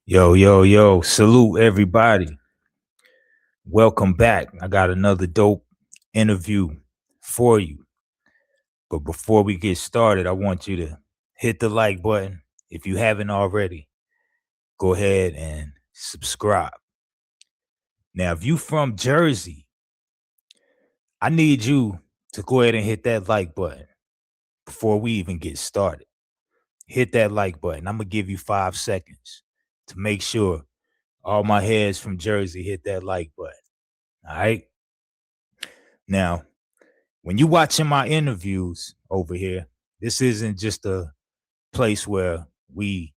Yo, yo, yo, salute everybody. Welcome back. I got another dope interview for you. But before we get started, I want you to hit the like button. If you haven't already, go ahead and subscribe. Now, if you from Jersey, I need you to go ahead and hit that like button before we even get started. Hit that like button. I'm going to give you 5 seconds to make sure all my heads from Jersey hit that like button. All right. Now, when you watching my interviews over here, this isn't just a place where we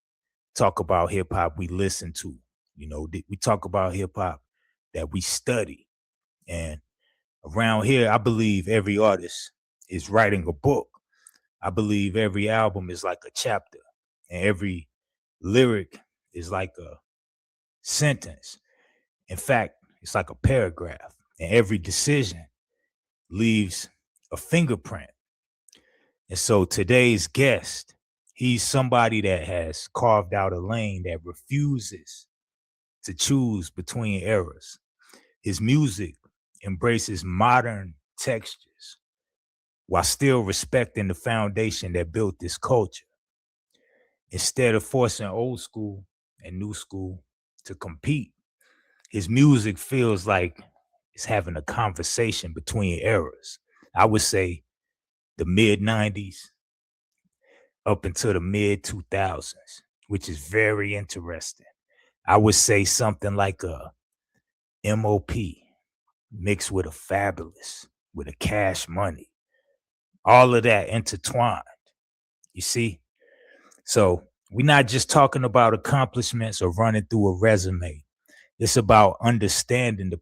talk about hip hop we listen to. We talk about hip hop that we study. And around here, I believe every artist is writing a book. I believe every album is like a chapter, and every lyric is like a sentence. In fact, it's like a paragraph, and every decision leaves a fingerprint. And so today's guest, he's somebody that has carved out a lane that refuses to choose between eras. His music embraces modern textures while still respecting the foundation that built this culture. Instead of forcing old school and new school to compete, his music feels like it's having a conversation between eras. I would say the mid 90s up until the mid 2000s, which is very interesting. I would say something like a MOP mixed with a Fabulous, with a Cash Money, all of that intertwined. You see? So we're not just talking about accomplishments or running through a resume. It's about understanding the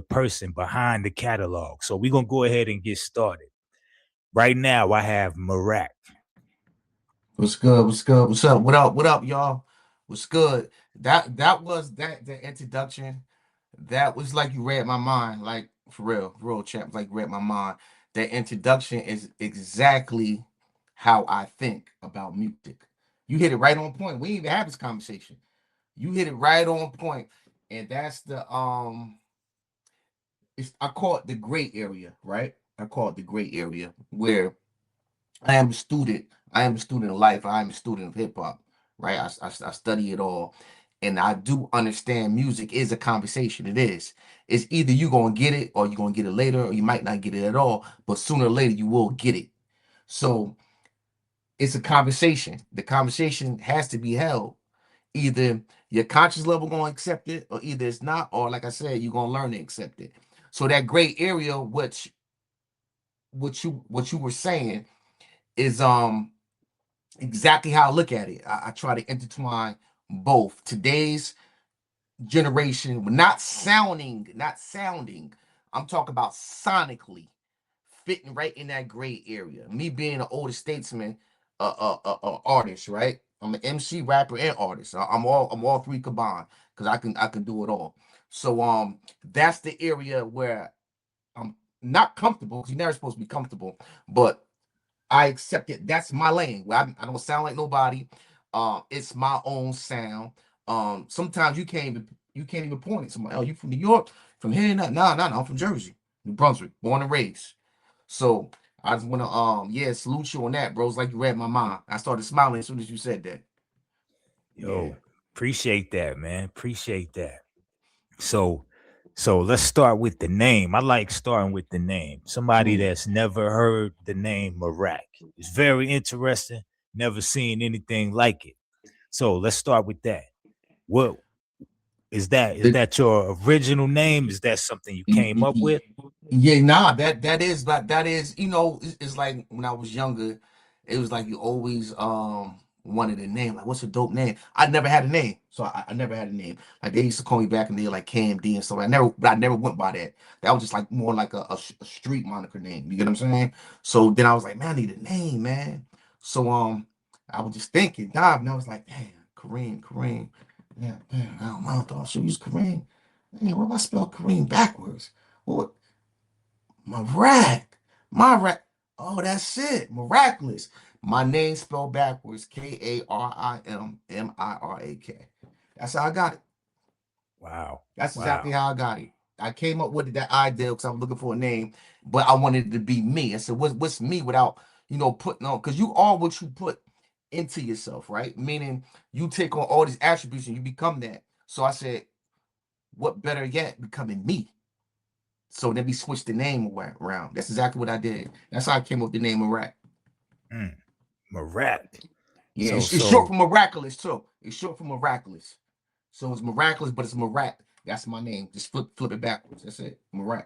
person behind the catalog. So we're gonna go ahead and get started. Right now, I have Mirak. What's good? What's good? What's up? What up? What up, y'all? What's good? That was the introduction. That was like you read my mind, like for real champ, like you read my mind. That introduction is exactly how I think about music. You hit it right on point. We didn't even have this conversation. You hit it right on point, and that's I call it the gray area, right? I call it the gray area where I am a student. I am a student of life. I am a student of hip hop, right? I study it all. And I do understand music is a conversation. It is. It's either you're going to get it or you're going to get it later, or you might not get it at all. But sooner or later, you will get it. So it's a conversation. The conversation has to be held. Either your conscious level going to accept it, or either it's not, or like I said, you're going to learn to accept it. So that gray area, which what you were saying, is exactly how I look at it. I try to intertwine both today's generation, not sounding. I'm talking about sonically fitting right in that gray area. Me being an older statesman, artist, right? I'm an MC, rapper, and artist. I'm all three combined because I can do it all. So that's the area where I'm not comfortable because you're never supposed to be comfortable, but I accept it. That's my lane. I don't sound like nobody. It's my own sound. Sometimes you can't even point at somebody. Oh, you from New York? From here? No, no, no, no. I'm from Jersey, New Brunswick, born and raised. So I just wanna yeah, salute you on that, bro. It's like you read my mind. I started smiling as soon as you said that. Yeah. Yo, appreciate that, man. Appreciate that. So so let's start with the name. I like starting with the name. Somebody Mm. that's never heard the name Mirak. It's very interesting. Never seen anything like it. So let's start with that. What is that? Is The, that your original name? Is that something you came up with? yeah, nah, that is like that is it's like when I was younger, it was like you always wanted a name. Like, what's a dope name? I never had a name, so I never had a name. Like they used to call me back in the day like KMD and stuff. I never went by that. That was just like more like a street moniker name. You get what I'm saying? So then I was like, man, I need a name, man. So I was just thinking, dive, and I was like, damn, Kareem. Yeah, man, I thought I should use Kareem. Man, what if I spell Kareem backwards? What? Mirak. Mirak. Oh, that's it. Miraculous. My name spelled backwards. Karim Mirak. That's how I got it. Wow. That's exactly Wow. how I got it. I came up with that idea because I was looking for a name, but I wanted it to be me. I said, what's me without, putting on, because you are what you put into yourself, right? Meaning you take on all these attributes and you become that. So I said, what better yet, becoming me. So then we switched the name around. That's exactly what I did. That's how I came up with the name Mirak. Mm, Mirak. Yeah, So it's short so for miraculous too. It's short for miraculous. So it's miraculous, but it's Mirak. That's my name. Just flip it backwards. That's it. Mirak.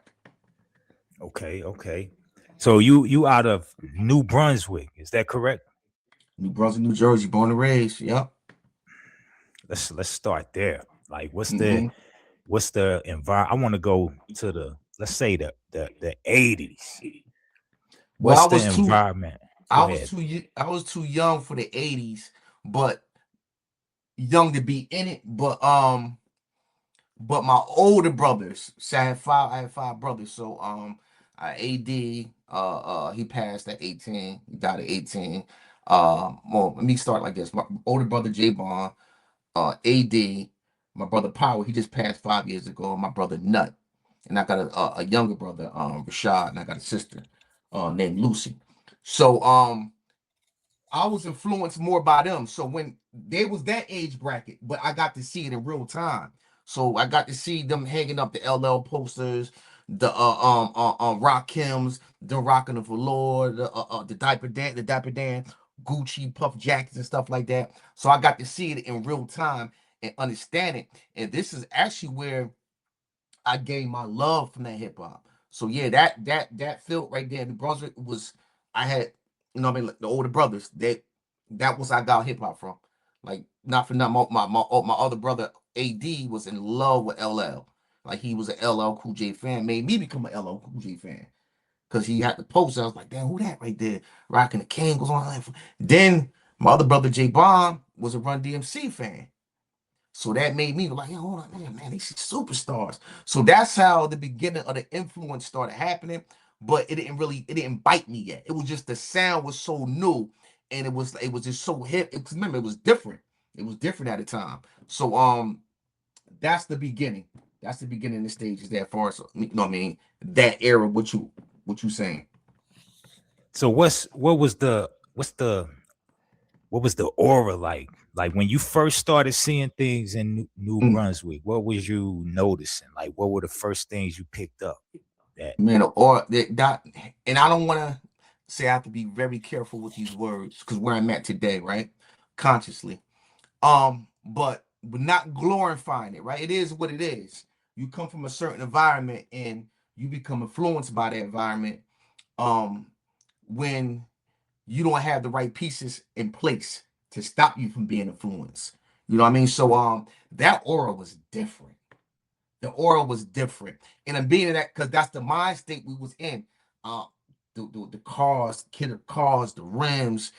okay, okay. So you out of New Brunswick, is that correct? New Brunswick, New Jersey, born and raised. Yep. Let's start there. Like Mm-hmm. what's the environment? I want to go to the, let's say, the 80s. Well, What's the environment? Go ahead. I was too young for the '80s, but young to be in it. But my older brothers, so I had five brothers. So AD, he passed at 18. He died at 18. Well, let me start like this. My older brother J Bond, AD, my brother Power, he just passed 5 years ago. My brother Nut, and I got a younger brother, Rashad, and I got a sister, named Lucy. So I was influenced more by them. So when they was that age bracket, but I got to see it in real time. So I got to see them hanging up the LL posters, the Rock Kims, the Rockin' the Velour, the Dapper Dan, Gucci puff jackets and stuff like that. So I got to see it in real time and understand it. And this is actually where I gained my love from that hip hop. So yeah, that field right there, New Brunswick was, I had, what I mean, like the older brothers, that was I got hip hop from. Like not for nothing, my other brother AD was in love with LL. Like he was an LL Cool J fan, made me become an LL Cool J fan. Cause he had the poster. I was like, damn, who that right there? Rocking the King goes on. Then my other brother J Bomb was a Run DMC fan. So that made me like, yeah, hold on, man, these superstars. So that's how the beginning of the influence started happening. But it didn't bite me yet. It was just the sound was so new, and it was just so hip. Remember, it was different. It was different at the time. So that's the beginning. That's the beginning of the stages there for us. You know what I mean? That era, what you saying? So what was the aura like? Like when you first started seeing things in New Mm, Brunswick, what was you noticing? Like what were the first things you picked up? That man, or that, and I don't want to say I have to be very careful with these words because where I'm at today, right? Consciously. But we're not glorifying it, right? It is what it is. You come from a certain environment and you become influenced by that environment. Um, when you don't have the right pieces in place to stop you from being influenced. You know what I mean? So that aura was different. The aura was different. And I'm being in that because that's the mind state we was in. Uh the cars, killer cars, the rims,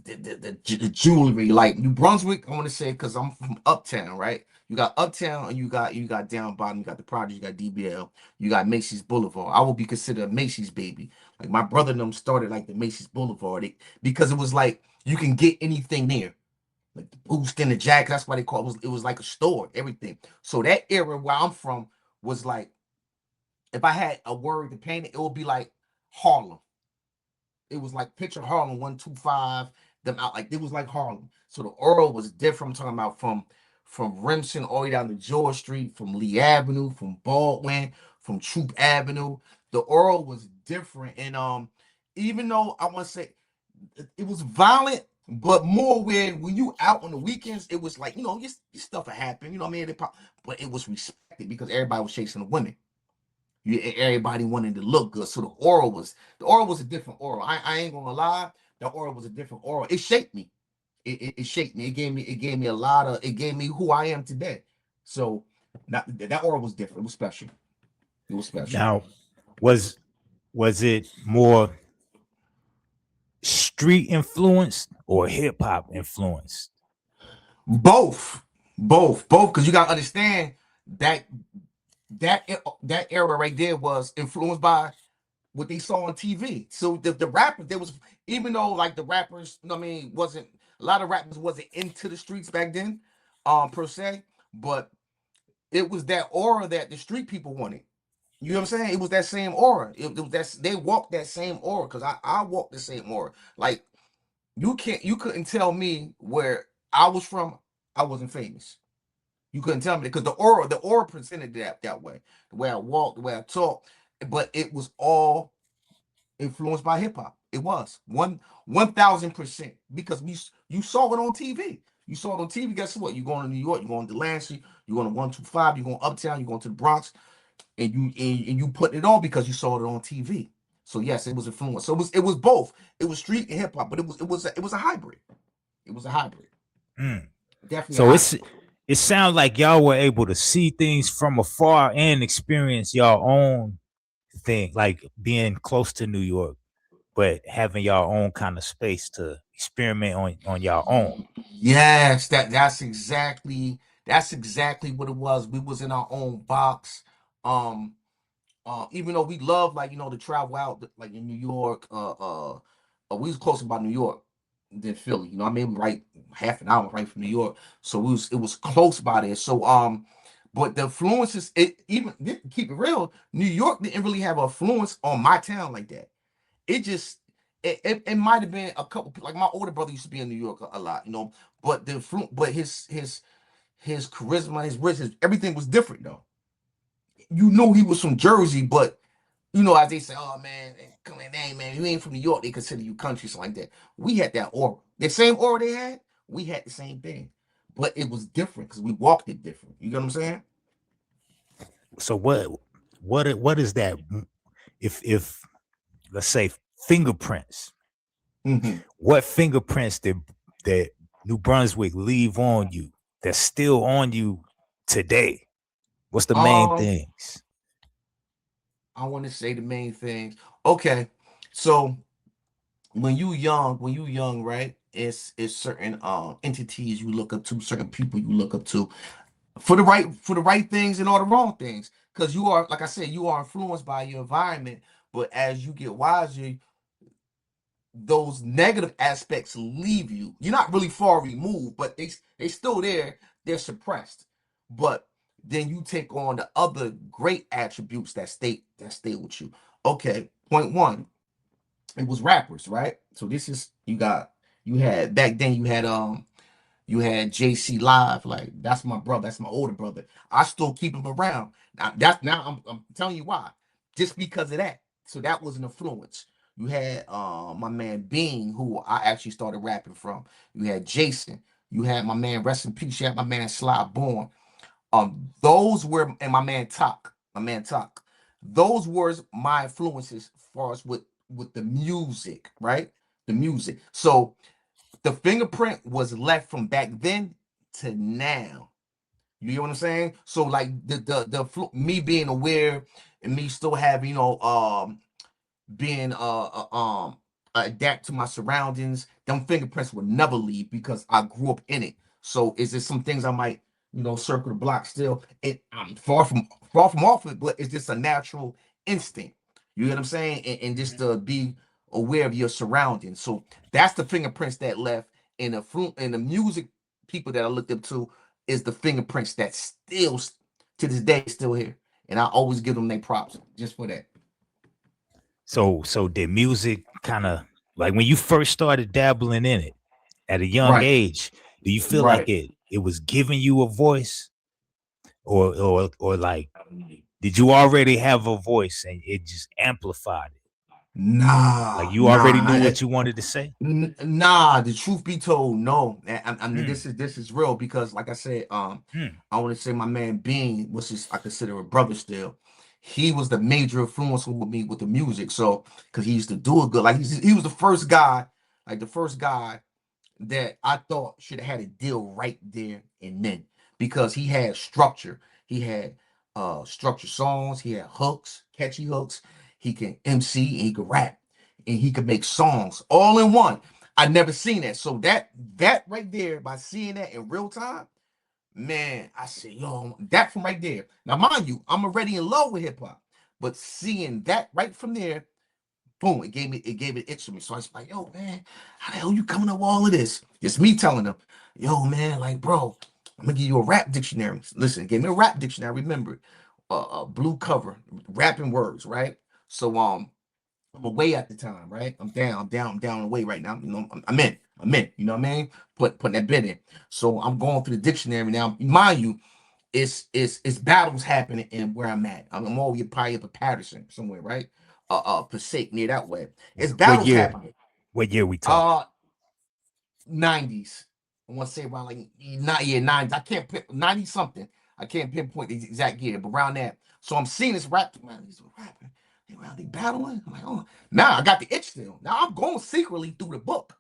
the jewelry, like New Brunswick. I want to say because I'm from uptown, right? You got uptown and you got down bottom. You got the project. You got DBL. You got Macy's Boulevard. I will be considered a Macy's baby. Like my brother and them started like the Macy's Boulevard because it was like you can get anything there. Like the boost and the jack. That's why they call it was like a store, everything. So that era where I'm from was like if I had a word to paint it, it would be like Harlem. It was like picture Harlem 125, them out like it was like Harlem. So the Earl was different. I'm talking about from Remsen all the way down to George Street, from Lee Avenue, from Baldwin, from Troop Avenue. The Earl was different. And even though I want to say it was violent, but more when you out on the weekends, it was like, your stuff would happen, you know what I mean? But it was respected because everybody was chasing the women. Everybody wanted to look good. So the aura was a different aura. I ain't gonna lie, the aura was a different aura. It shaped me. It shaped me. It gave me a lot of it gave me who I am today. So that aura was different. It was special. It was special. now was was it more street influenced or hip hop influenced? Both, both, because you gotta understand that that era right there was influenced by what they saw on TV. So the rappers, there was even though like the rappers, wasn't a lot of rappers wasn't into the streets back then, per se. but it was that aura that the street people wanted. You know what I'm saying? It was that same aura. It was that they walked that same aura because I walked the same aura. Like you couldn't tell me where I was from. I wasn't famous. You couldn't tell me because the aura presented that way. The way I walked, the way I talked, but it was all influenced by hip hop. It was 1,000% because you saw it on TV. You saw it on TV. Guess what? You're going to New York. You're going to Delancey. You're going to 125. You're going uptown. You're going to the Bronx, and you put it on because you saw it on TV. So yes, it was influenced. So it was both. It was street and hip hop, but it was a hybrid. It was a hybrid. Mm. Definitely a So hybrid. it sounds like y'all were able to see things from afar and experience y'all own thing, like being close to New York, but having y'all own kind of space to experiment on y'all own. Yes, that's exactly what it was. We was in our own box. Um, even though we love like to travel out like in New York, we was closer by New York than Philly. I mean, right half an hour right from New York, so it was close by there. So but the influences, keep it real, New York didn't really have an influence on my town like that. It just it might have been a couple like my older brother used to be in New York a lot, but but his charisma, his everything was different though. You knew he was from Jersey, but as they say, oh man, come on, dang man, you ain't from New York, they consider you country, something like that. We had that aura. The same aura they had, we had the same thing. But it was different because we walked it different. You get what I'm saying? So what is that? If let's say fingerprints, Mm-hmm. what fingerprints that New Brunswick leave on you that's still on you today? What's the main Um, things? I want to say the main things. Okay, so when you young, right? It's certain entities you look up to, certain people you look up to for the right things and all the wrong things. Because you are, like I said, you are influenced by your environment. But as you get wiser, those negative aspects leave you. You're not really far removed, but they still there. They're suppressed. But then you take on the other great attributes that stay with you. Okay, point one, it was rappers, right? So this is you had back then you had JC Live, like that's my brother, that's my older brother. I still keep him around. Now I'm telling you why. Just because of that. So that was an influence. You had my man Bean, who I actually started rapping from. You had Jason. You had my man, rest in peace. You had my man Sly Born. Those were, and my man Talk. Those were my influences as far as with the music, right? The music. So the fingerprint was left from back then to now. You get what I'm saying? So like me being aware and me still having being adapt to my surroundings, them fingerprints will never leave because I grew up in it. So is there some things I might circle the block still? I'm far from off of it, but it's just a natural instinct. You get what I'm saying? And just to be aware of your surroundings. So that's the fingerprints that left in the music people that I looked up to is the fingerprints that still to this day still here. And I always give them their props just for that. So did music kind of like when you first started dabbling in it at a young Right, age, do you feel like right. it was giving you a voice or like did you already have a voice and it just amplified it? Like Nah, you already nah, knew what you wanted to say? nah. The truth be told, no. I mean, Mm, this is real because, like I said, mm. I want to say my man Bean, which is I consider a brother still. He was the major influence with me with the music. So, because he used to do it good, like he was the first guy, like the first guy that I thought should have had a deal right there and then because he had structure. He had structured songs, he had hooks, catchy hooks, he can MC and he could rap and he could make songs all in one. I never seen that. So that right there, by seeing that in real time, man, I said, yo, that from right there. Now, mind you, I'm already in love with hip hop, but seeing that right from there, boom, it gave it itch to me. So I was like, yo, man, how the hell you coming up with all of this? It's me telling them, yo, man, like, bro, I'm gonna give you a rap dictionary. Listen, give me a rap dictionary. Remember, blue cover, rapping words, right? So I'm away at the time, right? I'm down away right now. You know, I'm in. You know what I mean? Putting that bit in. So I'm going through the dictionary now. Mind you, it's battles happening in where I'm at. I'm over probably up at Patterson somewhere, right? Passaic near that way. It's What battles year? happening. What year we talking? Uh, 90s. I want to say around like not yeah 90s. I can't pick 90 something. I can't pinpoint the exact year, but around that. So I'm seeing this rap. Man, these rapping. They battling. I'm like, oh, now I got the itch still. Now I'm going secretly through the book.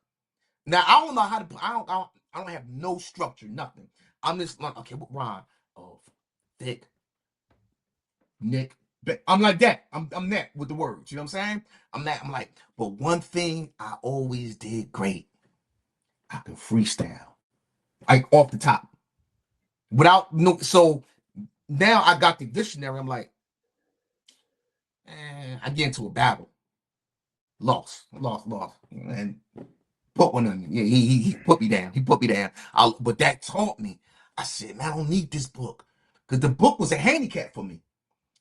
Now I don't know how to. I don't have no structure, nothing. I'm just like, okay, what rhyme? Oh, thick, Nick. I'm like that. I'm that with the words. You know what I'm saying? I'm that. I'm like, but one thing I always did great. I can freestyle, like off the top, without no. So now I got the dictionary. I'm like, I get into a battle, lost, and put one on me. Yeah, he put me down. He put me down. But that taught me. I said, man, I don't need this book because the book was a handicap for me.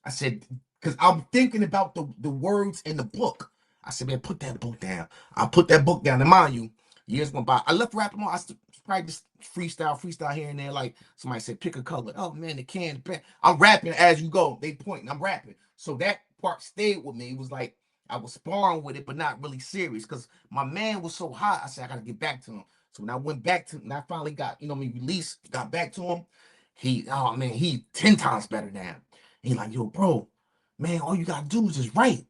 I said, because I'm thinking about the words in the book. I said, man, put that book down. I'll put that book down. And mind you, years went by. I left rapping on. I probably just freestyle here and there. Like somebody said, pick a color. Oh man, the can, the pen. I'm rapping as you go. They pointing. I'm rapping. So that part stayed with me. It was like I was sparring with it, but not really serious. Because my man was so hot. I said, I gotta get back to him. So when I went back to and I finally got, released, got back to him, he 10 times better now. He like, yo, bro, man, all you gotta do is just write.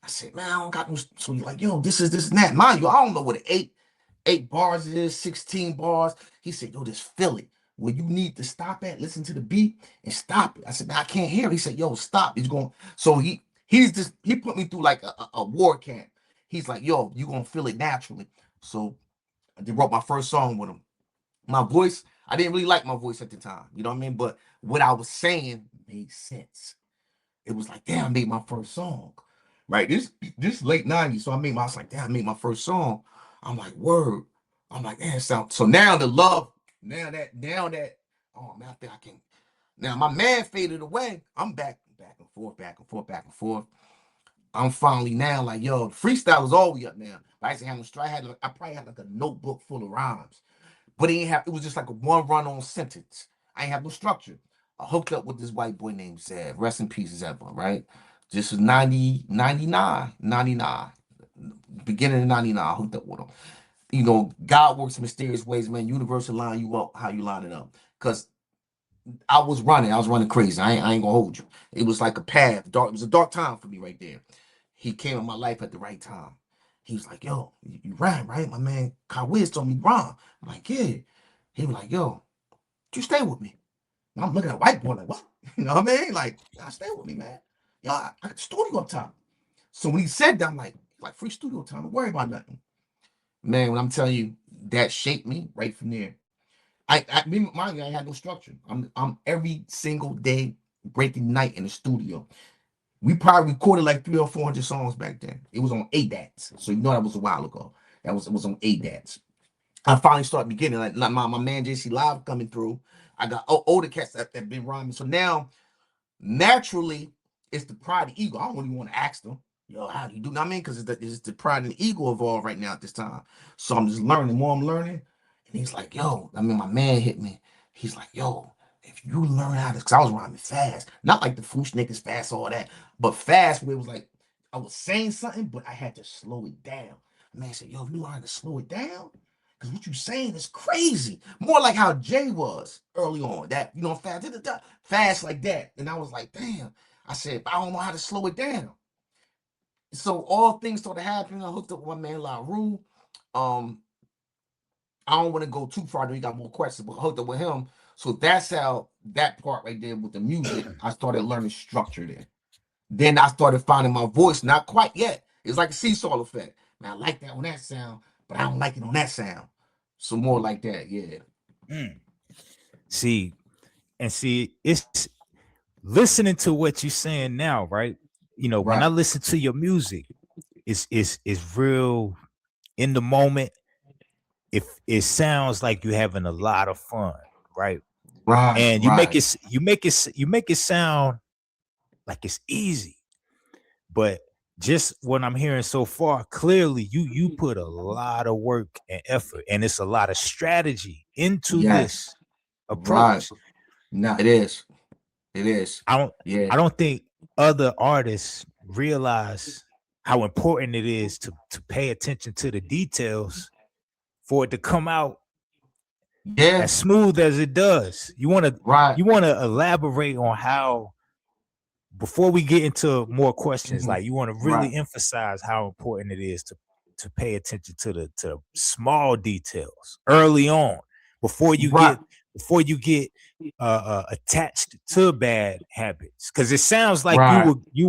I said, man, I don't got no. So he's like, yo, this and that. Mind you, I don't know what an eight bars is, 16 bars. He said, yo, just feel it. Where you need to stop at, listen to the beat and stop it. I said, man, I can't hear it. He said, yo, stop. He's going. So he put me through like a war camp. He's like, yo, you gonna feel it naturally. So I wrote my first song with him. My voice, I didn't really like my voice at the time. You know what I mean? But what I was saying made sense. It was like, damn, I made my first song. Right. This late 90s. So I was like, damn, I made my first song. I'm like, word. I'm like, damn, so now the love, oh man, I think I can. Now my man faded away. I'm back and forth, back and forth, back and forth. I'm finally now like, yo, the freestyle is all the way up now. I used to have no strike. I probably had like a notebook full of rhymes. But it was just like a one run on sentence. I ain't have no structure. I hooked up with this white boy named Zeb. Rest in peace, Zeb, right? This was 99. Beginning of 99, I hooked up with him. God works in mysterious ways, man. Universe will line you up how you line it up. Because I was running crazy. I ain't gonna hold you. It was like a path. Dark. It was a dark time for me right there. He came in my life at the right time. He was like, yo, you rhyme, right? My man Kawhiz told me rhyme. I'm like, yeah. He was like, yo, you stay with me. And I'm looking at white boy like, what? You know what I mean? Like, y'all stay with me, man. Y'all, I got the studio up top. So when he said that, I'm like free studio time. Don't worry about nothing. Man, when I'm telling you, that shaped me right from there. Mind you, I had no structure. I'm every single day breaking night in the studio. We probably recorded like 300 or 400 songs back then. It was on ADATs. So you know that was a while ago. It was on ADATs. I finally started beginning like my man JC Live coming through. I got older cats that been rhyming. So now naturally it's the pride and ego. I don't even want to ask them, yo, how do you do? Know what I mean? Because it's the pride and ego involved right now at this time. So I'm just learning. The more I'm learning, and he's like, yo, my man hit me. He's like, yo, if you learn how to, because I was rhyming fast, not like the foosh niggas fast, all that, but fast where it was like I was saying something, but I had to slow it down. Man said, yo, if you learn how to slow it down, because what you saying is crazy. More like how Jay was early on. That, fast like that. And I was like, damn. I said, I don't know how to slow it down. So all things started happening. I hooked up with my man La Rue. Um, I don't want to go too far. Though he got more questions, but I hooked up with him. So that's how that part right there with the music, I started learning structure there. Then I started finding my voice. Not quite yet. It's like a seesaw effect. Man, I like that on that sound, but I don't like it on that sound. So more like that, yeah. Mm. See, it's listening to what you're saying now, right? When I Right. listen to your music, it's real in the moment. If it sounds like you're having a lot of fun, right? Right, and right. you make it sound like it's easy. But just what I'm hearing so far, clearly you put a lot of work and effort, and it's a lot of strategy into Yes. this Right. approach. No, it is. It is. I don't Yeah. I don't think other artists realize how important it is to pay attention to the details for it to come out Yeah. as smooth as it does. Right. You want to elaborate on how, before we get into more questions, Mhm. like you want to Right. really emphasize how important it is to pay attention to small details early on before you Right. get attached to bad habits, because it sounds like Right. you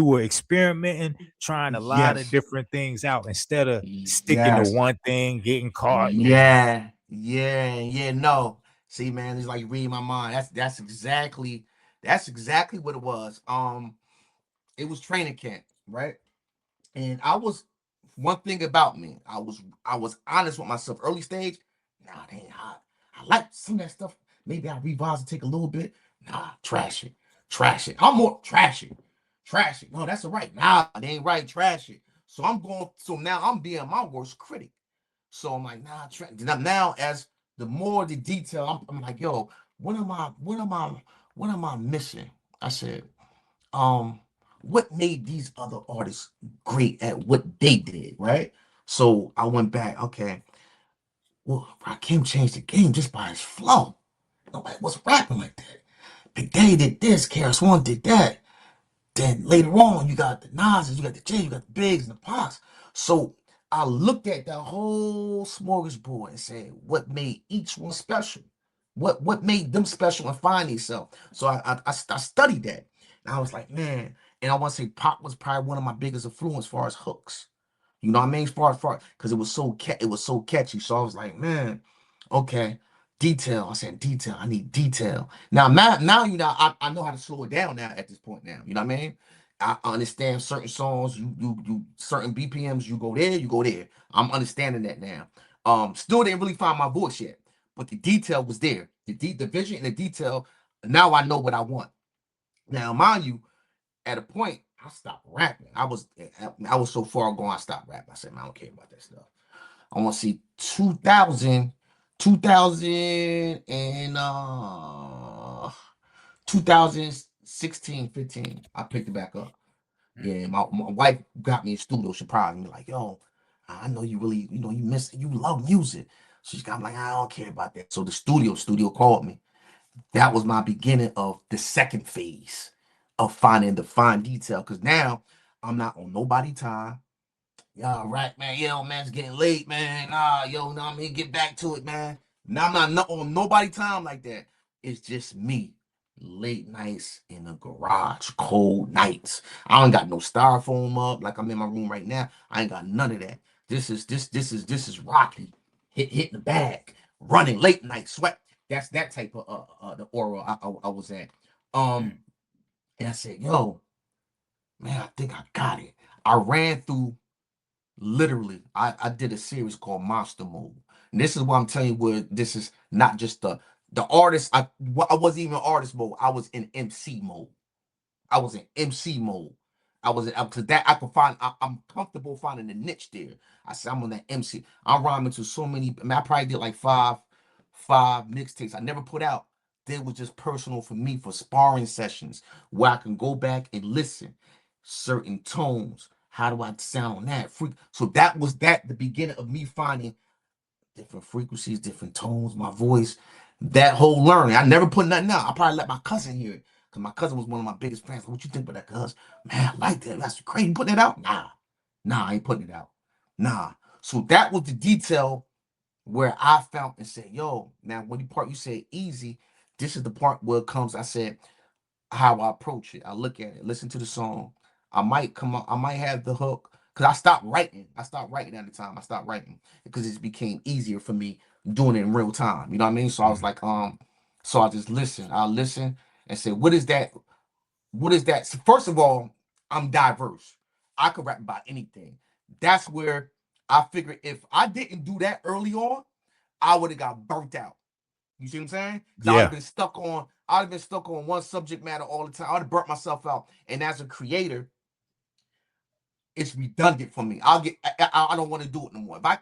were experimenting, trying a lot of Yes. different things out instead of sticking to Yes. one thing, getting caught. Yeah. Yeah. Yeah. No. See, man, it's like reading my mind. That's exactly what it was. It was training camp, right? And I was one thing about me. I was honest with myself. Early stage, nah, they ain't hot. I like some of that stuff. Maybe I revise and take a little bit. Nah, trash it. Trash it. I'm more trash it. Trash it. No, that's all right. Nah, they ain't right. Trash it. So now I'm being my worst critic. So I'm like, nah, now as the more the detail, I'm like, yo, what am I missing? I said, um, what made these other artists great at what they did, right? So I went back, okay, well, Rakim changed the game just by his flow. Nobody was rapping like that. Big Daddy did this, KRS One did that. Then later on, you got the Nas's, you got the Jay, you got the Bigs and the Pox. So I looked at that whole smorgasbord and said, what made each one special? What made them special and find themselves? So I studied that. And I was like, man, and I want to say Pop was probably one of my biggest influence as far as hooks. You know what I mean? As far because it was so catchy. So I was like, man, okay, detail. I said detail. I need detail. Now you know I know how to slow it down now at this point now. You know what I mean? I understand certain songs, you certain BPMs, you go there, you go there. I'm understanding that now. Still didn't really find my voice yet, but the detail was there. The vision and the detail. Now I know what I want. Now, mind you, at a point, I stopped rapping. I was so far gone, I stopped rapping. I said, man, I don't care about that stuff. I want to see 2000 and 2016, 15. I picked it back up. Yeah, my wife got me a studio, surprised me, like, yo, I know you really, you love music. She's got me like, I don't care about that. So the studio called me. That was my beginning of the second phase of finding the fine detail. Cause now I'm not on nobody time. Yo, right, man. Yo, man, it's getting late, man. Nah, yo, no, I'm gonna get back to it, man. Now I'm not on nobody time like that. It's just me. Late nights in the garage, cold nights. I don't got no styrofoam up like I'm in my room right now. I ain't got none of that. This is Rocky. Hit the bag, running late night sweat. That's that type of the aura I was at. Um, and I said, yo, man, I think I got it. I ran through. Literally, I did a series called Monster Mode. And this is what I'm telling you where this is not just the artist. I wasn't even artist mode. I was in MC mode. I was in MC mode. I was because that I could find. I'm comfortable finding a niche there. I said I'm on that MC. I'm rhyming to so many. I probably did like five mixtapes. I never put out. They was just personal for me for sparring sessions where I can go back and listen certain tones. How do I sound on that? So that was the beginning of me finding different frequencies, different tones, my voice, that whole learning. I never put nothing out. I probably let my cousin hear it because my cousin was one of my biggest fans. What you think about that, cuz? Man, I like that. That's crazy. You putting it out? Nah, I ain't putting it out. Nah. So that was the detail where I found and said, yo, now when the part you said easy, this is the part where it comes. I said, how I approach it. I look at it, listen to the song. I might come up, I might have the hook. Cause I stopped writing. I stopped writing at the time. I stopped writing because it became easier for me doing it in real time. You know what I mean? So I was like, so I just listen. I listen and say, what is that? What is that? So first of all, I'm diverse. I could rap about anything. That's where I figured if I didn't do that early on, I would have got burnt out. You see what I'm saying? Because Yeah. I'd have been stuck on one subject matter all the time. I'd have burnt myself out. And as a creator, it's redundant for me. I don't want to do it no more. If I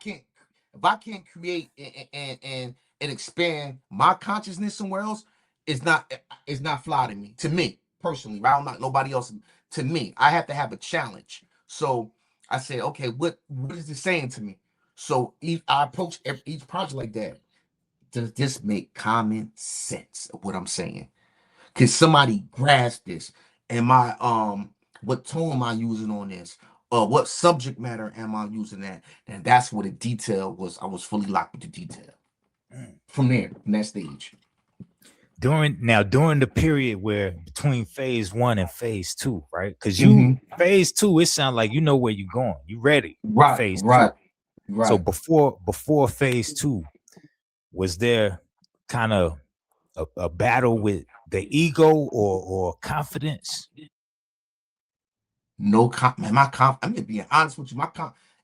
can't create and expand my consciousness somewhere else, it's not fly to me personally, right? I'm not nobody else. To me, I have to have a challenge. So I say, okay, what is it saying to me? So I approach each project like that. Does this make common sense of what I'm saying? Can somebody grasp this? Am I what tone am I using on this? What subject matter am I using that? And that's what the detail was. I was fully locked with the detail. From that stage. During the period where between phase one and phase two, right? Because Mm-hmm. phase two, it sounds like you know where you're going. You ready for Right, phase two. right, So right. before phase two, was there kind of a battle with the ego or confidence? No man, I'm just being honest with you.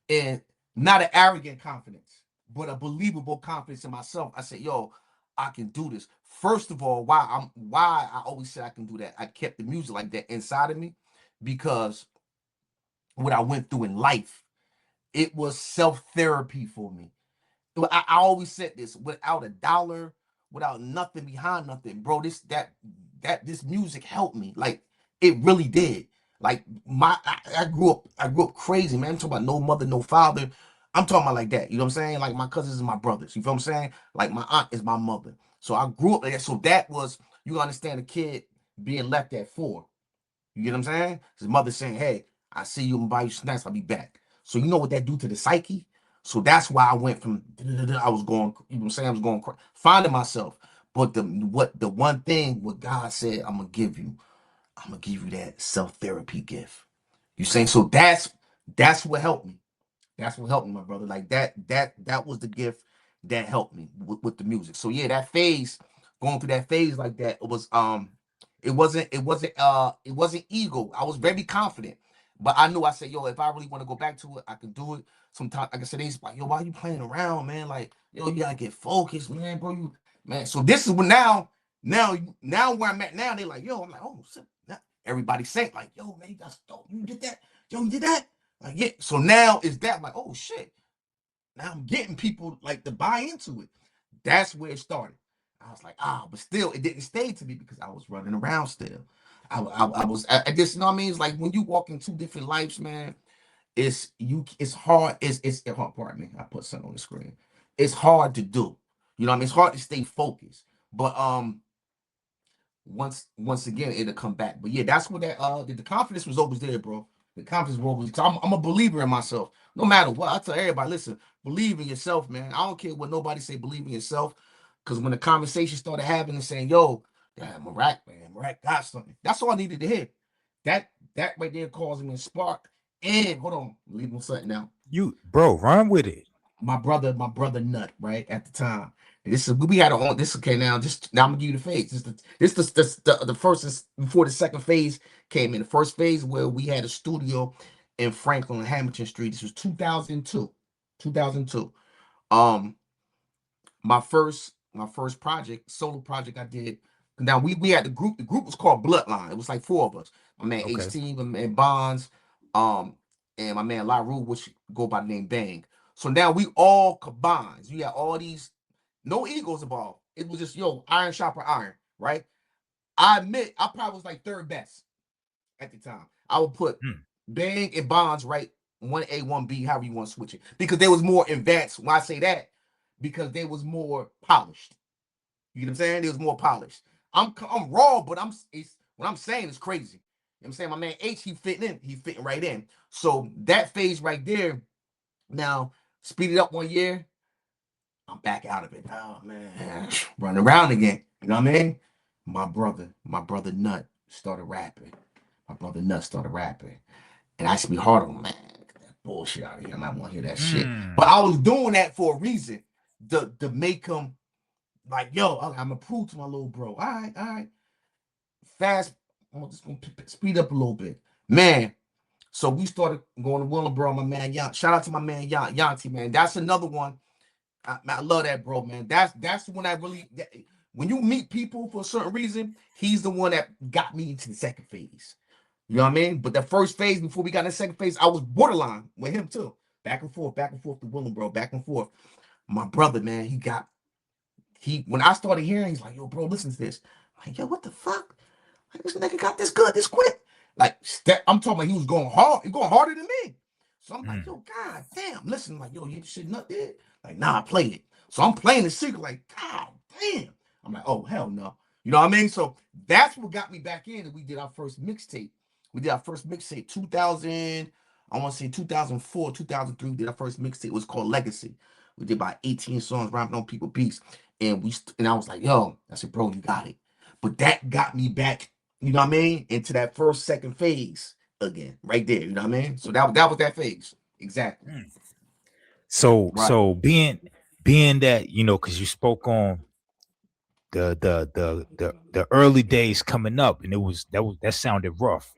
And not an arrogant confidence, but a believable confidence in myself. I said, yo, I can do this. First of all, why I always said I can do that. I kept the music like that inside of me because what I went through in life, it was self-therapy for me. I always said this, without a dollar, without nothing behind nothing, bro. This music helped me. Like it really did. Like I grew up crazy, man. I'm talking about no mother, no father. I'm talking about like that. You know what I'm saying? Like my cousins is my brothers. You feel what I'm saying? Like my aunt is my mother. So I grew up like that. So that was, you understand, a kid being left at 4. You get what I'm saying? His mother saying, hey, I see you and buy you snacks, I'll be back. So you know what that do to the psyche? So that's why I went from I was going, you know what I'm saying? I was going finding myself. But the one thing what God said, I'm gonna give you that self-therapy gift. You saying, so that's what helped me. That's what helped me, my brother. Like that was the gift that helped me with the music. So yeah, that phase, going through that phase like that, it wasn't ego. I was very confident. But I knew, I said, yo, if I really want to go back to it, I can do it. Sometimes, like I said, they like, yo, why you playing around, man? Like, yo, you gotta get focused, man, bro. Man. So this is when now where I'm at now, they like, yo, I'm like, oh, everybody saying like, yo, man, that's dope. You did that, yo, you did that. Like, yeah. So now is that like, oh shit. Now I'm getting people like to buy into it. That's where it started. I was like, but still, it didn't stay to me because I was running around still. I just, you know what I mean? It's like when you walk in two different lives, man, it's hard. It's hard, pardon me. I put something on the screen. It's hard to do. You know what I mean? It's hard to stay focused. But once again it'll come back. But yeah, that's what the confidence was always there, bro. The confidence was always, I'm a believer in myself. No matter what, I tell everybody, listen, believe in yourself, man. I don't care what nobody say, believe in yourself. Because when the conversation started happening and saying, yo, damn, Mirak got something. That's all I needed to hear. That right there caused me a spark. And hold on, leave me something now. You bro, run with it. My brother Nut, right at the time. This is we had on this. Okay, now I'm gonna give you the phase. The first before the second phase came in. The first phase where we had a studio in Franklin and Hamilton Street. This was 2002. 2002. Um, my first project, solo project I did. Now we had the group. The group was called Bloodline. It was like 4 of us. My man Okay. HT, my man Bonds, um, and my man LaRue, which go by the name Bang. So now we all combined. You got all these, no egos involved. It was just, yo, iron sharper iron, right? I admit I probably was like third best at the time. I would put Hmm. Bang and Bonds right, 1A, 1B, however you want to switch it. Because they was more advanced. When I say that, because they was more polished. You know what I'm saying? They was more polished. I'm raw, but what I'm saying is crazy. You know what I'm saying? My man H, he fitting right in. So that phase right there, now speed it up 1 year, I'm back out of it. Oh man, running around again. You know what I mean? My brother Nut started rapping. My brother Nut started rapping. And I should be hard on him, man. That bullshit out of here. I might want to hear that shit. Hmm. But I was doing that for a reason. To make him like, yo, I'm gonna prove to my little bro. All right. Fast. I'm just gonna speed up a little bit. Man, so we started going to Willowboro, my man. Shout out to my man Yanti, man. That's another one. I love that, bro, man. That's when I really when you meet people for a certain reason, he's the one that got me into the second phase. You know what I mean? But the first phase, before we got in the second phase, I was borderline with him too. Back and forth to Willem, bro, back and forth. My brother, man, he when I started hearing, he's like, yo, bro, listen to this. I'm like, yo, what the fuck? Like, this nigga got this good, this quick. Like, I'm talking about he was going hard, he going harder than me. So I'm like, Mm. yo, god damn. Listen, I'm like, yo, you shit nut there? Like, nah, I played it. So I'm playing the secret, like, god damn. I'm like, oh, hell no. You know what I mean? So that's what got me back in. And we did our first mixtape. We did our first mixtape, 2000, I want to say 2004, 2003. We did our first mixtape. It was called Legacy. We did about 18 songs, rapping on people beats. And I was like, yo, I said, bro, you got it. But that got me back, you know what I mean, into that first, second phase again, right there. You know what I mean? So that was that phase. Exactly. Mm. So Right. being that, because you spoke on the early days coming up, and that sounded rough.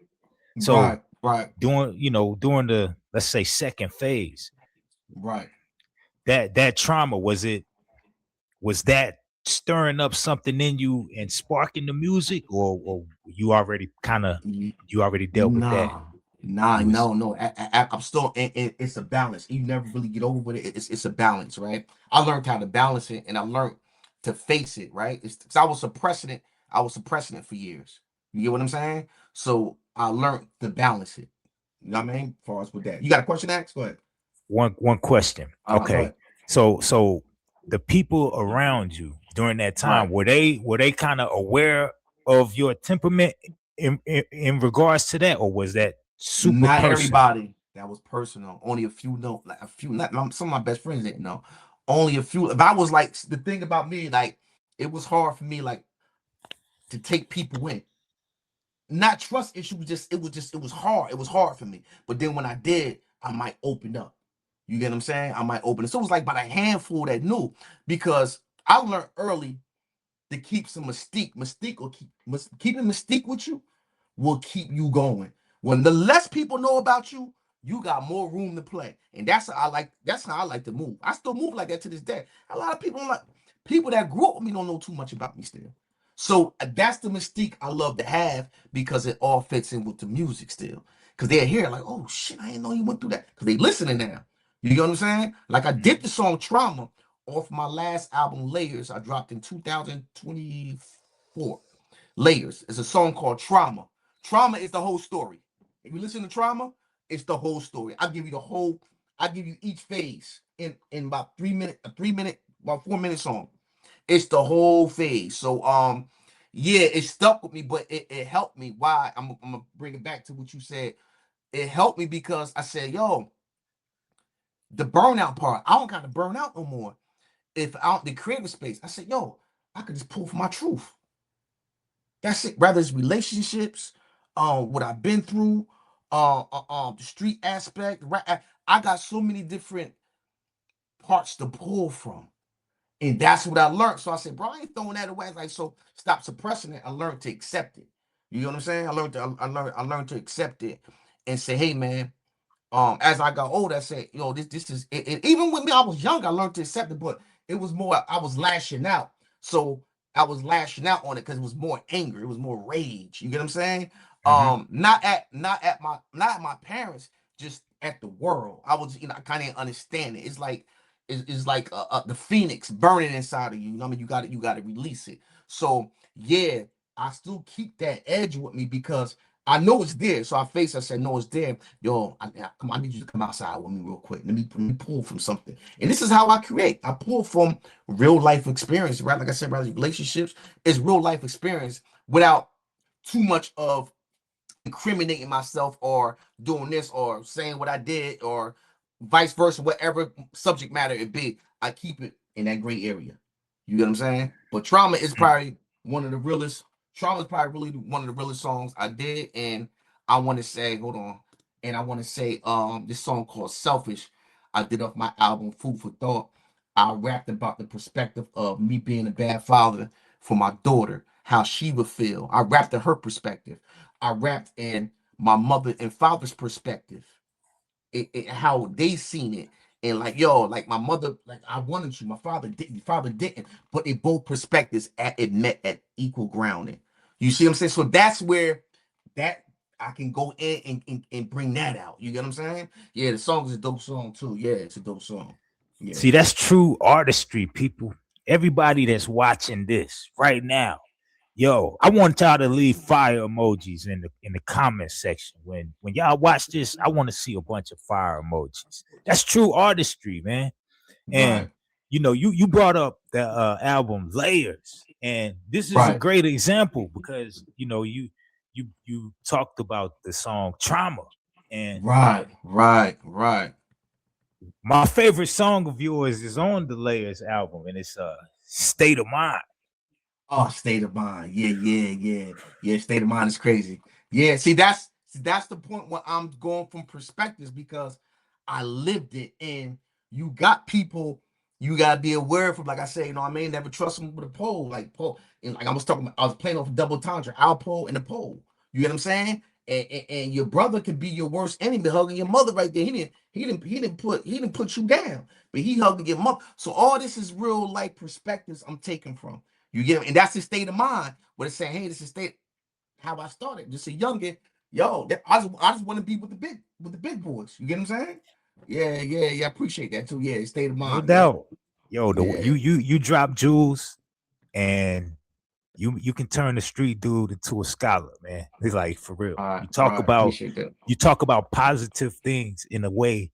So Right. Right. during the, let's say, second phase, Right. that trauma, was that stirring up something in you and sparking the music, or you already dealt with that? Nah, nah, You was no, no. I'm still. It's a balance. You never really get over with it. It's a balance, right? I learned how to balance it, and I learned to face it, right? It's because I was suppressing it. I was suppressing it for years. You get what I'm saying? So I learned to balance it. You know what I mean? As far as with that, you got a question, Ax? Go ahead. one question. Go Okay. ahead. So the people around you during that time, Right. were they kind of aware of your temperament in regards to that, or was that super Not personal? everybody. That was personal. Only a few know. Like a few. Not some of my best friends didn't know. Only a few. If I was like the thing about me, like it was hard for me, like to take people in. Not trust issue. It was hard. It was hard for me. But then when I did, I might open up. You get what I'm saying? I might open it. So it was like about a handful that knew because I learned early to keep some mystique. Mystique will keeping mystique with you will keep you going. When the less people know about you, you got more room to play. And that's how I like to move. I still move like that to this day. A lot of people like people that grew up with me don't know too much about me still. So that's the mystique I love to have because it all fits in with the music still. Because they're here like, oh shit, I didn't know you went through that. Because they listening now. You get what I'm saying? Like I did Mhm. the song Trauma off my last album, Layers. I dropped in 2024. Layers. It's a song called Trauma. Trauma is the whole story. If you listen to Trauma, it's the whole story. I give you each phase in about 3 minutes, a 3 minute, about 4 minute song. It's the whole phase. So yeah, it stuck with me, but it helped me. Why? I'm gonna bring it back to what you said. It helped me because I said, yo, the burnout part, I don't gotta burn out no more. If I don't the creative space, I said, yo, I could just pull for my truth. That's it. Whether it's relationships, what I've been through, the street aspect, right? I got so many different parts to pull from. And that's what I learned. So I said, bro, I ain't throwing that away. I was like, so stop suppressing it. I learned to accept it. You know what I'm saying? I learned to accept it and say, hey man, as I got older, I said, yo, this is it. Even with me, I was young, I learned to accept it, but it was more, I was lashing out. So I was lashing out on it because it was more anger, it was more rage. You get what I'm saying? Mhm. Not at my parents, just at the world. I was, I kind of understand it. It's like the phoenix burning inside of you. You know what I mean? You got to release it. So yeah, I still keep that edge with me because I know it's there. So I face, I said, no, it's there. Yo, come on, I need you to come outside with me real quick. Let me pull from something. And this is how I create. I pull from real life experience, right? Like I said, right, relationships is real life experience without too much of incriminating myself or doing this or saying what I did or vice versa, whatever subject matter it be. I keep it in that gray area. You get what I'm saying? But trauma is Mm. probably one of the realest. Trauma is probably really one of the realest songs I did, and I want to say, hold on, and I want to say, this song called "Selfish." I did off my album "Food for Thought." I rapped about the perspective of me being a bad father for my daughter, how she would feel. I rapped in her perspective. I rapped in my mother and father's perspective, how they seen it, And like, yo, like my mother, like I wanted you, my father didn't, but they both perspectives it met at equal grounding. You see what I'm saying? So that's where that I can go in and bring that out. You get what I'm saying? Yeah, the song is a dope song too. Yeah, it's a dope song. Yeah. See, that's true artistry, people. Everybody that's watching this right now, yo, I want y'all to leave fire emojis in the comment section. When y'all watch this, I want to see a bunch of fire emojis. That's true artistry, man. And Right. you brought up the album Layers, and this is a Right. great example because you talked about the song Trauma, and Right. Right. Right. my favorite song of yours is on the Layers album, and it's State of Mind. Oh, state of mind. Yeah, yeah, yeah. Yeah, state of mind is crazy. Yeah, see that's the point where I'm going from perspectives because I lived it and you got people you gotta be aware of, like I say, you know what I mean? Never trust them with a pole. Like pole, and like I was talking about, I was playing off double entendre, our pole and the pole. You get what I'm saying? And your brother could be your worst enemy, hugging your mother right there. He didn't put you down, but he hugging your mother. So all this is real life perspectives I'm taking from. You get it? And that's the state of mind. Where it's saying, hey, this is state how I started. Just a youngin, yo, I just want to be with the big boys. You get what I'm saying? Yeah, yeah, yeah. I appreciate that too. Yeah, state of No mind. Yep. doubt. Yo, the Yeah. you drop jewels and you can turn the street dude into a scholar, man. It's like for real. All right. Appreciate that. You talk about positive things in a way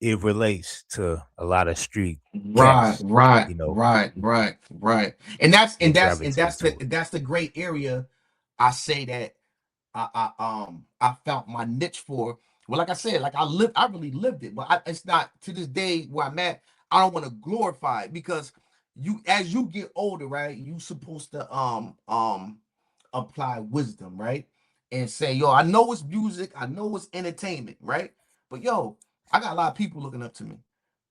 it relates to a lot of street Right, cats. right, You know, right, right, right. And that's they and that's and gravitate that's the to it. that's the great area I say that I found my niche for. Well, like I said, like I really lived it, but it's not to this day where I'm at. I don't want to glorify it because you as you get older, right? You supposed to apply wisdom, right? And say, yo, I know it's music, I know it's entertainment, right? But yo, I got a lot of people looking up to me.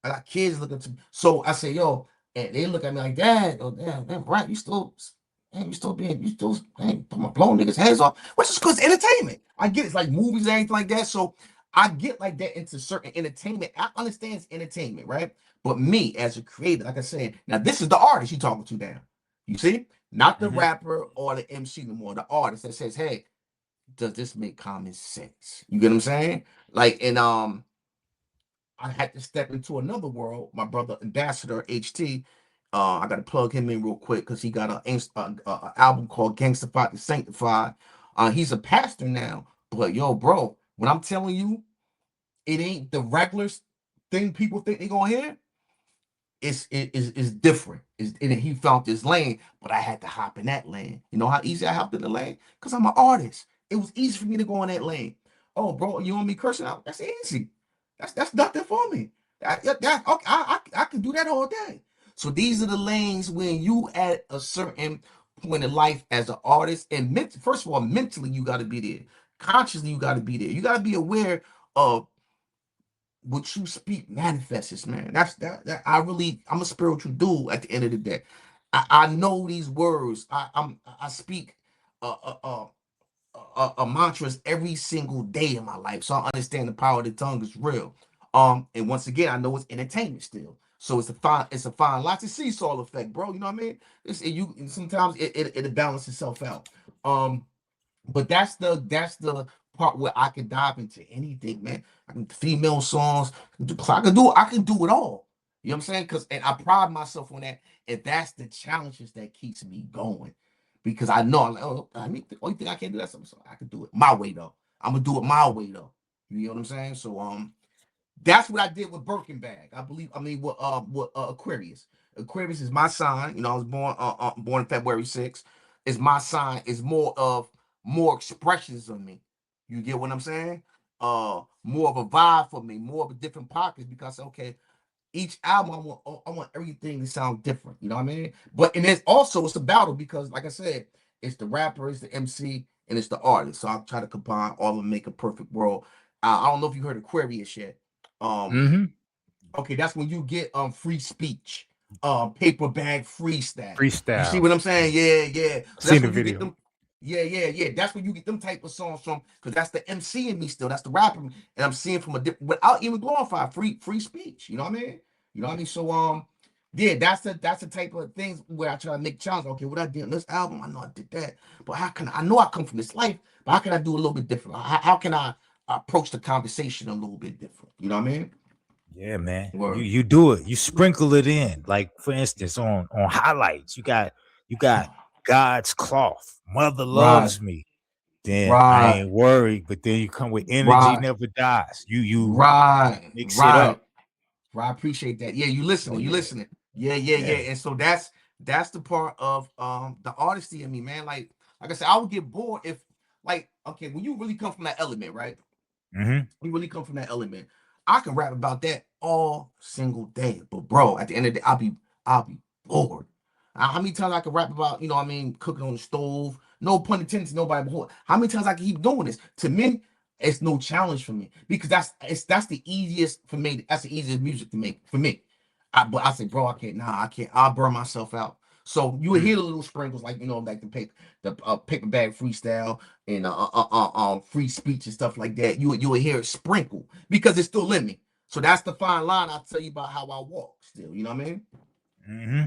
I got kids looking to me. So I say, yo, and they look at me like, Dad, oh damn, man, right? You still blowing niggas' heads off. Which is because entertainment. I get it's like movies and anything like that. So I get like that into certain entertainment. I understand it's entertainment, right? But me as a creator, like I said, now this is the artist you talking to now. You see? Not the Hmm. rapper or the MC no more. The artist that says, hey, does this make common sense? You get what I'm saying? Like, and I had to step into another world. My brother Ambassador HT, I got to plug him in real quick because he got a album called Gangstified to Sanctified. He's a pastor now, but yo, bro, when I'm telling you, it ain't the regular thing people think they gonna hear. It's different. And he found this lane, but I had to hop in that lane. You know how easy I hopped in the lane? Because I'm an artist. It was easy for me to go in that lane. Oh, bro, you want me cursing out? That's easy. That's nothing for me. Okay, I can do that all day. So these are the lanes when you at a certain point in life as an artist, and first of all, mentally you got to be there. Consciously you got to be there. You got to be aware of what you speak manifests, man. That I'm a spiritual dude at the end of the day. I know these words. I speak mantras every single day in my life. So I understand the power of the tongue is real. And once again, I know it's entertainment still. So it's a fine line. It's a seesaw effect, bro. You know what I mean? Sometimes it balances itself out. But that's the part where I can dive into anything, man. I can female songs, I can do it all. You know what I'm saying? Because and I pride myself on that, and that's the challenges that keeps me going. Because I know I'm like, oh, I mean, the only thing I can't do that's something, so I can do it my way though. I'm gonna do it my way though. You know what I'm saying? So that's what I did with Birkenbag. With Aquarius. Aquarius is my sign. You know, I was born February 6th. It's my sign. It's more expressions of me. You get what I'm saying? More of a vibe for me, more of a different pockets because okay, each album I want everything to sound different. You know what I mean? But and it's a battle because like I said, it's the rapper, it's the MC, and it's the artist. So I'll try to combine all of them, make a perfect world. I don't know if you heard Aquarius yet. Um, Hmm. okay, that's when you get free speech, paper bag freestyle. You see Freestyle. what I'm saying? Yeah, yeah. So Seen that's the when you get them. video. Yeah. That's where you get them type of songs from, because that's the MC in me still. That's the rapper, and I'm seeing from a different, without even glorify free speech. You know what I mean? You know what I mean? So yeah, that's the type of things where I try to make challenge. Okay, what I did on this album, I know I did that, but how can I know I come from this life, but how can I do a little bit different? How can I approach the conversation a little bit different? You know what I mean? Yeah, man. You Word. you do it. You sprinkle it in. Like for instance, on highlights, you got God's cloth. Mother Right, loves me. Then I right, ain't worried. But then you come with energy right, never dies. You right, mix it right. up. Well, I appreciate that. Yeah, Oh you yeah. listening. Yeah. Yeah. And so that's the part of the artistry in me, man. Like I said, I would get bored if, like, okay, when you really come from that element, right? Mm-hmm. You really come from that element. I can rap about that all single day. But bro, at the end of the day, I'll be bored. How many times I can rap about, you know what I mean, cooking on the stove? No pun intended to nobody, but how many times I can keep doing this? To me, it's no challenge for me, because that's the easiest for me. That's the easiest music to make for me. But I say, bro, I can't. Nah, I can't. I'll burn myself out. So you will hear the little sprinkles, like, like the paper bag freestyle, and free speech and stuff like that. You will hear it sprinkle because it's still in me. So that's the fine line I tell you about how I walk still. You know what I mean? Mm-hmm.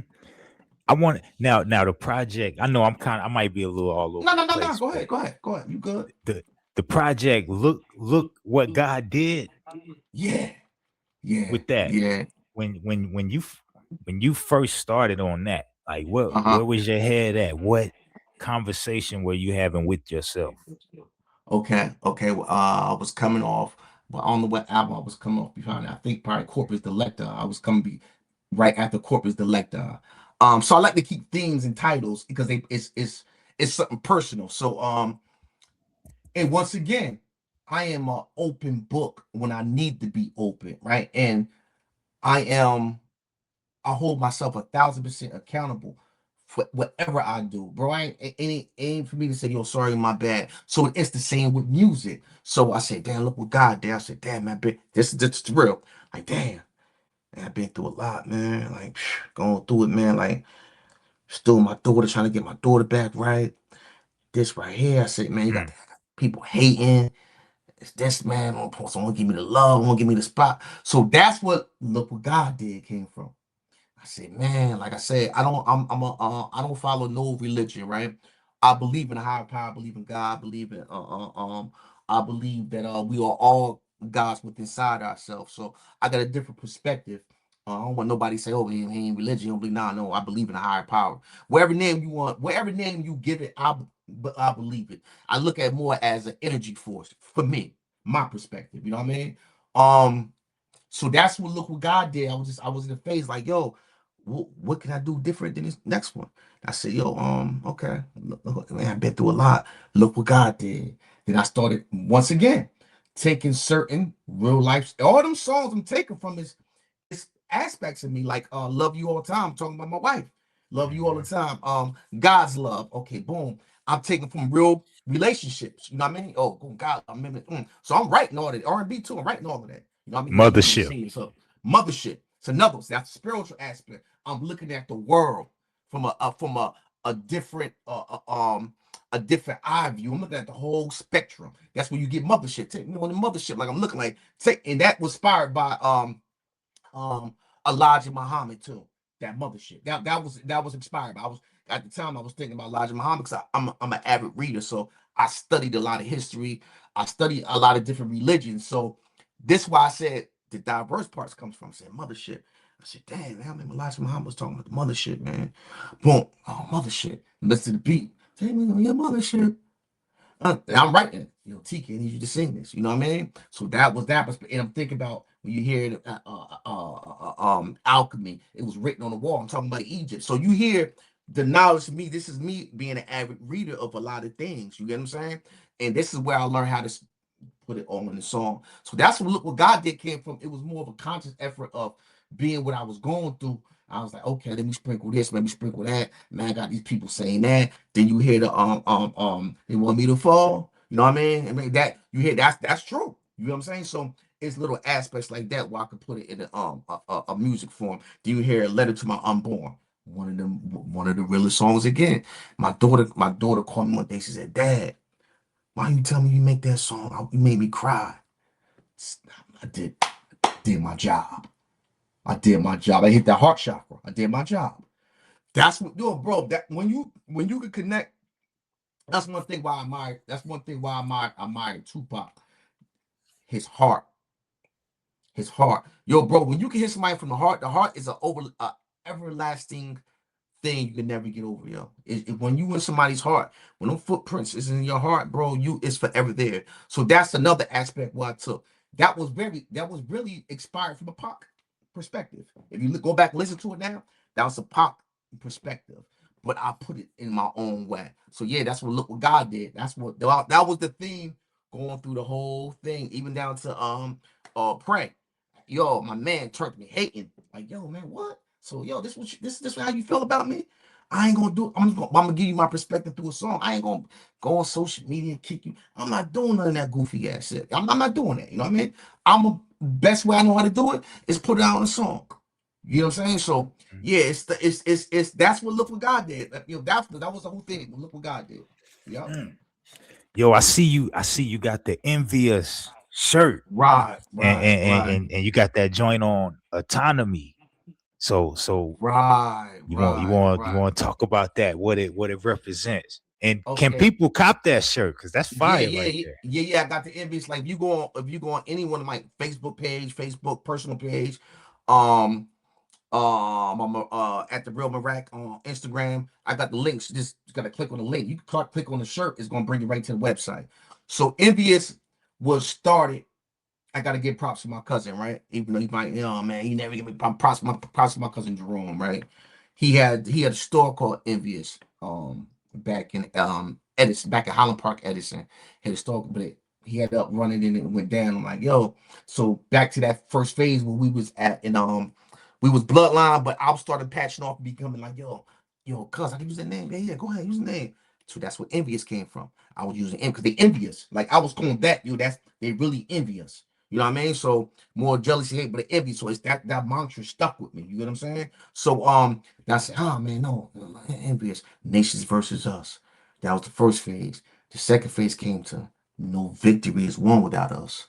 I want now the project. I know I might be a little all over the No. place, Go but ahead. Go ahead. You good? the the project, look what God did Yeah. Yeah. with that. Yeah. When you first started on that, like Uh-huh. where was your head at? What conversation were you having with yourself? Okay. Well, I was coming off, but I don't know what album I was coming off behind. I think probably Corpus Delecta. I was coming be right after Corpus Delecta. So I like to keep themes and titles because it's something personal. So and once again, I am an open book when I need to be open, right? And I am I hold myself 1,000% accountable for whatever I do, bro. I ain't, it ain't for me to say, yo, sorry, my bad. So it's the same with music. So I said, damn, look what God did. I said, damn, man, this is real. Like, damn, man, I've been through a lot, man. Like, going through it, man. Like, still my daughter, trying to get my daughter back, right? This right here, I said, man, you got Mm, people hating. It's this, man. Someone give me the love, won't give me the spot. So that's what look what God did came from. I said, man, like I said, I don't follow no religion, right? I believe in a higher power, I believe in God, I believe that we are all gods within inside ourselves. So I got a different perspective. I don't want nobody to say, oh, he ain't religion, he don't believe. Nah, no, I believe in a higher power. Whatever name you want, whatever name you give it, I believe it. I look at it more as an energy force for me, my perspective. You know what I mean? Um, so that's what God did. I was in the phase like, yo, what can I do different than this next one? I said, yo, okay, look, man, I've been through a lot. Look what God did. Then I started once again taking certain real life, all them songs I'm taking from is aspects of me, like love you all the time. I'm talking about my wife. Love you all the mhm. time. God's love. Okay, boom. I'm taking from real relationships. You know what I mean? Oh, God, I remember. So I'm writing all that. R&B too. I'm writing all of that. You know what I mean? You hear me Mothership. singing. So mothership. It's another. So that's a spiritual aspect. I'm looking at the world from a different a different eye view. I'm looking at the whole spectrum. That's where you get mothership. Take me on the mothership. Like I'm looking like take, and that was inspired by um Elijah Muhammad too. That mothership. That was inspired. I was at the time I was thinking about Elijah Muhammad because I'm an avid reader, so I studied a lot of history. I studied a lot of different religions. So this is why I said the diverse parts comes from. I said mothership. I said, damn, man, I remember Elijah Muhammad was talking about the mothership, man. Boom, oh mothership. Listen to the beat. Take me on your mothership. I'm writing it. TK, I need you to sing this. You know what I mean? So that was that. And I'm thinking about when you hear it, alchemy. It was written on the wall. I'm talking about Egypt. So you hear the knowledge of me. This is me being an avid reader of a lot of things. You get what I'm saying? And this is where I learned how to put it all in the song. So that's what look what God did came from. It was more of a conscious effort of being what I was going through. I was like, okay, let me sprinkle this, let me sprinkle that. Man, I got these people saying that. Then you hear the they want me to fall. You know what I mean, that you hear that's true. You know what I'm saying? So it's little aspects like that where I could put it in a music form. Do you hear a letter to my unborn? one of the realest songs again. My daughter called me one day. She said, "Dad, why you tell me you make that song? You made me cry." I did my job. I did my job. I hit that heart chakra. I did my job. That's what, yo, bro. That when you can connect, that's one thing why I admire. That's one thing why I admire Tupac. His heart, his heart. Yo, bro. When you can hit somebody from the heart is a everlasting thing you can never get over, yo. When you in somebody's heart, when them footprints is in your heart, bro, it's forever there. So that's another aspect what I took. That was really inspired from a Pac perspective. If you go back and listen to it now, that was a Pac perspective. But I put it in my own way. So yeah, that's what Look What God Did. That was the theme going through the whole thing, even down to Pray. Yo, my man turned me hating. Like, yo, man, what? So, yo, this how you feel about me? I ain't gonna do it. I'm gonna give you my perspective through a song. I ain't gonna go on social media and kick you. I'm not doing none of that goofy ass shit. I'm not doing that. You know what I mean? I'm a best way I know how to do it is put it out on a song. You know what I'm saying? So yeah, it's that's what Look What God Did. You know, that was the whole thing. Look What God Did. Yep. Yo, I see you. I see you got the envious shirt, Right, and right, and, and, right, and and you got that joint on autonomy. So right, right, you right. want to talk about that? What it represents, and can Okay. people cop that shirt? Because that's Yeah, fire yeah, right yeah, there. yeah, yeah. I got the envious. Like if you go on any one of my Facebook page, Facebook personal page, um, I'm at the Real Mirak on Instagram. I got the links. Just gotta click on the link. You can click on the shirt. It's gonna bring you right to the website. So envious was started. I gotta give props to my cousin, right? Even though he might, man, he never give me props to my cousin Jerome, right? He had a store called Envious, back in Edison, back in Highland Park, Edison. Had a store, but he had up running and it went down. I'm like, yo, so back to that first phase where we was at, and we was bloodline, but I started patching off and becoming like, yo, cuz I can use that name. Yeah, yeah, go ahead, use the name. So that's where envious came from. I was using because they envious. Like I was calling that, that's they really envious. You know what I mean? So more jealousy, hate, but envy. So it's that mantra stuck with me. You get what I'm saying? So I said, oh man, no, envious. Nations versus us. That was the first phase. The second phase came to no victory is won without us.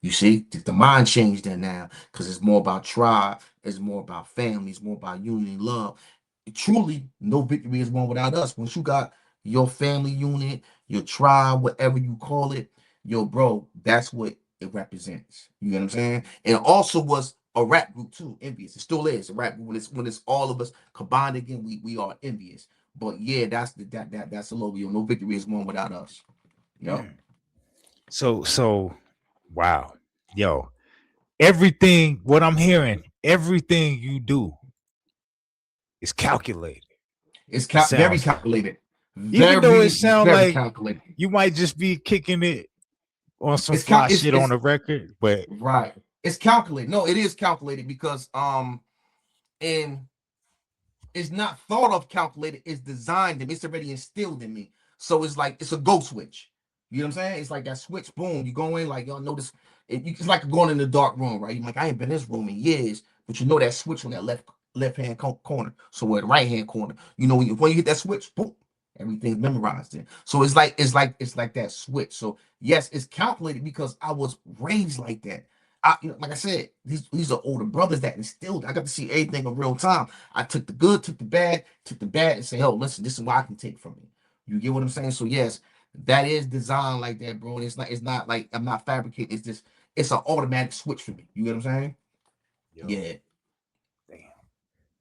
You see, the mind changed there now because it's more about tribe, it's more about family, it's more about unity and love. Truly, no victory is won without us. Once you got your family unit, your tribe, whatever you call it, yo, bro, that's what it represents. You get what I'm saying? And it also was a rap group too, envious. It still is a rap group. When it's all of us combined again, we are envious. But yeah, that's the logo. Yo, no victory is won without us. Yep. Mm. So wow, yo, everything what I'm hearing, everything you do is calculated. It's It very sounds, calculated. even though it Very, sounds very like calculated. you might just be kicking it on some It's cal- fly shit on it's the record, but right. It's calculated. No, it is calculated because and it's not thought of calculated, it's designed and it's already instilled in me. So it's like it's a go switch. You know what I'm saying? It's like that switch, boom, you go in, like y'all notice it's like going in the dark room, right? You're like, I ain't been in this room in years, but you know that switch on that left hand corner. So at the right hand corner, you know when you hit that switch, boom, everything's memorized in. So it's like that switch. So yes, it's calculated because I was raised like that. Like I said, these are older brothers that instilled. I got to see everything in real time. I took the good, took the bad, and say, "Oh, listen, this is what I can take from it." You get what I'm saying? So yes, that is designed like that, bro. And it's not like I'm not fabricating. It's an automatic switch for me. You get what I'm saying? yo, Yeah. damn,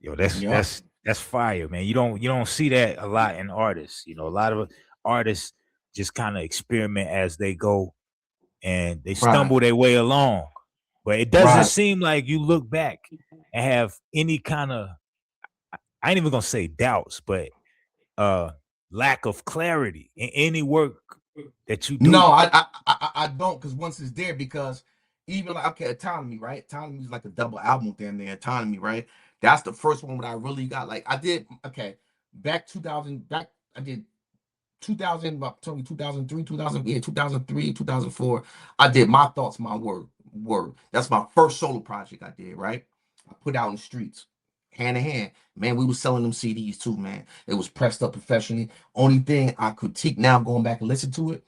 yo, that's Yep. that's that's fire, man. You don't see that a lot in artists. A lot of artists just kind of experiment as they go and they Right. stumble their way along. But it doesn't Right. seem like you look back and have any kind of, I ain't even gonna say doubts, but uh lack of clarity in any work that you No, do. I don't because once it's there, because even like okay, autonomy, right? Autonomy is like a double album down there. Autonomy, right? That's the first one that I really got. Like I did okay, back 2000, back I did 2000, about 2003, 2000, yeah, 2003, 2004. I did My Thoughts, My Word. That's my first solo project I did, right? I put out in the streets. hand in hand. Man, we was selling them CDs too, man. It was pressed up professionally. Only thing I critique now, going back and listen to it,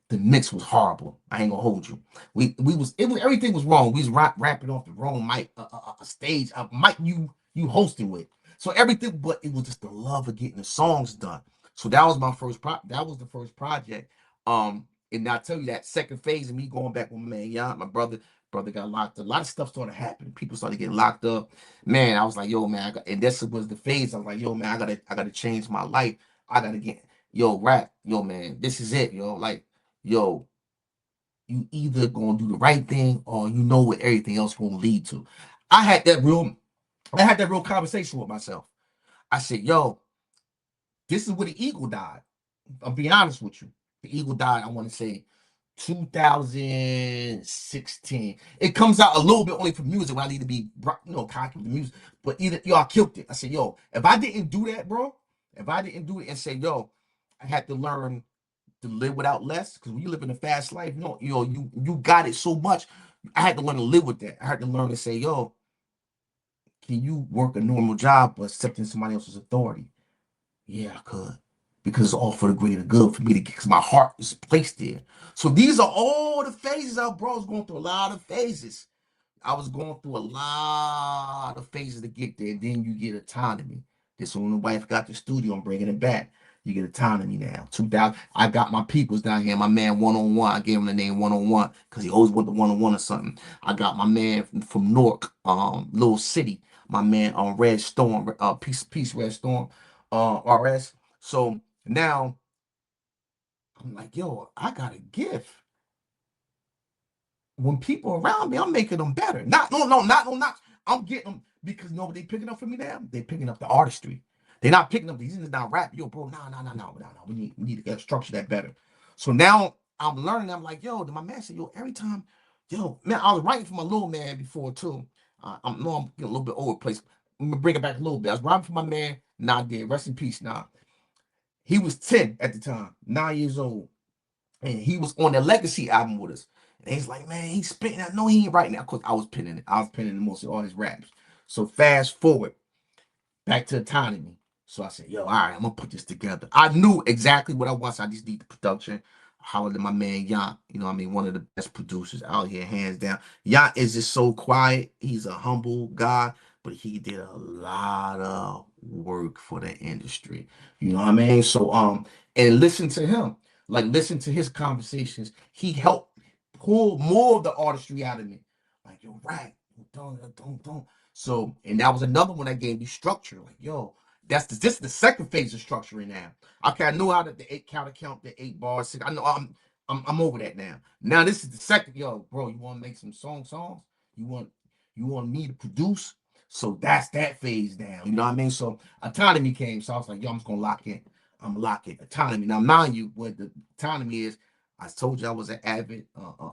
the mix was horrible. I ain't gonna hold you. We was it was everything was wrong. We was rapping off the wrong mic, a stage, a mic you hosting with. So everything, but it was just the love of getting the songs done. So that was my first that was the first project. And I tell you that second phase of me going back with my man, yeah, my brother got locked up. A lot of stuff started happening. People started getting locked up. Man, I was like, yo, man, and this was the phase. I was like, yo, man, I gotta change my life. I gotta get, yo, rap, yo, man, this is it, yo. Like, yo, you either gonna do the right thing or you know what everything else gonna lead to. I had that real, I had that real conversation with myself. I said, yo, this is where the eagle died. I'll be honest with you. The eagle died, I want to say 2016. It comes out a little bit only for music when I need to be, cocky with the music. But either, yo, I killed it. I said, yo, if I didn't do that, bro, if I didn't do it and say, yo, I had to learn to live without less, because when you live in a fast life, you got it so much. I had to learn to live with that. I had to learn to say, yo, can you work a normal job but accepting somebody else's authority? Yeah, I could. Because it's all for the greater good for me to get, because my heart is placed there. So these are all the phases our bro was going through, a lot of phases. I was going through a lot of phases to get there. Then you get autonomy. This when the wife got the studio, I'm bringing it back. You get autonomy now. 2000. I got my peoples down here. My man 101. I gave him the name 101 because he always wanted the 101 or something. I got my man from Newark, Little City. My man on Red Storm, peace, Red Storm, RS. So now I'm like, yo, I got a gift. When people around me, I'm making them better. Not. I'm getting them because what they picking up for me now? They picking up the artistry. They're not picking up these. This is not rap. Yo, bro, no. We need to get structure that better. So now I'm learning. I'm like, yo, my man said, yo, every time, yo, man, I was writing for my little man before too. I'm getting a little bit overplaced. I'm gonna bring it back a little bit. I was writing for my man, Nadir. Rest in peace, now. He was 10 at the time, 9 years old. And he was on the Legacy album with us. And he's like, man, he's spitting. I know he ain't right now. Because I was penning it. I was penning most of all his raps. So fast forward back to autonomy. So I said, yo, all right, I'm gonna put this together. I knew exactly what I wanted. I just need the production. I hollered at my man Yacht, one of the best producers out here, hands down. Yacht is just so quiet. He's a humble guy, but he did a lot of work for the industry. You know what I mean? So and listen to him. Like listen to his conversations. He helped pull more of the artistry out of me. Like, yo, right. Don't. So, and that was another one that gave me structure. Like, yo, this is the second phase of structuring now. Okay, I know how to the 8 count, the 8 bars. I know I'm over that now. Now this is the second. Yo, bro, you want to make some songs? You want me to produce? So that's that phase now. You know what I mean? So autonomy came. So I was like, yo, I'm just gonna lock in. I'm locking autonomy. Now, mind you, what the autonomy is, I told you I was an avid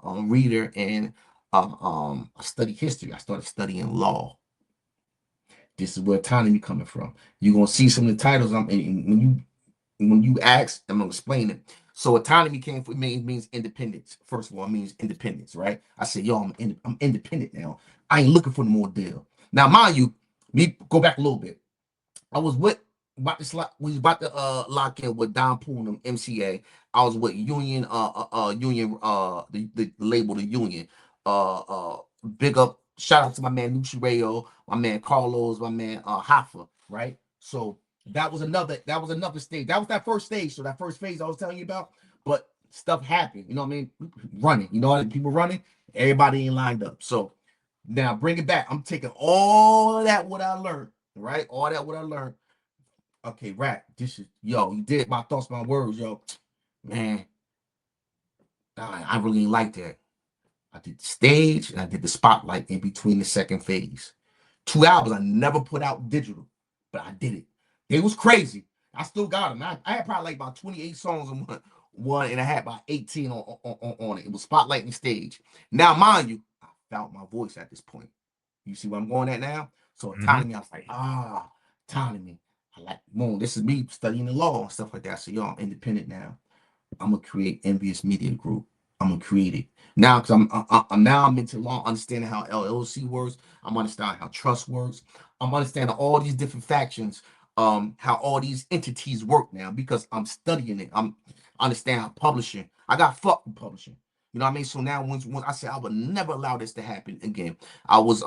reader and I studied history. I started studying law. This is where autonomy coming from. You're gonna see some of the titles. When you ask, I'm gonna explain it. So autonomy came from means independence. First of all, it means independence, right? I said, yo, I'm independent now. I ain't looking for no more deal. Now, mind you, me go back a little bit. I was with we was about to lock in with Don Poon and MCA. I was with Union the label the Union. Big up, shout out to my man Nucci Rayo, my man Carlos, my man Hoffa, right? So that was another stage. That was that first stage. So that first phase I was telling you about, but stuff happened, you know what I mean? Running, you know what I mean? People running, everybody ain't lined up. So now bring it back. I'm taking all of that what I learned, right? All that what I learned. Okay, rap. This is yo. You did my thoughts, my words, yo. Man, I really like that. I did the stage and I did the spotlight in between the second phase. 2 albums I never put out digital, but I did it. It was crazy. I still got them. I had probably like about 28 songs on one, and I had about 18 on it. It was spotlight and stage. Now, mind you, I found my voice at this point. You see where I'm going at now? So autonomy, I was like, autonomy. I like, boom, this is me studying the law and stuff like that. So, yo, I'm independent now. I'm gonna create Envious Media Group. I'm gonna create it now because I'm now I'm into law, understanding how LLC works. I'm understanding how trust works. I'm understanding all these different factions, how all these entities work now because I'm studying it. I'm understand how publishing. I got fucked with publishing. You know what I mean? So now once I said I would never allow this to happen again. I was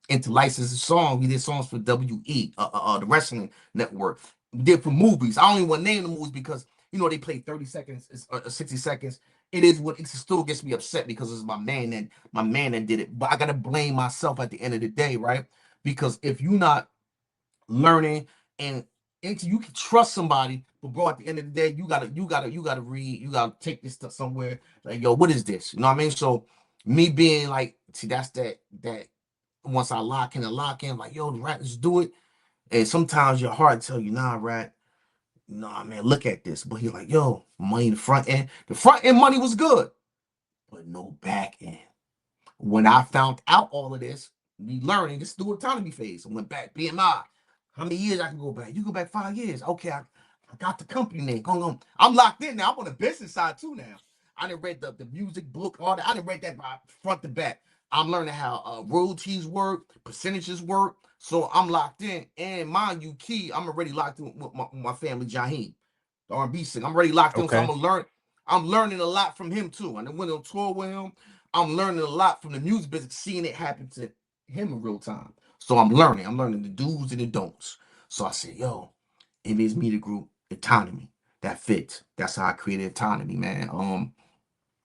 into licensing songs. We did songs for WE, the wrestling network. We did for movies. I don't even want to name the movies because they play 30 seconds, 60 seconds. It is what it still gets me upset because it's my man that did it. But I gotta blame myself at the end of the day, right? Because if you're not learning and you can trust somebody, but bro, at the end of the day, you gotta read, you gotta take this stuff somewhere. Like, yo, what is this? You know what I mean? So me being like, see, that's that once I lock in, like, yo, rat, let's do it. And sometimes your heart tell you, nah, rat, nah, man, look at this. But he's like, yo, money in the front end. The front end money was good, but no back end. When I found out all of this, me learning, this is the autonomy phase. I went back, BMI. How many years I can go back? You go back 5 years. Okay, I got the company name. Going on. I'm locked in now. I'm on the business side too now. I didn't read the music book, all that. I didn't read that by front to back. I'm learning how royalties work, percentages work. So I'm locked in. And mind you, key, I'm already locked in with my family, Jaheim, the R&B singer. I'm already locked in, so I'm Okay. gonna learn. I'm learning a lot from him too. And I went on tour with him. I'm learning a lot from the music business, seeing it happen to him in real time. So I'm learning. I'm learning the do's and the don'ts. So I said, yo, it is media group autonomy. That fits. That's how I created autonomy, man.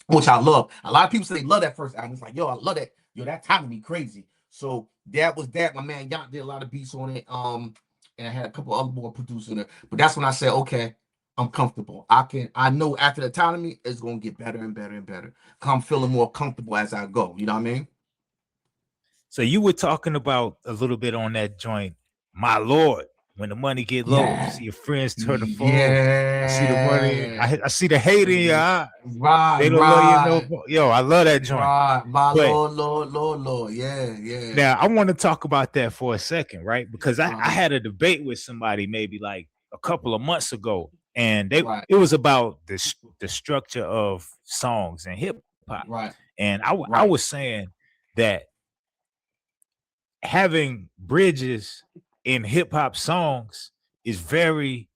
Which I love. A lot of people say they love that first album. It's like, yo, I love that. Yo, that autonomy crazy. So that was that. My man Yacht did a lot of beats on it. And I had a couple other more producers in it. But that's when I said, okay, I'm comfortable. I know after the autonomy, it's gonna get better and better and better. I'm feeling more comfortable as I go. You know what I mean? So you were talking about a little bit on that joint, my lord. When the money get low, Yeah. see your friends turn to foes. I see the money. Yeah. I see the hate in your eye. Right, They don't love you no right, more. Yo, I love that joint. right. My But Lord, Lord, Lord, Lord. Yeah, yeah. now I want to talk about that for a second, right? Because I Uh-huh. had a debate with somebody maybe like a couple of months ago, and Right, it was about the structure of songs and hip hop, right, and I right. was saying that having bridges in hip hop songs is very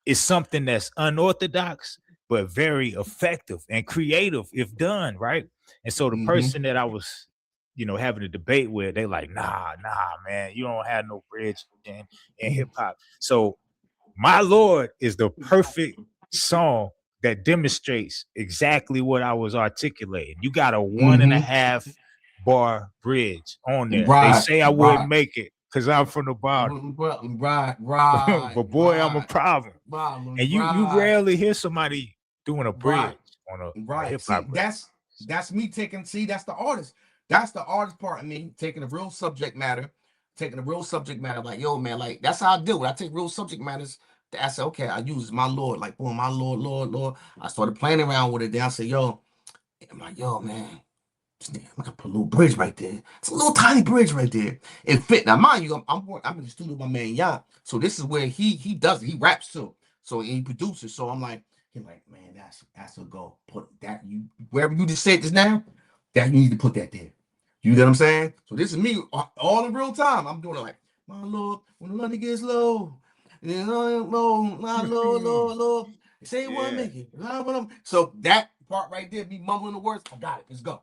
is something that's unorthodox but very effective and creative if done right. And so the Mm-hmm. person that I was having a debate with, they like, nah man, you don't have no bridge in hip hop. So my Lord is the perfect song that demonstrates exactly what I was articulating. You got a one and a Mm-hmm. half bar bridge on there. They Right, say I wouldn't right. make it because I'm from the bottom, Right, right, but boy, I'm a right. problem. Right, And you right, rarely hear somebody doing a bridge right. on a Right. hip See, hop record. that's me taking. See, that's the artist. That's the artist part of me taking the real subject matter, taking the real subject matter. Like, yo, man, like that's how I do it. I take real subject matters. I say, okay, I use my Lord, like, boom, my Lord, Lord, Lord. I started playing around with it. Then I said, yo, I'm like, yo, man, I can put a little bridge right there. It's a little tiny bridge right there. It fit. Now, mind you, I'm in the studio with my man Yacht. So this is where he does it. He raps too. So he produces. So I'm like, he's like, man, that's a go. Put that you wherever you just said this now, that you need to put that there. You know what I'm saying? So this is me all in real time. I'm doing it like, my Lord, when the money gets low, you know, low, my Lord, Lord, Lord. Say you want to Yeah. make it. So that part right there, me mumbling the words, I got it. Let's go.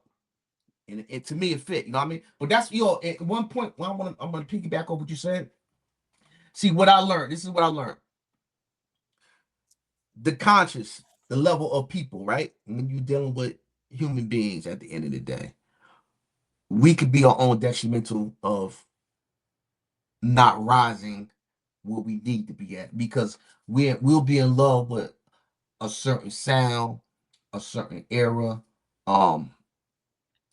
And it to me it fit, you know what I mean? But that's at one point when I'm gonna piggyback over what you said. See what I learned. This is what I learned. The conscious, the level of people, right? When you're dealing with human beings at the end of the day, we could be our own detrimental of not rising where we need to be at because we'll be in love with a certain sound, a certain era, um,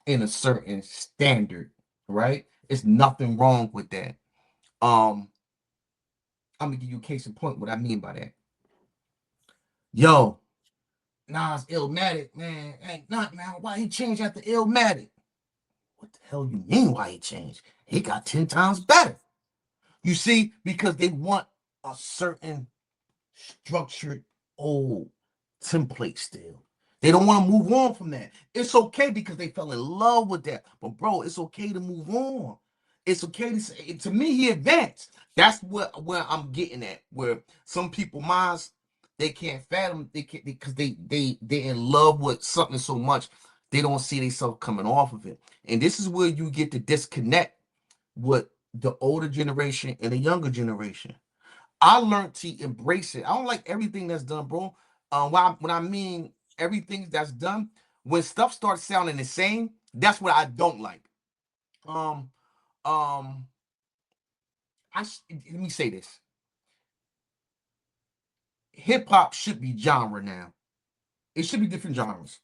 in a certain standard, right? It's nothing wrong with that. Um, I'm gonna give you a case in point what I mean by that. Yo, Nas Illmatic, man. Ain't not, man. Why he changed after Illmatic? What the hell you mean why he changed? He got 10 times better. You see, because they want a certain structured old template still. They don't want to move on from that. It's okay because they fell in love with that. But bro, it's okay to move on. It's okay to say, to me, he advanced. That's what where I'm getting at. Where some people minds they can't fathom, they can't because they in love with something so much they don't see themselves coming off of it. And this is where you get to disconnect with the older generation and the younger generation. I learned to embrace it. I don't like everything that's done, bro. When I mean everything that's done, when stuff starts sounding the same, that's what I don't like. Um, um, let me say this: hip hop should be genre now. It should be different genres.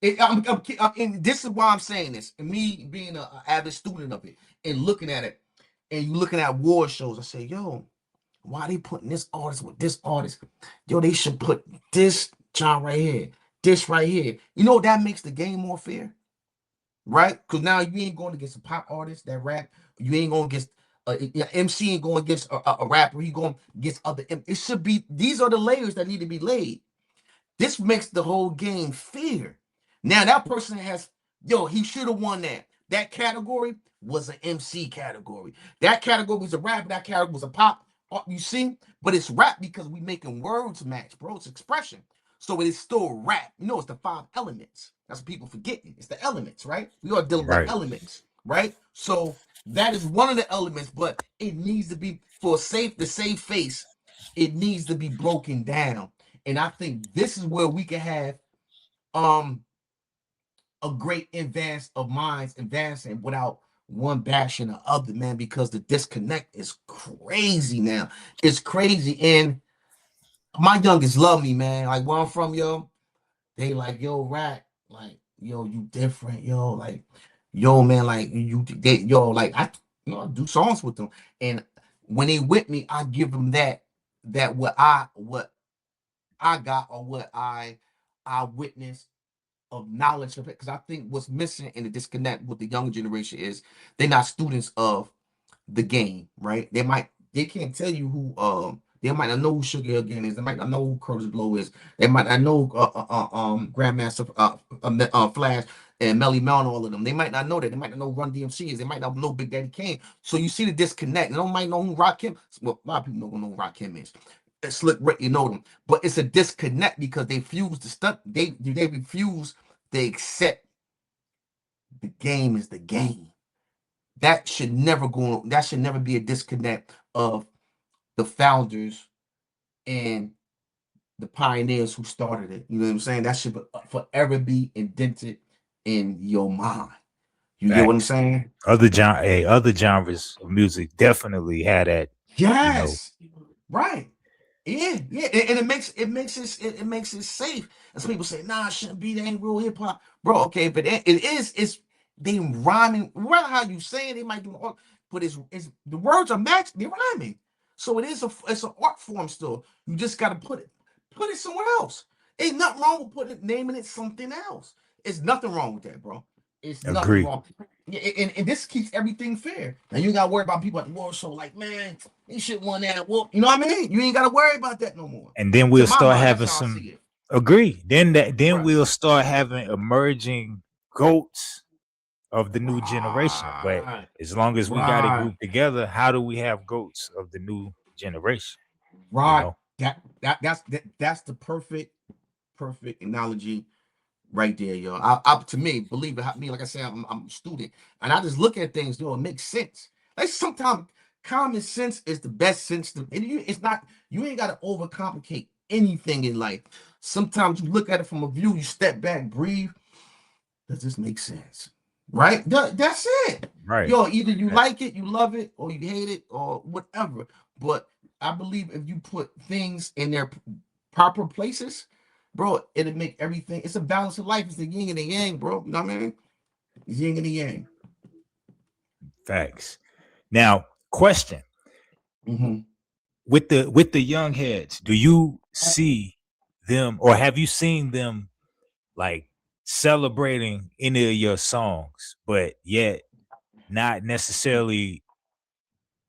And this is why I'm saying this. And me being an avid student of it and looking at it, and you looking at war shows, I say, yo, why they putting this artist with this artist? Yo, they should put this genre right here, this right here. You know that makes the game more fair, right? Because now you ain't going against a pop artist that rap. You ain't going against MC ain't going against a rapper. He going against other. It should be. These are the layers that need to be laid. This makes the whole game fair. Now that person has, yo, he should have won that. That category was an MC category. That category was a rap. That category was a pop. You see, but it's rap because we making words match, bro. It's expression. So it is still rap. You know, it's the five elements. That's what people forgetting. It's the elements, right? We are dealing with Right. elements, right? So that is one of the elements, but it needs to be for the safe face. It needs to be broken down. And I think this is where we can have um a great advance of minds advancing without one bashing the other, man, because the disconnect is crazy now. It's crazy. And my youngest love me, man. Like where I'm from, yo, they like, yo, Rat, like, yo, you different, yo, like, yo, man, like yo, like I do songs with them. And when they with me, I give them that what I got or what I witnessed of knowledge of it. Because I think what's missing in the disconnect with the younger generation is they're not students of the game, right? They can't tell you who they might not know who Sugar Hill Gang is. They might not know who Curtis Blow is. They might not know Grandmaster Flash and Melly Mel and all of them. They might not know that. They might not know Run DMC is. They might not know Big Daddy Kane. So you see the disconnect. They don't might know who Rakim. Well, a lot of people don't know who Rakim is. Slick Rick, you know them, but it's a disconnect because they fuse the stuff. They refuse. They accept the game is the game. That should never go. That should never be a disconnect of the founders and the pioneers who started it. You know what I'm saying? That should forever be indented in your mind. You get what I'm Facts. saying? Other genres of music definitely had that, you know. Yes. Right. Yeah. And it makes it safe. And some people say, nah, it shouldn't be. That ain't real hip hop. Bro, okay, but it is, it's they rhyming, whether how you say it, they might do all, but it's the words are matched, they're rhyming. So it's an art form still. You just gotta put it somewhere else. Ain't nothing wrong with naming it something else. It's nothing wrong with that, bro. It's nothing Agree. wrong. Yeah, and this keeps everything fair. Now you gotta worry about people at the war show, like, man, you should want that. Well, you know what I mean? You ain't gotta worry about that no more. And then To we'll my start mind, that's having how I some see it. agree. Then Right. we'll start having emerging goats of the new generation. But Right. as long as we got it Right. grouped together, how do we have goats of the new generation? You Right. know? That's the perfect analogy right there, yo. I to me, believe it, me, like I said, I'm a student, and I just look at things, yo, it makes sense. Like sometimes common sense is the best sense to, and it's not, you ain't gotta overcomplicate anything in life. Sometimes you look at it from a view, you step back, breathe. Does this make sense? Right? That's it. Right. Yo, either you like it, you love it, or you hate it, or whatever. But I believe if you put things in their proper places, bro, it'll make everything. It's a balance of life. It's the yin and the yang, bro. You know what I mean? It's yin and the yang. Facts. Now, question. Mm-hmm. With the young heads, do you see them or have you seen them like celebrating any of your songs, but yet not necessarily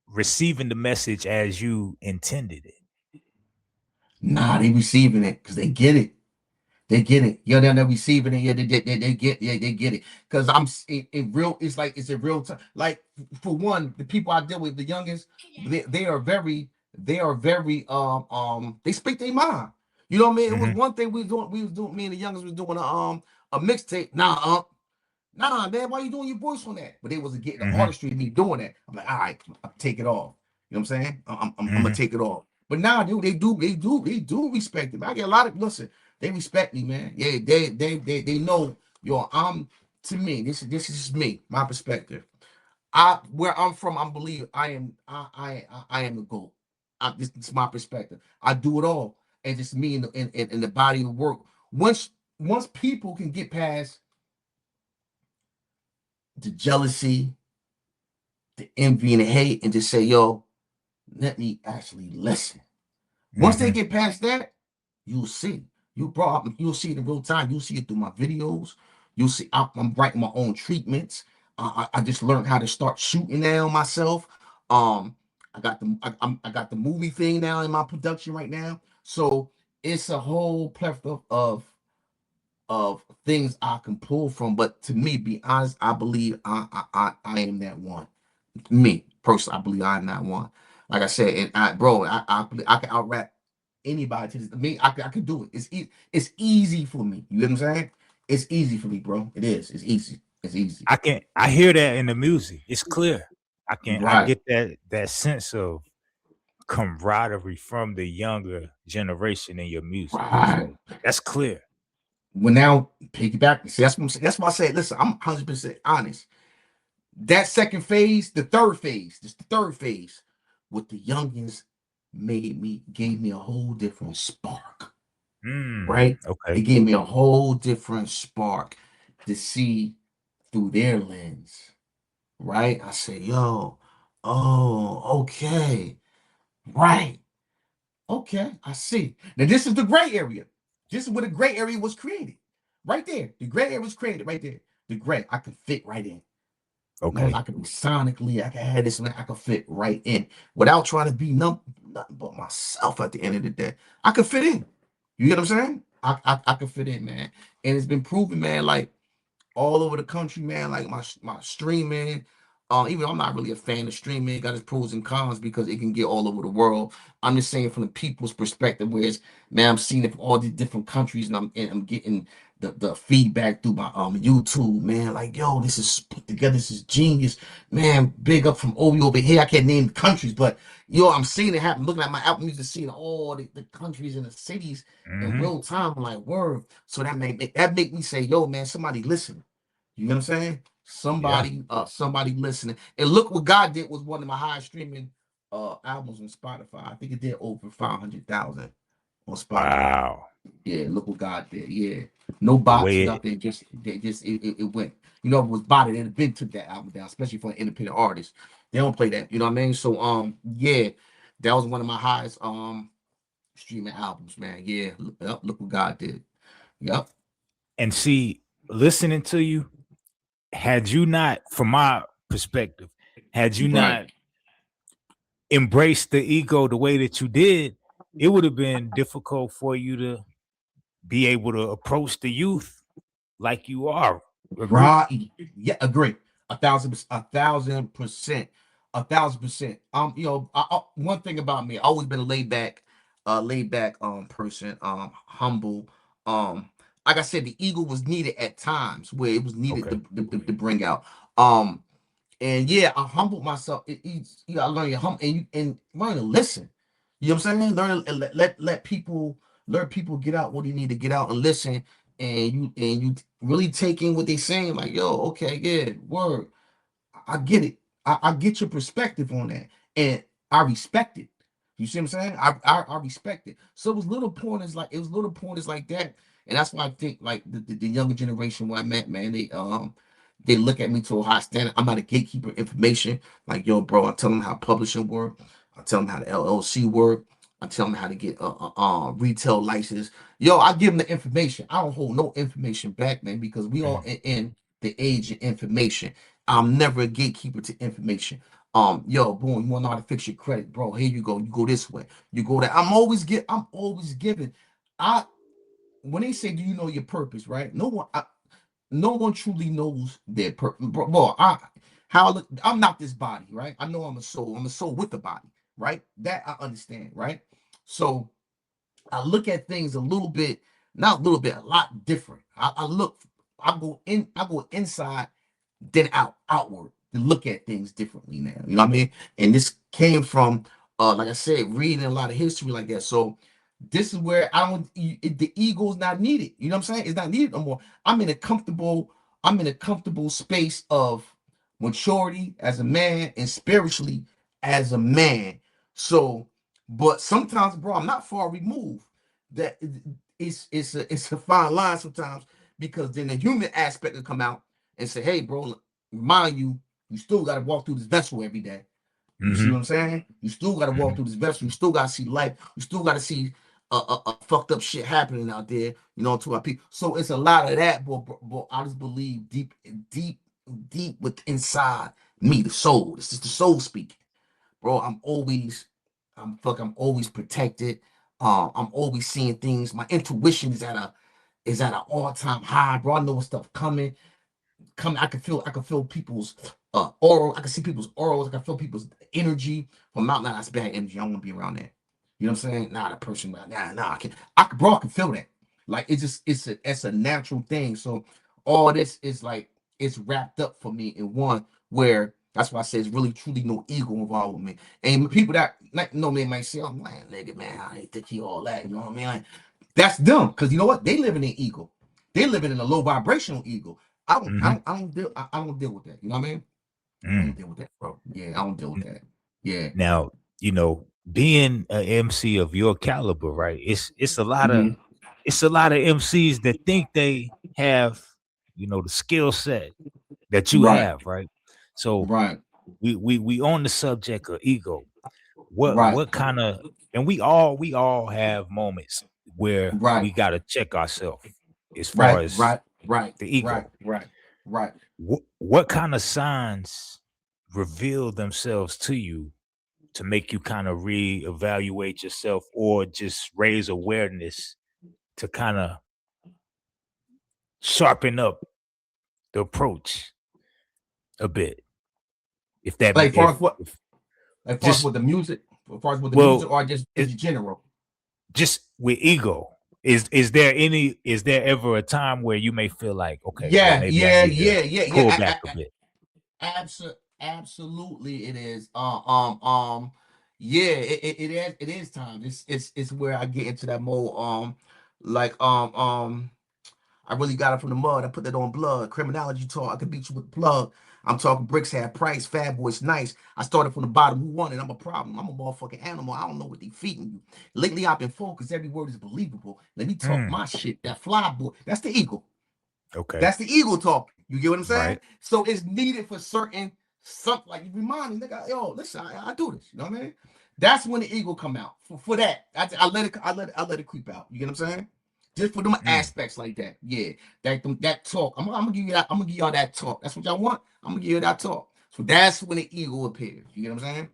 receiving the message as you intended it? Nah, they receiving it because they get it. They get it. Yeah, they're receiving it. Yeah, they get. Yeah, they get it. Because it real. It's like it's a real time. Like for one, the people I deal with, the youngest, they are very they speak their mind. You know what I mean? It was Mm-hmm. one thing we was doing. Me and the youngest was doing a mixtape. Nah, man, why you doing your voice on that? But they wasn't getting the Mm-hmm. artistry of me doing that. I'm like, all right, I'll take it off. You know what I'm saying? I'm gonna Mm-hmm. take it off. But now, dude, they do respect it. I get a lot of listen. They respect me, man. Yeah, they know, yo. To me, this is just me, my perspective. Where I'm from, I believe I am the goal. This is my perspective. I do it all, and just me in the body of work. Once people can get past the jealousy, the envy, and the hate, and just say, yo, let me actually listen. Once they Mm-hmm. get past that, you'll see. You'll see it in real time. You'll see it through my videos. You'll see I'm writing my own treatments. I just learned how to start shooting now myself. I got the movie thing now in my production right now. So it's a whole plethora of things I can pull from. But to me, be honest, I believe I am that one. Me personally, I believe I'm that one. Like I said, and I can out rap anybody to this. Me, I can do it. It's easy for me. You know what I'm saying? It's easy for me, bro. It is. It's easy. It's easy. I hear that in the music. It's clear. I Right. get that sense of camaraderie from the younger generation in your music. Right. So that's clear. When now piggyback. See, that's why I say, listen, I'm 100% honest. That second phase, the third phase, just the third phase, with the youngins gave me a whole different spark. Right? It Okay. gave me a whole different spark to see through their lens. Right? I said, yo, oh, okay. Right. Okay, I see. Now this is the gray area. This is where the gray area was created. Right there. The gray area was created right there. The gray, I could fit right in. No, I Okay. could be sonically, I could have this, man, I could fit right in without trying to be nothing but myself at the end of the day. I could fit in. You get what I'm saying? I could fit in, man. And it's been proven, man, like all over the country, man. Like my streaming. Even though I'm not really a fan of streaming, it got its pros and cons because it can get all over the world. I'm just saying from the people's perspective, whereas man, I'm seeing it from all these different countries, and I'm getting the feedback through my YouTube, man. Like, yo, this is put together, this is genius, man. Big up from Obi over here. I can't name the countries, but yo, I'm seeing it happen. Looking at my album music, seeing all the countries and the cities in Mm-hmm. real time. I'm like, word. So that make me say, yo, man, somebody listen. You know what I'm saying? Yeah. Somebody listening. And look what God did was one of my highest streaming albums on Spotify. I think it did over 500,000 on Spotify. Wow. Yeah, look what God did. Yeah. No The bots, way it nothing. It went. You know, it was botted and been took that album down, especially for an independent artist. They don't play that. You know what I mean? So yeah, that was one of my highest streaming albums, man. Yeah. Look what God did. Yep. and see, listening to you, had you not, from my perspective, had you Right. not embraced the ego the way that you did, it would have been difficult for you to be able to approach the youth like you are. Agree? Right. Yeah, agree. 1,000%. 1,000%. One thing about me, I always been a laid back person, humble. Like I said, the ego was needed at times where it was needed Okay. to bring out. Um, and yeah, I humbled myself. You gotta learn your and learn to listen. You know what I'm saying? Learn and let people get out what you need to get out and listen. And you really take in what they saying, like, yo, okay, yeah, word. I get it. I get your perspective on that. And I respect it. You see what I'm saying? I respect it. So it was little pointers like that. And that's why I think like the younger generation where I met, man, they look at me to a high standard. I'm not a gatekeeper information. Like, yo, bro, I tell them how publishing work. I tell them how the LLC work. I tell them how to get retail license. Yo, I give them the information. I don't hold no information back, man, because we all Mhm. in the age of information. I'm never a gatekeeper to information. Yo, boom, you want to know how to fix your credit, bro? Here you go. You go this way. You go that. I'm always giving. I when they say, "Do you know your purpose?" Right? No one truly knows their purpose. Bro, I'm not this body, right? I know I'm a soul. I'm a soul with a body, right? That I understand, right? So I look at things a little bit, not a little bit, a lot different. I go inside, then outward to look at things differently now. You know what I mean? And this came from, like I said, reading a lot of history like that. So this is where the ego is not needed. You know what I'm saying? It's not needed no more. I'm in a comfortable, space of maturity as a man and spiritually as a man. So, but sometimes, bro, I'm not far removed. That it's a fine line sometimes, because then the human aspect will come out and say, "Hey, bro, remind you, you still got to walk through this vessel every day." You see Mm-hmm. what I'm saying? You still got to walk Mm-hmm. through this vessel. You still got to see life. You still got to see fucked up shit happening out there, to our people. So it's a lot of that, but I just believe deep with inside me, the soul. This is the soul speaking, bro. I'm always protected. I'm always seeing things. My intuition is at an all-time high, bro. I know what stuff coming. I can feel people's aura. I can see people's auras. I can feel people's energy. From Mount, nah, that's bad energy. I don't want to be around that. You know what I'm saying? Nah, that person, nah. Bro, I can feel that. Like it's a natural thing. So all this is like it's wrapped up for me in one, where that's why I say it's really truly no ego involved with me. And people that like know me might say, "Oh man, nigga, man, I ain't think he all that." You know what I mean? Like, that's them, because you know what? They live in an ego. They living in a low vibrational ego. Mm-hmm. I don't deal with that. You know what I mean? I don't Mm. deal with that, bro. Yeah, I don't deal with that. Yeah. Now, being an MC of your caliber, right? Mm-hmm. It's a lot of MCs that think they have, the skill set that you Right. have, right? So Right. we on the subject of ego. Right. What kind of, and we all have moments where Right. we gotta check ourselves as far Right. as Right. Right. the Right. ego. Right. Right. What kind of signs reveal themselves to you to make you kind of reevaluate yourself or just raise awareness to kind of sharpen up the approach a bit? If that Like far as what? if Like far as just with the music? As far as with the well, music, or just in it, general? just with ego, is there ever a time where you may feel like, okay, well, Yeah. maybe I Yeah. need to Yeah. Yeah. pull Yeah. back a bit? Absolutely, it is. Yeah, it is time. It's where I get into that mode. Like I really got it from the mud. I put that on blood. Criminology talk. I can beat you with the plug. I'm talking bricks had price. Fat boys nice. I started from the bottom. Who won it? I'm a problem. I'm a motherfucking animal. I don't know what they feeding you. Lately, I've been focused. Every word is believable. Let me talk Mm, my shit. That fly boy. That's the ego. okay, That's the ego talking. You get what I'm saying? right. So it's needed for certain something, like you remind me, nigga, yo, listen, I do this. You know what I mean? That's when the ego come out. For that, I let it creep out. You get what I'm saying? Just for them Mm. aspects like that. Yeah. That talk. I'm gonna give you that. I'm gonna give y'all that talk. That's what y'all want. I'm gonna give you that talk. So that's when the ego appears. You get what I'm saying?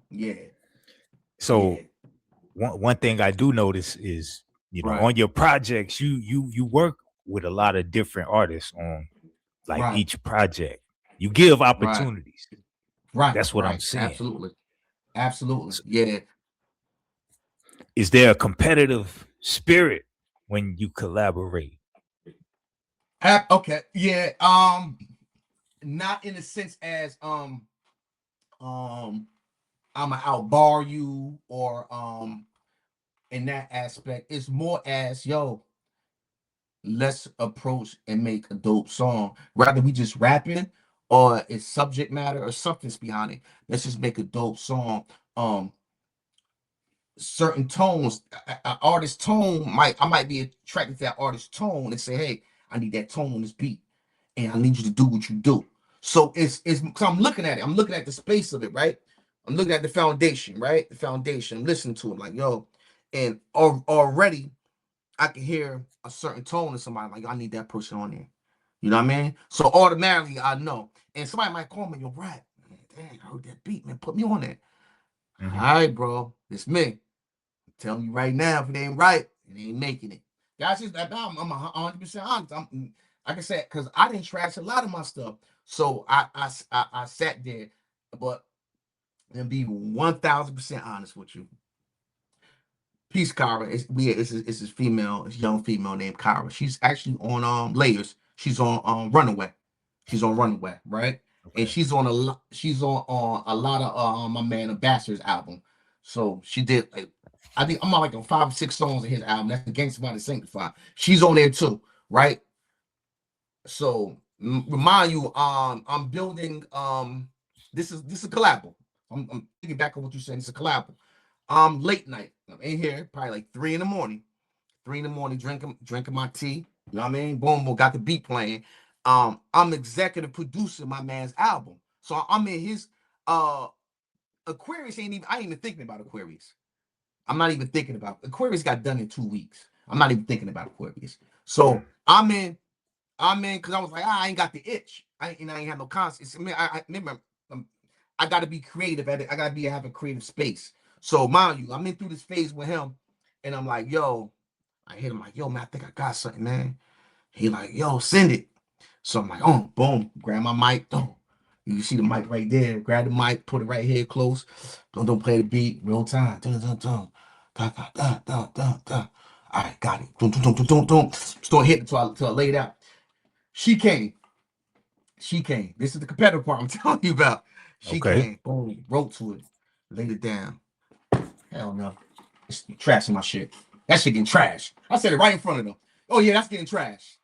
Yeah. Yeah. So one thing I do notice is, Right. on your projects, you work with a lot of different artists on like Right. each project. You give Right. opportunities. Right. That's what I'm Right. seeing. Absolutely. Absolutely. S- Yeah. Is there a competitive spirit when you collaborate? Okay. Yeah. Not in the sense as um I'ma outbar you, or in that aspect. It's more as, yo, let's approach and make a dope song. Rather we just rapping, or it's subject matter or something's behind it. Let's just make a dope song. Um Certain tones, an artist's tone I might be attracted to that artist's tone and say, hey, I need that tone on this beat, and I need you to do what you do. So it's so I'm looking at it. I'm looking at the space of it, right? I'm looking at the foundation, right? The foundation. I'm listening to it, like, yo, and already I can hear a certain tone in somebody, like, I need that person on there. You know what I mean? So automatically I know. And somebody might call me, yo, Brad, dang, I heard that beat, man. Put me on there. All Hmm. right, bro. It's me. I'm telling you right now, if it ain't right, it ain't making it. That's just that album. I'm 100% honest. I'm like I said, because I didn't trash a lot of my stuff. So I sat there, but and be 1,000% honest with you. Peace, Kyra. It's this female, it's young female named Kyra. She's actually on Layers. She's on Runaway. She's on Runaway, right? And Okay. she's on a lot of my man Ambassador's album. So she did like, I think I'm on like on 5 or 6 songs of his album. That's the Gangsta Body Sanctified. She's on there too, right? So remind you, I'm building this is a collab. I'm thinking back on what you said. It's a collab. Late night. I'm in here, probably like 3 in the morning. 3 in the morning, drinking my tea. You know what I mean? Boom, boom, got the beat playing. I'm executive producing my man's album. So I'm in his Aquarius I ain't even thinking about Aquarius. I'm not even thinking about Aquarius got done in 2 weeks. I'm not even thinking about Aquarius. So I'm in because I was like, I ain't got the itch. I ain't have no concepts. I mean, I remember I got to be creative at it. I got to have a creative space. So mind you, I'm in through this phase with him, and I'm like, yo, I hit him like, yo, man, I think I got something, man. He like, yo, send it. So I'm like, oh, boom, grab my mic, boom. You see the mic right there. Grab the mic, put it right here close. Don't play the beat, real time. Dun, dun, dun. Dun, dun, dun, dun, dun, dun. All right, got it. Dun, dun, dun, dun, dun, dun. Start hitting until I laid out. She came. She came. This is the competitive part I'm telling you about. She Okay. came. Boom. Wrote to it. Laid it down. Hell no. It's trashing my shit. That shit getting trashed. I said it right in front of them. Oh yeah, that's getting trashed.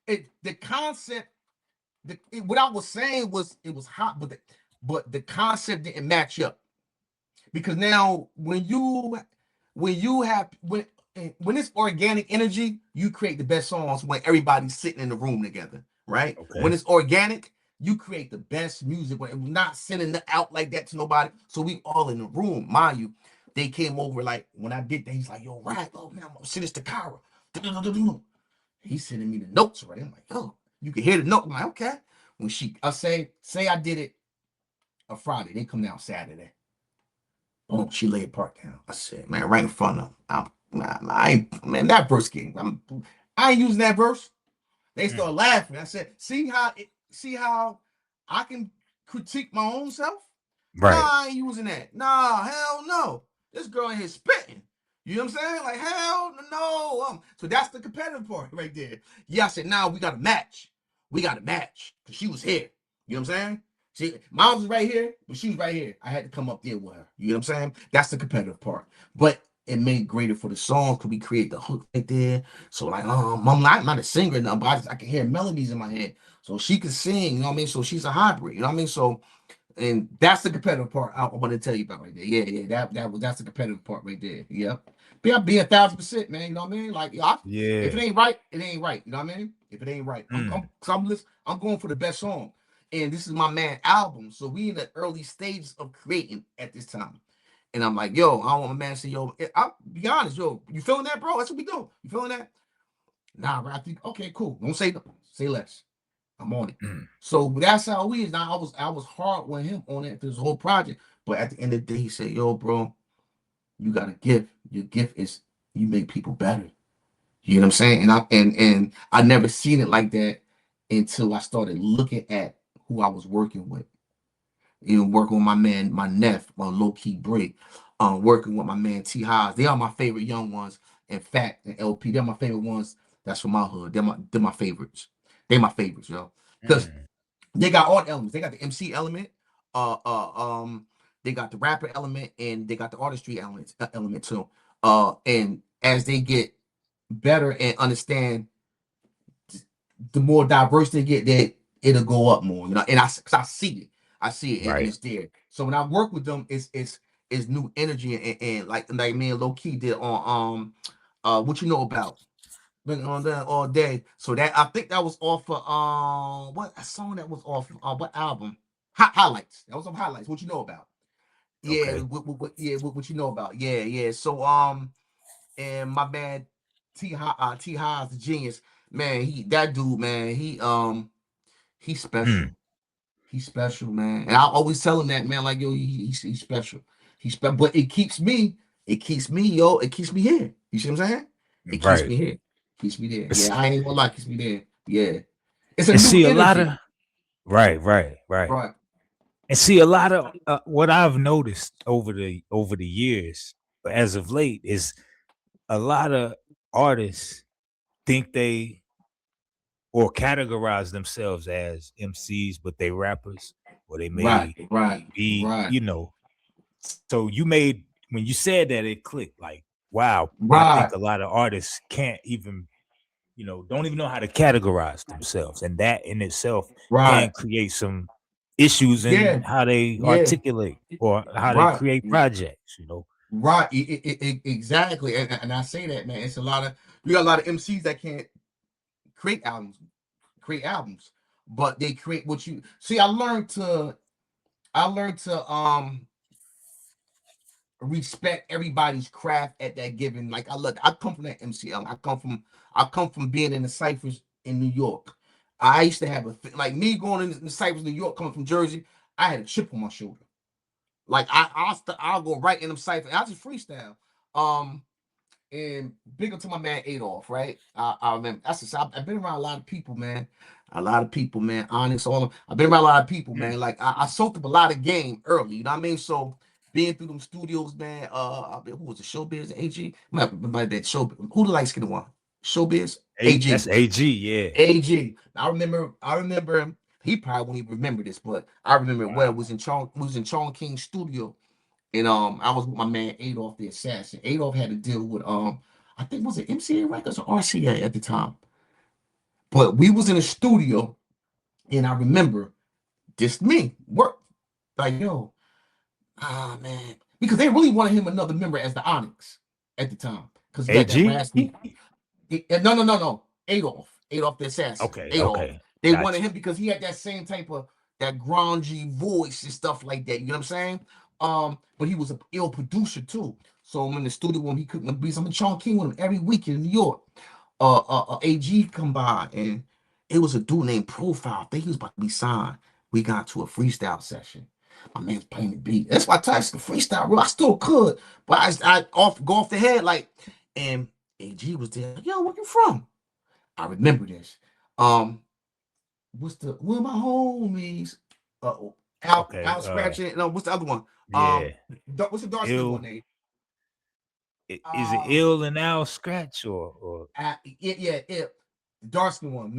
The concept, what I was saying was it was hot, but the concept didn't match up. Because now when it's organic energy, you create the best songs when everybody's sitting in the room together, right? When Okay. it's organic, you create the best music when we're not sending it out like that to nobody. So we all in the room, mind you. They came over like when I did that. He's like, "Yo, right? Oh man, I'm gonna send this to Kyra." He's sending me the notes right. I'm like, "Oh, you can hear the note." I'm like, "Okay." When I say I did it a Friday, they come down Saturday. Oh, she laid part down. I said, man, right in front of them. I ain't, man, that verse game. I ain't using that verse. They Mm. start laughing. I said, see how I can critique my own self? Nah, Right. I ain't using that. Nah, hell no. This girl in here spitting. You know what I'm saying? Like, hell no. So that's the competitive part right there. Yeah, I said, now we got to match. We got to match. Because she was here. You know what I'm saying? Mom was right here, but she was right here. I had to come up there with her. You know what I'm saying? That's the competitive part. But it made it greater for the song. Could we create the hook right there? So like, I'm not a singer now, but I can hear melodies in my head. So she can sing, you know what I mean? So she's a hybrid, you know what I mean? So and that's the competitive part I want to tell you about right there. Yeah. That's the competitive part right there. Yep. Be 1,000%, man. You know what I mean? Like, if it Yeah. ain't right, it ain't right. You know what I mean? If it ain't right, Mm. I'm going for the best song, and this is my man album. So we in the early stages of creating at this time. And I'm like, yo, I want my man to say, yo, I'll be honest, yo, you feeling that, bro? That's what we do. You feeling that? Nah, bro. I think, okay, cool. Don't say no. Say less. I'm on it. Mm. So that's how we is. Now I was hard with him on it this whole project. But at the end of the day, he said, yo, bro, you got a gift. Your gift is you make people better. You know what I'm saying? And I never seen it like that until I started looking at who I was working with. You know, working with my man, my nephew, my low key break. Working with my man T Highs. They are my favorite young ones. In fact, and LP, they're my favorite ones. That's from my hood. They're my favorites. They're my favorites, yo. Because Mm. they got all the elements. They got the MC element, uh, uh, um, they got the rapper element, and they got the artistry element too. And as they get better and understand, the more diverse they get, that it'll go up more. You know, and cause I see it, and Right. it's there. So when I work with them, it's new energy and like me and Low Key did on what you know about. Been on that all day. So that I think that was off of what a song that was off what album? Highlights. That was some highlights. What you know about? Yeah, Okay. what you know about? Yeah. So and my man T High's the genius. Man, that dude, man, he's Mm. special. He's special, man. And I always tell him that, man, like yo, he's special. He's special. But it keeps me, yo, it keeps me here. You see what I'm saying? It keeps Right. me here. Keeps me there. It's- Yeah, I ain't even gonna lie, keeps me there. Yeah. It's a and new see a lot of energy. right. Right. And see a lot of what I've noticed over the years, as of late, is a lot of artists think they or categorize themselves as MCs, but they rappers, or they Right, may right, be, right, So you made when you said that it clicked. Like, wow, I think right, a lot of artists can't even, don't even know how to categorize themselves, and that in itself right. can create some issues in Yeah, how they yeah, articulate or how they right, create projects. right. Exactly. And I say that, man. It's a lot of you got a lot of MCs that can't create albums, but they create what you see. I learned to respect everybody's craft at that given. Like I come from that MCL. I come from being in the ciphers in New York. I used to have like me going in the ciphers in New York, coming from Jersey. I had a chip on my shoulder. Like I'll go right in them ciphers. I just freestyle. Um, and big up to my man Adolf, right? I remember I've been around a lot of people, man. A lot of people, man. Honest, all of them. I've been around a lot of people, man. Mm. Like I soaked up a lot of game early. You know what I mean? So being through them studios, man. Who was the Showbiz? AG. Might be Show. Who the light skinned one? Showbiz. That's AG. AG, yeah. AG. I remember. He probably won't even remember this, but I remember it well. Wow. It was in Chong King's studio, and I was with my man Adolf the Assassin. Adolf had to deal with I think was it MCA Records or RCA at the time. But we was in a studio, and I remember just me work like yo, man, because they really wanted him another member as the Onyx at the time because he had that AG? raspy. No. Adolf the assassin. Adolf. Okay. They wanted Gotcha. him because he had that same type of that grungy voice and stuff like that. You know what I'm saying? But he was an ill producer too. So I'm in the studio when he couldn't be some Sean King with him every week in New York. AG come by and it was a dude named Profile. I think he was about to be signed. We got to a freestyle session. My man's playing the beat. That's why I touched the freestyle, bro. I still could, but I go off the head like, and AG was there. Like, yo, where you from? I remember this. Um, where my homies? Okay. Out scratching. No, what's the other one? Yeah. What's the dark skin one Ill. name? Is it Uh, ill and now scratch or yeah. The dark skin one.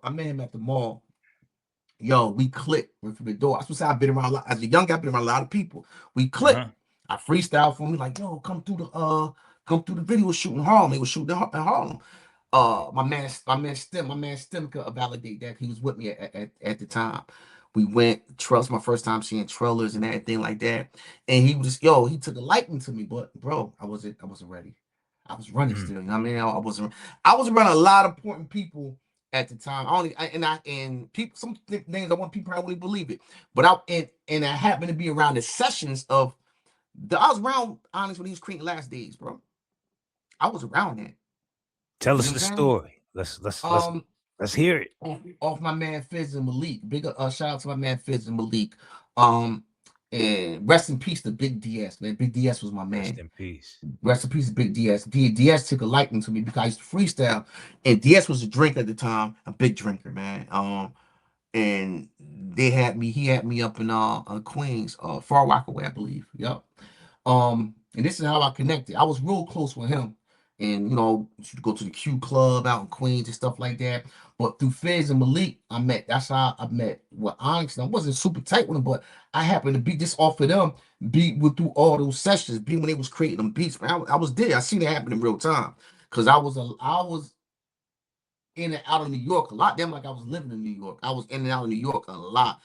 I met him at the mall. Yo, we clicked went from the door. I supposed to say I've been around as a young guy, I've been around a lot of people. We clicked. uh-huh. I freestyle for me, like, yo, come through the video shooting in Harlem. They were shooting in Harlem. My man Stem could validate that he was with me at the time. We went Trust my first time seeing trailers and everything like that. And he was he took a liking to me, but bro, I wasn't ready. I was running Mm. still. You know what I mean? I was around a lot of important people at the time. And people some names I want people probably believe it. But I happened to be around the sessions of I was around Honest when he was creating Last Days, bro. I was around that. Tell You know us what the I'm saying? story. Let's Um, let's hear it. off my man Fizz and Malik. Big shout out to my man Fizz and Malik. Um, and rest in peace to Big DS, man. Big DS was my Rest man. in peace. Rest in peace to Big DS. DS took a liking to me because I used to freestyle, and DS was a drinker at the time, a big drinker, man. And he had me up in Queens, Far Rockaway, I believe. Yep. And this is how I connected. I was real close with him. And you go to the Q Club out in Queens and stuff like that. But through Fizz and Malik, that's how I met with Onyx. And I wasn't super tight with him, but I happened to be just off of them, beat with through all those sessions, be when they was creating them beats. Man, I was there. I seen it happen in real time. Cause I was in and out of New York a lot. Damn, like I was living in New York. I was in and out of New York a lot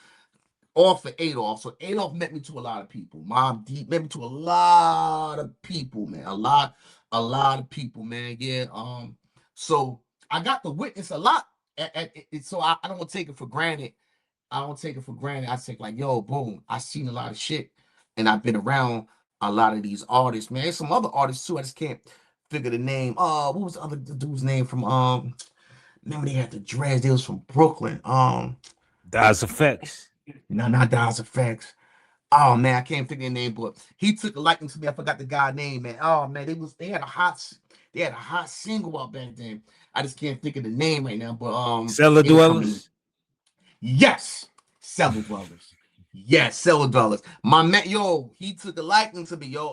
off of Adolf. So Adolf met me to a lot of people. Mom Deep met me to a lot of people, man. A lot of people, man. Yeah. So I got to witness a lot. So I don't take it for granted. I don't take it for granted. I take like, yo, boom. I seen a lot of shit, and I've been around a lot of these artists, man. There's some other artists too. I just can't figure the name. What was the other dude's name from remember they had the dreads, they was from Brooklyn. Dies effects. No, not Dials Effects. Oh man, I can't think of their name, but he took a liking to me. I forgot the guy name, man. Oh man, they had a hot single out back then. I just can't think of the name right now, but Cellar it'll come to me. dwellers. Yes, Cellar Dwellers. Yes, Cellar Dwellers. My man, yo, he took a liking to me, yo.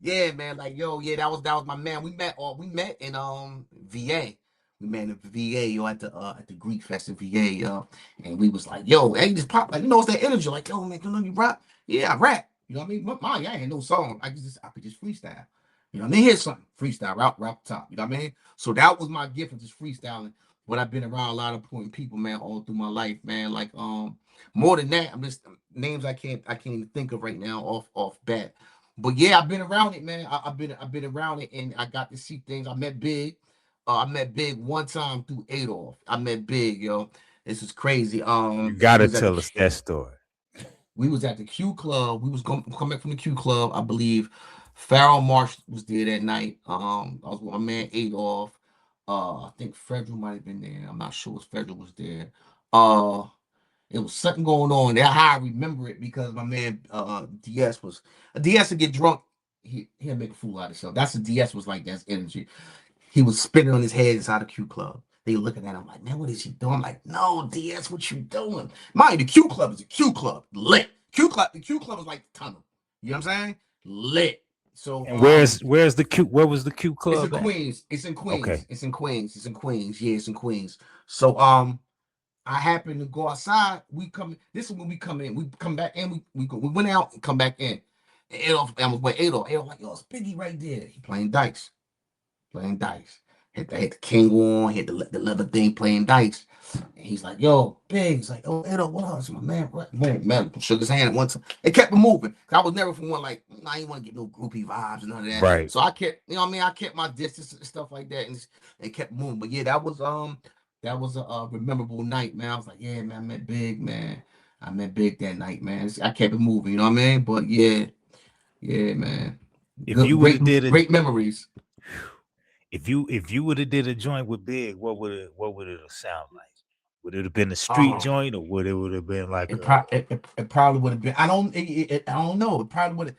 Yeah, man, like yo, yeah, that was my man. We met in VA. We met in VA, yo, at the Greek Fest in VA, yo. And we was like, yo, hey, just pop, like, it's that energy, like, yo, man, you know you rap? Yeah, I rap. You know what I mean? Mine, I ain't no song. I could just freestyle. You know what I mean? Here's something. Freestyle, rap top. You know what I mean? So that was my gift of just freestyling. But I've been around a lot of important people, man, all through my life, man. Like more than that, I'm just names I can't even think of right now off bat. But yeah, I've been around it, man. I've been around it, and I got to see things. I met Big. I met Big one time through Adolf. I met Big, yo. This is crazy. You We gotta was at the tell us that story. Q Club. We was going come back from the Q Club. I believe Farrell Marsh was there that night. I was with my man Adolf. I think Frederick might have been there. I'm not sure if Frederick was there. Uh, it was something going on. That's how I remember it because my man DS was DS would get drunk. He'll make a fool out of himself. That's what DS was like. That's energy. He was spinning on his head inside the Q Club. They looking at him like, man, what is he doing? I'm like, no, DS, what you doing? Mind the Q Club is a Q Club. Lit. The Q Club is like the tunnel. You know what I'm saying? Lit. So And where's the Q? Where was the Q it's in club at? Queens. It's in Okay, Queens. It's in Queens. It's in Queens. Yeah, it's in Queens. So I happened to go outside. We come. This is when we come in. We come back in. We went out and come back in. And Adolf, I was with Adolf. Adolf like, yo, it's Biggie right there. He playing dice. Playing dice. Hit the king on, hit the leather thing playing dice. And he's like, yo, Big. He's like, oh, Edo, what else? My man, what? Man, shook his hand at one time. It kept him moving. I was never from one like, I ain't want to get no groupie vibes and none of that. right. So I kept, you know what I mean? I kept my distance and stuff like that, and it kept moving. But yeah, that was a memorable night, man. I was like, yeah, man, I met Big, man. I met Big that night, man. I kept it moving, you know what I mean? But yeah, yeah, man. If Good, you would have great, did a great memories. if you would have did a joint with Big, what would it sound like? Would it have been a street Um, joint, or would it have been like It, a pro- it probably would have been. I don't know. It probably would have.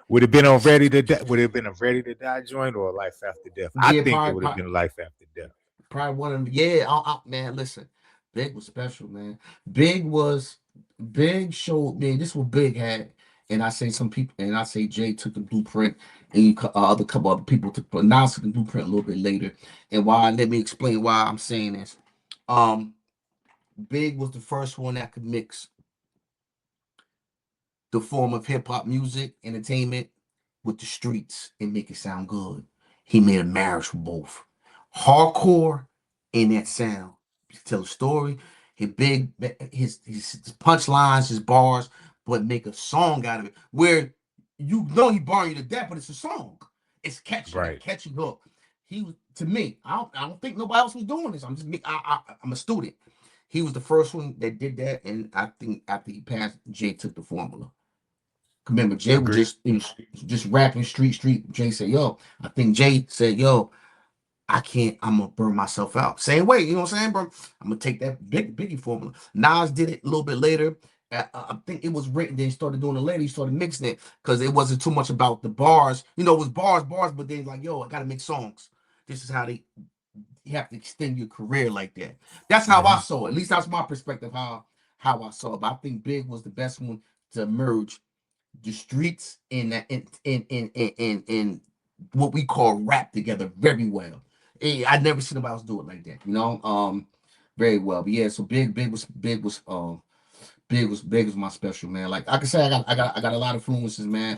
would it been on Ready to Die? Would it have been a Ready to Die joint or a Life After Death? I Yeah, think it probably, would have been a Life After Death. probably one of them. Yeah, man. Listen, Big was special, man. Big was Big showed me. This was Big had, and I say some people, and I say Jay took the blueprint, and other couple other people took, but now took the blueprint a little bit later. And why? Let me explain why I'm saying this. Um, Big was the first one that could mix the form of hip hop music, entertainment with the streets and make it sound good. He made a marriage for both hardcore and that sound. Tell a story, his punchlines, his bars, but make a song out of it where you know he boring you to death, but it's a song. It's catchy, got a Right. catchy hook. He was to me. I don't think nobody else was doing this. I'm just me. I'm a student. He was the first one that did that, and I think after he passed, Jay took the formula. Remember, Jay was Agree. just rapping street. Jay said, "Yo," I think Jay said, "Yo, I can't. I'm gonna burn myself out." Same way, you know what I'm saying, bro? I'm gonna take that Biggie formula. Nas did it a little bit later. I think it was written. Then he started doing it later. He started mixing it because it wasn't too much about the bars. You know, it was bars. But then like, yo, I gotta make songs. This is how you have to extend your career like that. That's how I Hmm. saw it. At least that's my perspective. How I saw it. But I think Big was the best one to merge the streets in what we call rap together very well. I never seen nobody else do it like that, you know. Very well. But yeah, so Big was my special man. Like I can say, I got a lot of influences, man.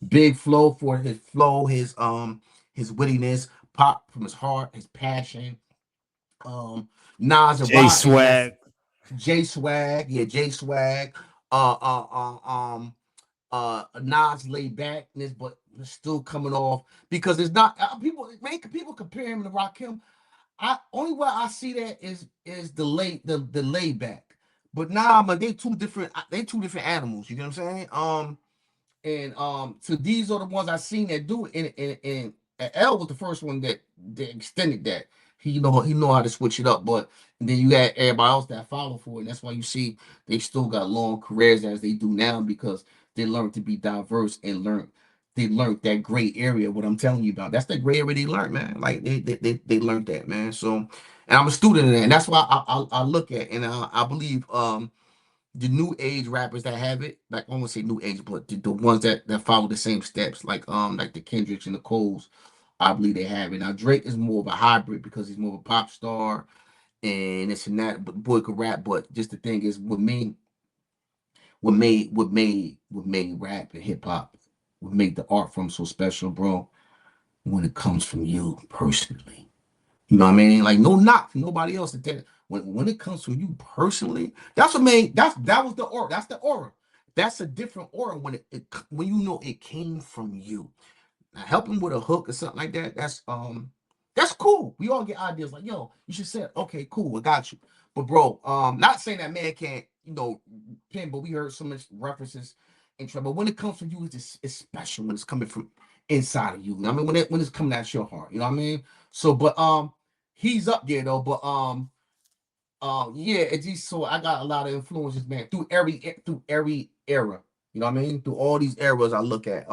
Big Flow for his flow, his wittiness, pop from his heart, his passion. Um, Nas and J Rod in that Swag. J Swag, yeah, J Swag. Uh, uh, Nas laid backness, but still coming off because it's not people compare him to Rakim. I only way I see that is the laid back, but nah, man, they two different animals. You know what I'm saying? And so these are the ones I seen that do it. And L was the first one that extended that. He know how to switch it up, but then you had everybody else that follow for it. And that's why you see they still got long careers as they do now because they learned to be diverse and learn. they learned that gray area. What I'm telling you about, that's the gray area they learned, man. Like they learned that, man. So, and I'm a student in that, and that's why I look at, and I believe the new age rappers that have it, like I won't say new age, but the ones that follow the same steps, like the Kendricks and the Coles, I believe they have it. Now Drake is more of a hybrid because he's more of a pop star and this and that. But the boy could rap. But just the thing is, what made rap and hip hop, what made the art form so special, bro. When it comes from you personally, you know what I mean? Like no knock from nobody else. When it comes from you personally, that's what made that was the aura. That's the aura. That's a different aura when you know it came from you. Now, help him with a hook or something like that. That's cool. We all get ideas like, yo, you should say, okay, cool, I got you. But bro, not saying that man can't, pin, but we heard so much references in trouble. But when it comes from you, it's special when it's coming from inside of you. I mean, when it's coming out your heart, you know what I mean? So, but he's up there though. But yeah, it's just so I got a lot of influences, man, through every era. You know what I mean? Through all these eras, I look at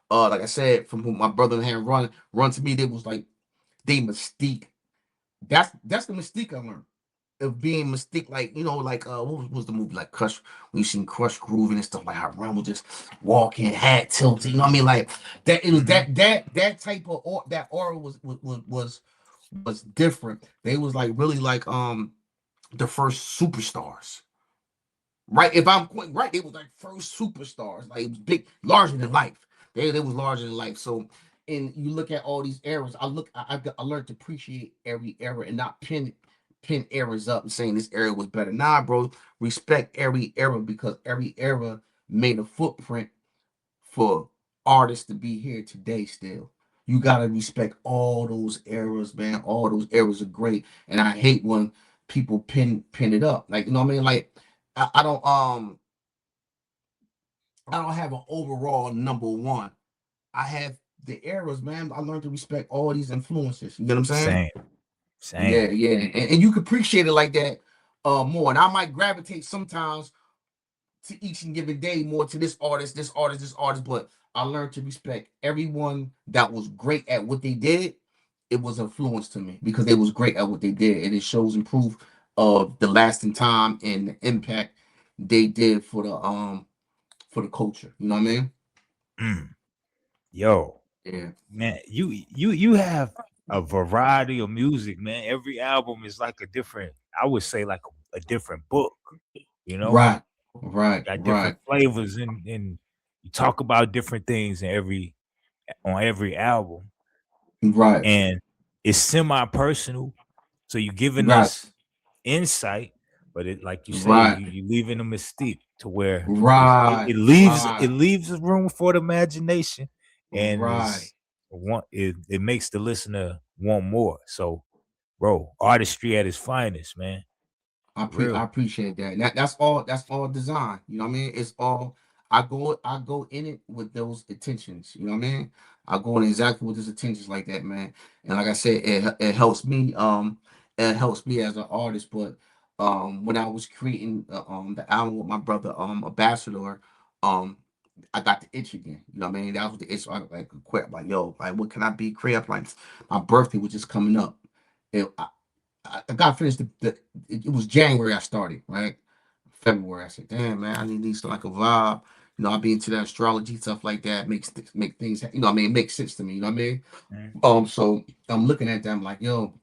like I said, from who my brother had run to me, they was like they mystique. That's the mystique I learned of being mystique. Like like what was the movie like Crush when you seen Crush grooving and stuff like how Ron was just walking, hat tilted. You know what I mean? Like that. It was that type of that aura was different. They was like really like the first superstars. Right, if I'm quite right, they was like first superstars. Like it was big, larger than life. They was larger than life. So, and you look at all these eras. I learned to appreciate every era and not pin eras up and saying this era was better. Nah, bro, respect every era because every era made a footprint for artists to be here today. Still, you gotta respect all those eras, man. All those eras are great, and I hate when people pin it up. Like what I mean, like. I don't I don't have an overall number one. I have the eras, man. I learned to respect all these influences. You know what I'm saying? Same, Yeah, same. yeah. And you can appreciate it like that more. And I might gravitate sometimes to each and given day more to this artist, this artist, this artist, but I learned to respect everyone that was great at what they did. It was influence to me because they was great at what they did, and it shows and proof of the lasting time and the impact they did for the culture. You know what I mean? Mm. Yo, Yeah. man, you have a variety of music, man. Every album is like a different, I would say like a different book, you know? Right. Right. Got different Right. flavors and you talk about different things in every album. Right. And it's semi-personal. So you're giving Right. us insight, but it like you say, Right. you leaving a mystique to where Right. it Right. leaves room for the imagination and Right. is it makes the listener want more. So, bro, artistry at its finest, man. For I real. appreciate that. That's all design. You know what I mean? It's all I go in it with those intentions. You know what I mean? I go in exactly with those intentions like that, man. And like I said, it helps me. It helps me as an artist. But when I was creating the album with my brother Ambassador, um, I got the itch again. You know what I mean? That was the itch. I like quit. Like yo, like what can I be creative? Like my birthday was just coming up. It, I got finished. It was January. I started right. February. I said, "Damn man, I need these like a vibe." I be into that astrology stuff like that. Make things. What I mean, it makes sense to me. You know what I mean? Mhm. So I'm looking at them like, yo,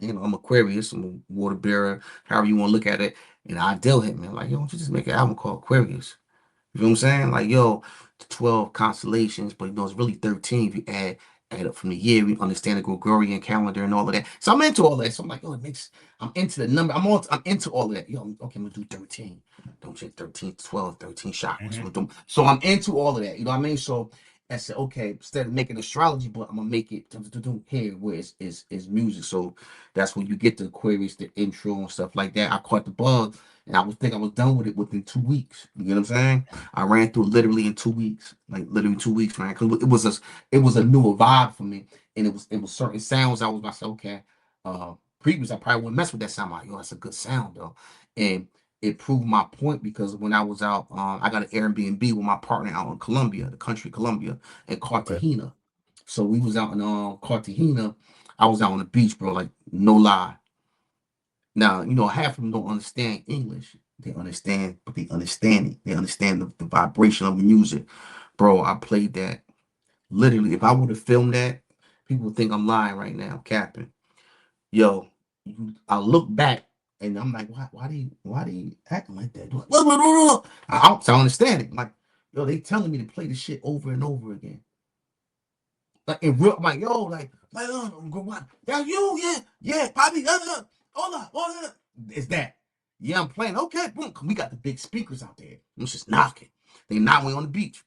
I'm Aquarius, I'm a water bearer, however you want to look at it. And I deal hit man, like, yo, why don't you just make an album called Aquarius? You know what I'm saying? Like, yo, the 12 constellations, but it's really 13 if you add up from the year. We understand the Gregorian calendar and all of that. So I'm into all that. So I'm like, yo, I'm into the number. I'm into all of that. Yo, okay, I'm gonna do 13. Don't change 13, 12, 13 chakras. Mhm. So I'm into all of that. You know what I mean? So I said, okay, instead of making astrology, but I'm gonna make it here where it's music. So that's when you get the Aquarius, the intro and stuff like that. I caught the bug and I was done with it within 2 weeks. You know what I'm saying? I ran through literally in 2 weeks, like literally 2 weeks, man. Because it was a newer vibe for me, and it was certain sounds I was about to say, okay. Previous I probably wouldn't mess with that sound. Like, yo, that's a good sound though, and it proved my point because when I was out, I got an Airbnb with my partner out in Colombia, the country Colombia, in Okay. Cartagena. So we was out in Cartagena. I was out on the beach, bro. Like no lie. Now half of them don't understand English. They understand, but they understand it. They understand the vibration of the music, bro. I played that literally. If I would have filmed that, people would think I'm lying right now, capping. Yo, I look back and I'm like, why do you acting like that? Like, I understand it. Like, yo, they telling me to play the shit over and over again. Like in real, I'm like, yo, that's you, yeah, Poppy, hola. It's that. Yeah, I'm playing. Okay, boom. We got the big speakers out there. I'm just knocking. They knock me on the beach.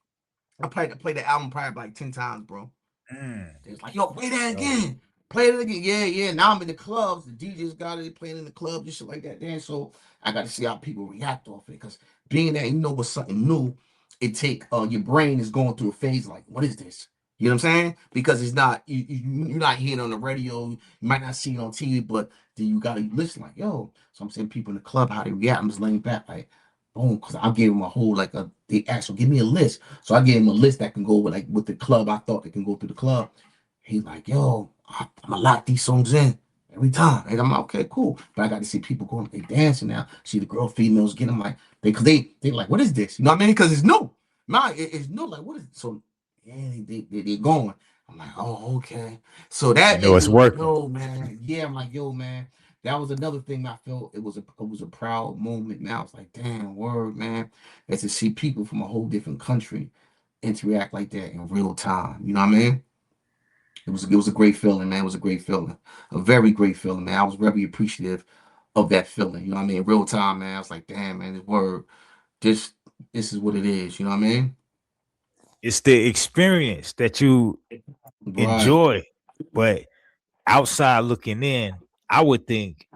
I played the album probably like 10 times, bro. Mm. It's like, yo, play that Yo, again. Play it again. Yeah. Now I'm in the clubs. The DJs got it playing in the club, just shit like that. Then so I got to see how people react off it. Because being that what's something new, it take your brain is going through a phase like, what is this? You know what I'm saying? Because it's not you're not hearing it on the radio. You might not see it on TV, but then you gotta listen like, yo. So I'm saying people in the club how they react. I'm just laying back like, boom, because I gave them a whole they asked, so give me a list. So I gave him a list that can go with the club. I thought they can go through the club. He's like, yo, I'm gonna lock these songs in every time. And I'm like, okay, cool. But I got to see people going, they dancing now. See the girl, females getting them like, because they like, what is this? You know what I mean? Because it's new. Nah, it's new. Like, what is it? So, yeah, they're going. I'm like, oh, okay. So you that know made it's me like, working. yo, man. Yeah, I'm like, yo, man. That was another thing I felt it was a proud moment. Now it's like, damn, word, man. And to see people from a whole different country interact like that in real time. You know what I mean? It was a great feeling, man. It was a great feeling, a very great feeling, man. I was very appreciative of that feeling. You know what I mean? In real time, man. I was like, damn, man, this word, this this is what it is. You know what I mean? It's the experience that you Right, enjoy, but outside looking in, I would think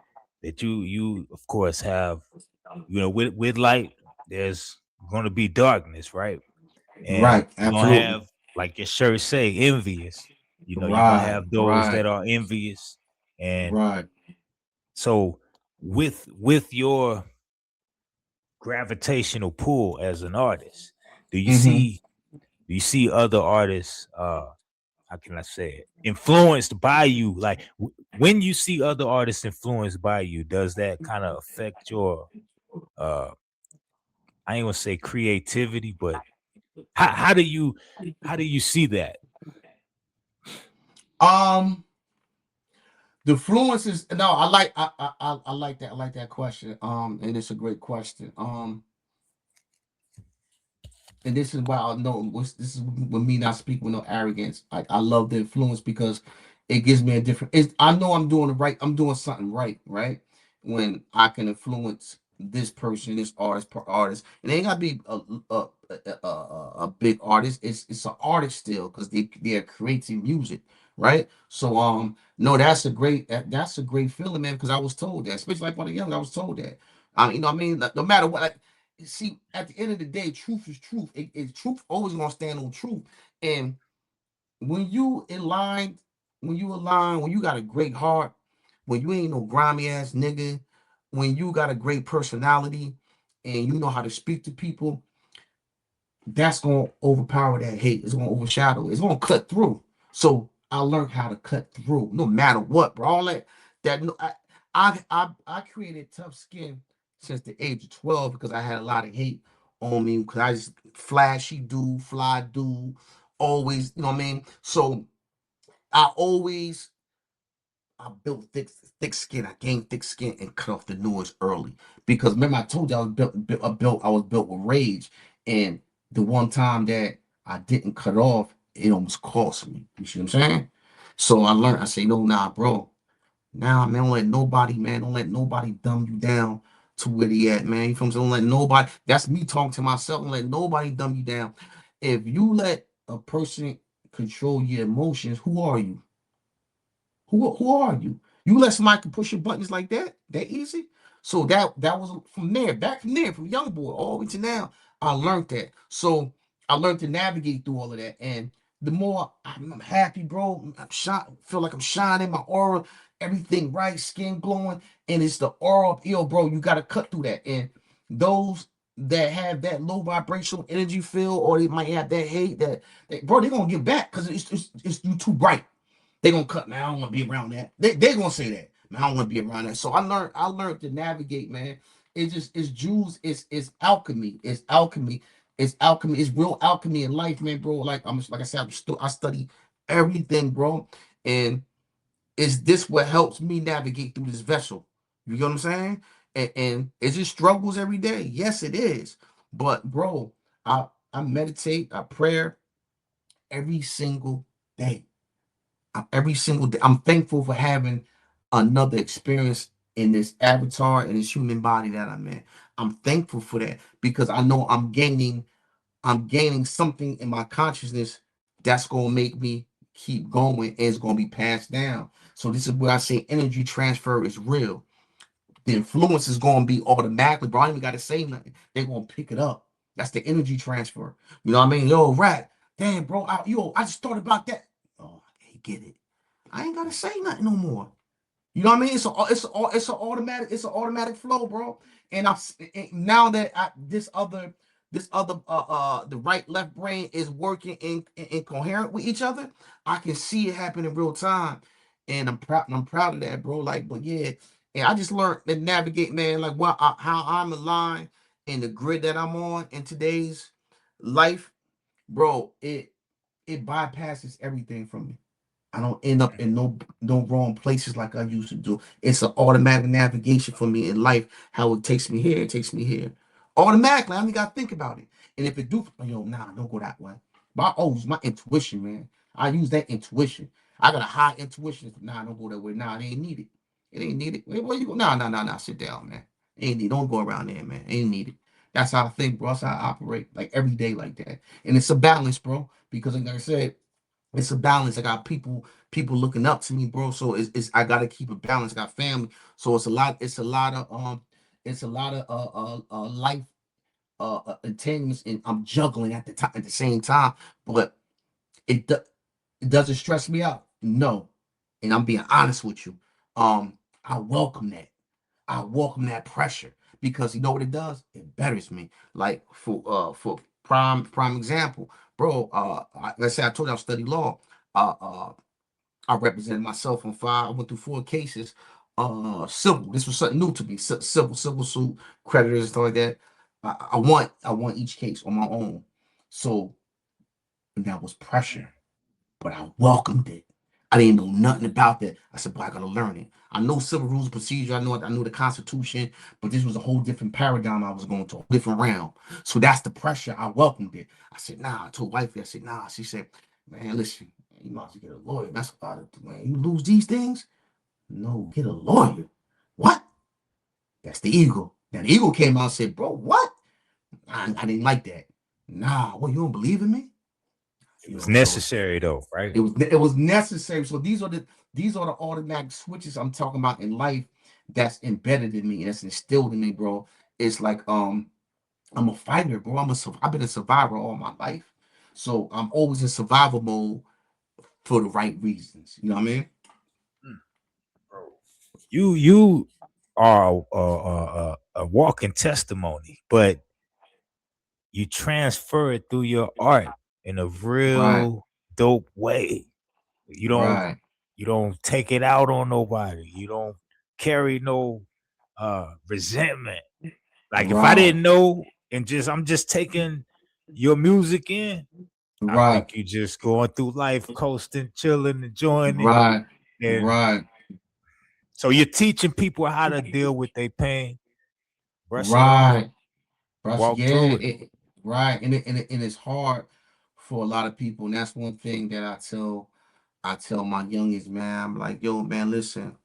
that you of course have, with light, there's going to be darkness, right? And right, you're gonna absolutely. have, like your shirt say, envious. You're gonna Right, have those right, that are envious. And right. so with your gravitational pull as an artist, do you Mm-hmm. see do you see other artists, how can I say it, influenced by you? Like when you see other artists influenced by you, does that kind of affect your, uh I ain't gonna say creativity, but how do you see that? Um, the fluences. No, I like that question. And it's a great question. And this is why I know this is with me not speaking with no arrogance. I love the influence because it gives me a different. I know I'm doing the right. I'm doing something right, right? When I can influence this person, this artist, per artist, and they ain't gotta be a big artist. It's an artist still because they're creating music, right? So no, that's a great feeling, man. Because I was told that, especially like when I was young, I was told that. I mean, like, no matter what. Like, see, at the end of the day, truth is truth. Truth always gonna stand on truth. And when you align, when you got a great heart, when you ain't no grimy ass nigga, when you got a great personality, and you know how to speak to people, that's gonna overpower that hate. It's gonna overshadow. It's gonna cut through. So I learned how to cut through, no matter what, bro. All that no, I created tough skin since the age of 12 because I had a lot of hate on me because I just flashy dude, fly dude, always, you know what I mean. So I always I built thick skin. I gained thick skin and cut off the noise early. Because remember, I told you I was built with rage. And the one time that I didn't cut off, it almost cost me. You see what I'm saying? So I learned, I say, no, nah, bro. Nah, man, don't let nobody dumb you down to where they at, man. You feel me? Don't let nobody, that's me talking to myself. Don't let nobody dumb you down. If you let a person control your emotions, who are you? Who are you? You let somebody can push your buttons like that easy. So that was from there, back from there, from young boy all the way to now. I learned that. So I learned to navigate through all of that. And the more I'm happy, bro, I'm shot, feel like I'm shining, my aura, everything right, skin glowing, and it's the aura of ill, bro. You gotta cut through that. And those that have that low vibrational energy field, or they might have that hate bro, they're gonna give back because it's you too bright. They gonna cut, man. I don't want to be around that. They gonna say that, man. I don't want to be around that. So I learned to navigate, man. It's jewels. It's alchemy. It's alchemy. It's alchemy. It's real alchemy in life, man, bro. Like I said, I study everything, bro, and is this what helps me navigate through this vessel? You know what I'm saying? And is it struggles every day? Yes, it is. But bro, I meditate, I pray every single day. Every single day. I'm thankful for having another experience in this avatar and this human body that I'm in. I'm thankful for that because I know I'm gaining something in my consciousness that's gonna make me keep going and it's gonna be passed down. So this is where I say energy transfer is real. The influence is gonna be automatically, bro. I ain't even gotta say nothing. They're gonna pick it up. That's the energy transfer. You know what I mean? Yo, rat, damn, bro. I just thought about that. Oh, I get it. I ain't gotta say nothing no more. You know what I mean? It's an automatic flow, bro. And now that this other the right left brain is working in coherent with each other, I can see it happen in real time, and I'm proud of that, bro. Like, but yeah, and I just learned to navigate, man. Like how I'm aligned in the grid that I'm on in today's life, bro. It bypasses everything from me. I don't end up in no wrong places like I used to do. It's an automatic navigation for me in life. How it takes me here, it takes me here. Automatically, I only gotta think about it. And if it do, nah, don't go that way. But I use my intuition, man. I use that intuition. I got a high intuition. Nah, don't go that way. Nah, it ain't needed. It ain't needed. Where you go? Nah, nah, nah, nah. Sit down, man. Ain't need. Don't go around there, man. Ain't needed. That's how I think, bro. That's how I operate, like every day, like that. And it's a balance, bro. Because like I said, it's a balance. I got people looking up to me, bro. So it's I gotta keep a balance. I got family, so it's a lot of life entanglements, and I'm juggling at the same time. But it doesn't stress me out. No, and I'm being honest with you. I welcome that. I welcome that pressure because you know what it does? It betters me. Like for prime example, bro. Let's say I told you I studied law. Uh, uh, I represented myself on five. I went through four cases. Civil. This was something new to me. Civil suit, creditors, stuff like that. I won each case on my own. So that was pressure, but I welcomed it. I didn't know nothing about that. I said, "Boy, I gotta learn it." I know civil rules and procedure. I know the Constitution, but this was a whole different paradigm. I was going to a different realm. So that's the pressure. I welcomed it. I said, "Nah." I told wifey, I said, "Nah." She said, "Man, listen, you might have to get a lawyer. That's about it, man. You lose these things? No, get a lawyer." What? That's the ego. Now the ego came out and said, "Bro, what?" I didn't like that. Nah, well, you don't believe in me? It was So necessary though, right? it was necessary. So these are the automatic switches I'm talking about in life that's embedded in me, that's instilled in me, bro. It's like I'm a fighter, bro. I've been a survivor all my life, so I'm always in survival mode for the right reasons. You know what I mean? Mm, bro. You are a walking testimony, but you transfer it through your art in a Right, real dope way. You don't right, you don't take it out on nobody. You don't carry no resentment. Like if I right, didn't know and just I'm just taking your music in, I right, think you just going through life, coasting, chilling, enjoying it. right, And right, so you're teaching people how to deal with their pain, brush it off, right. Brush, walk yeah, through it. right, and it's hard for a lot of people, and that's one thing that I tell my youngest, man. I'm like, yo, man, listen,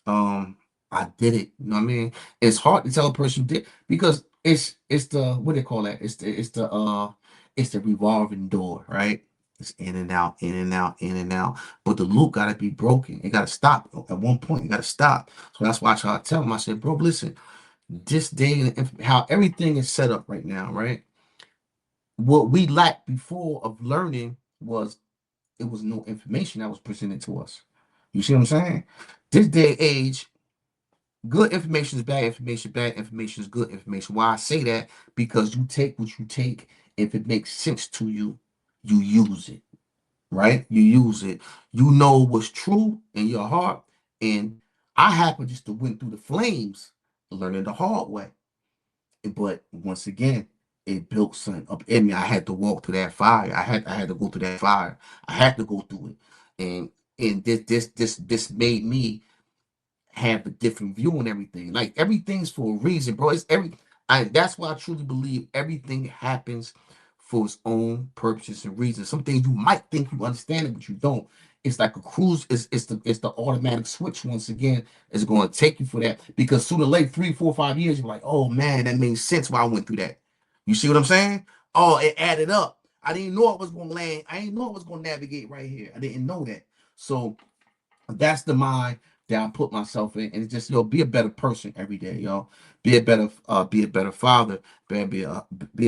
um, I did it. You know what I mean? It's hard to tell a person you did because it's the what do they call that? It's the revolving door, right? It's in and out, in and out, in and out. But the loop gotta be broken. It gotta stop. At one point, it gotta stop. So that's why I try to tell him. I said, bro, listen, this day and how everything is set up right now, right? What we lacked before of learning was it was no information that was presented to us. You see what I'm saying? This day and age, Good information is bad information. Bad information is good information. Why I say that? Because you take what you take. If it makes sense to you, you use it. Right? You use it. You know what's true in your heart. And I happen just to went through the flames, learning the hard way. But once again, it built something up in me. I had to walk through that fire. I had to go through that fire. I had to go through it. And this made me have a different view on everything. Like everything's for a reason, bro. It's every I that's why I truly believe everything happens for its own purposes and reasons. Some things you might think you understand it, but you don't. It's like a cruise, it's the automatic switch once again. It's going to take you for that because sooner or later, 3, 4, 5 years, you're like, oh man, that makes sense why I went through that. You see what I'm saying? Oh, it added up. I didn't know I was gonna land. I didn't know I was gonna navigate right here. I didn't know that. So that's the mind that I put myself in, and it's just be a better person every day, yo. Be a better father, be a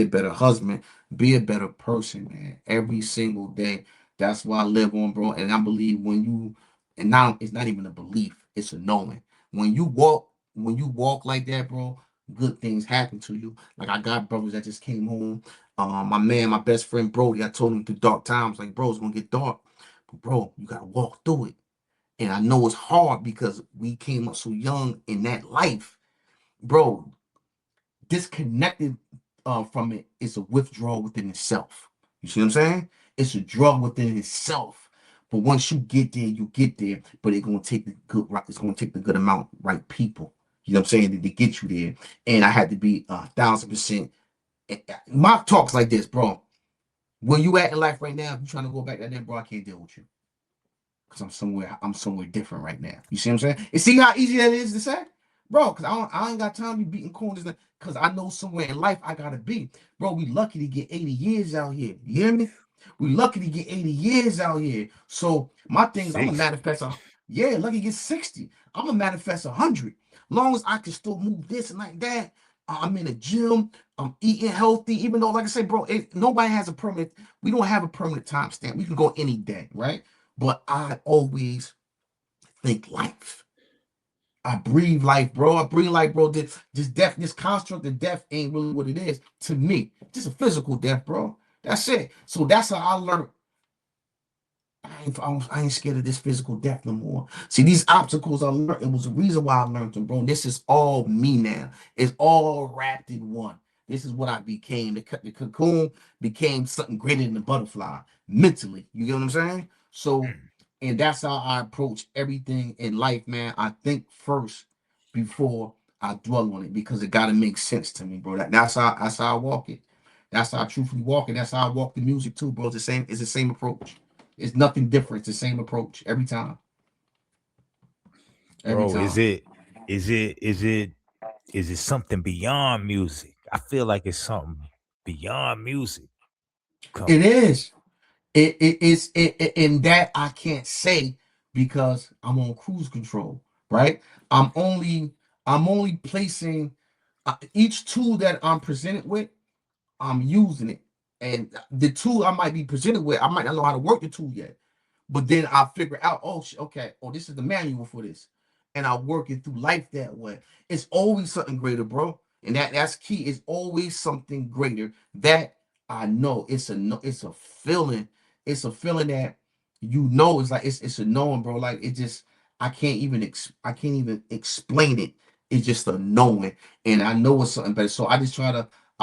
better husband, be a better person, man. Every single day. That's why I live on, bro. And I believe and now it's not even a belief, it's a knowing. When you walk like that, bro, good things happen to you. Like I got brothers that just came home. My best friend Brody, I told him through dark times, like, bro, it's gonna get dark. But bro, you gotta walk through it. And I know it's hard because we came up so young in that life, bro. Disconnected from it is a withdrawal within itself. You see what I'm saying? It's a drug within itself. But once you get there, you get there. But it's gonna take the good. It's gonna take the good amount right people. You know what I'm saying? To get you there. And I had to be 1,000%. My talks like this, bro. Where you at in life right now? If you trying to go back there, bro, I can't deal with you because I'm somewhere different right now. You see what I'm saying? And see how easy that is to say, bro. Because I ain't got time to be beating corners. Because I know somewhere in life I gotta be, bro. We lucky to get 80 years out here. You hear me? We lucky to get 80 years out here. So my thing is I'm gonna 60. manifest yeah, lucky to get 60. I'm gonna manifest 100. Long as I can still move this and like that. I'm in the gym. I'm eating healthy. Even though, like I said, bro, nobody has a permanent. We don't have a permanent timestamp. We can go any day, right? But I always think life. I breathe life, bro. I breathe life, bro. This death, this construct of death ain't really what it is to me. Just a physical death, bro. That's it. So that's how I learned I ain't scared of this physical death no more. See, these obstacles I learned, it was the reason why I learned them, bro. This is all me now. It's all wrapped in one. This is what I became. The cocoon became something greater than the butterfly mentally. You get what I'm saying? So, Mm. and that's how I approach everything in life, man. I think first before I dwell on it because it got to make sense to me, bro. That's how I walk it. That's how I truthfully walk it. That's how I walk the music too, bro. It's the same. It's the same approach. It's nothing different. It's the same approach every time. Every Bro, is time. it is it is it is it something beyond music? I feel like it's something beyond music. Come. It is. It is in that I can't say because I'm on cruise control, right? I'm only I'm only placing each tool that I'm presented with, I'm using it. And the tool I might be presented with, I might not know how to work the tool yet. But then I figure out, oh, okay, oh, this is the manual for this, and I work it through life that way. It's always something greater, bro, and that's key. It's always something greater that I know. It's a no, it's a feeling. It's a feeling that it's like it's a knowing, bro. Like it just I can't even explain it. It's just a knowing, and I know it's something better. So I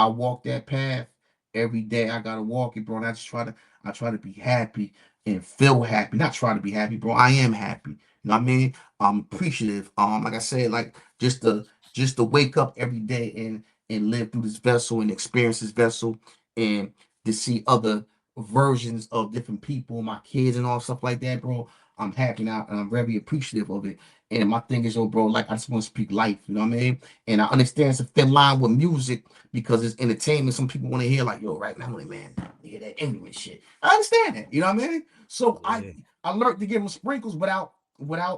walk that path every day. I gotta walk it, bro. And I try to be happy and feel happy. Not trying to be happy, bro. I am happy. You know what I mean? I'm appreciative. Like I said, like just to wake up every day and live through this vessel and experience this vessel and to see other versions of different people, my kids and all stuff like that, bro. I'm happy now and I'm very appreciative of it. And my thing is, yo, bro, like I just want to speak life, you know what I mean? And I understand it's a thin line with music because it's entertainment. Some people want to hear like, yo, right now, I'm like, man, hear that ignorant shit. I understand that, you know what I mean? So I Yeah. I learned to give them sprinkles without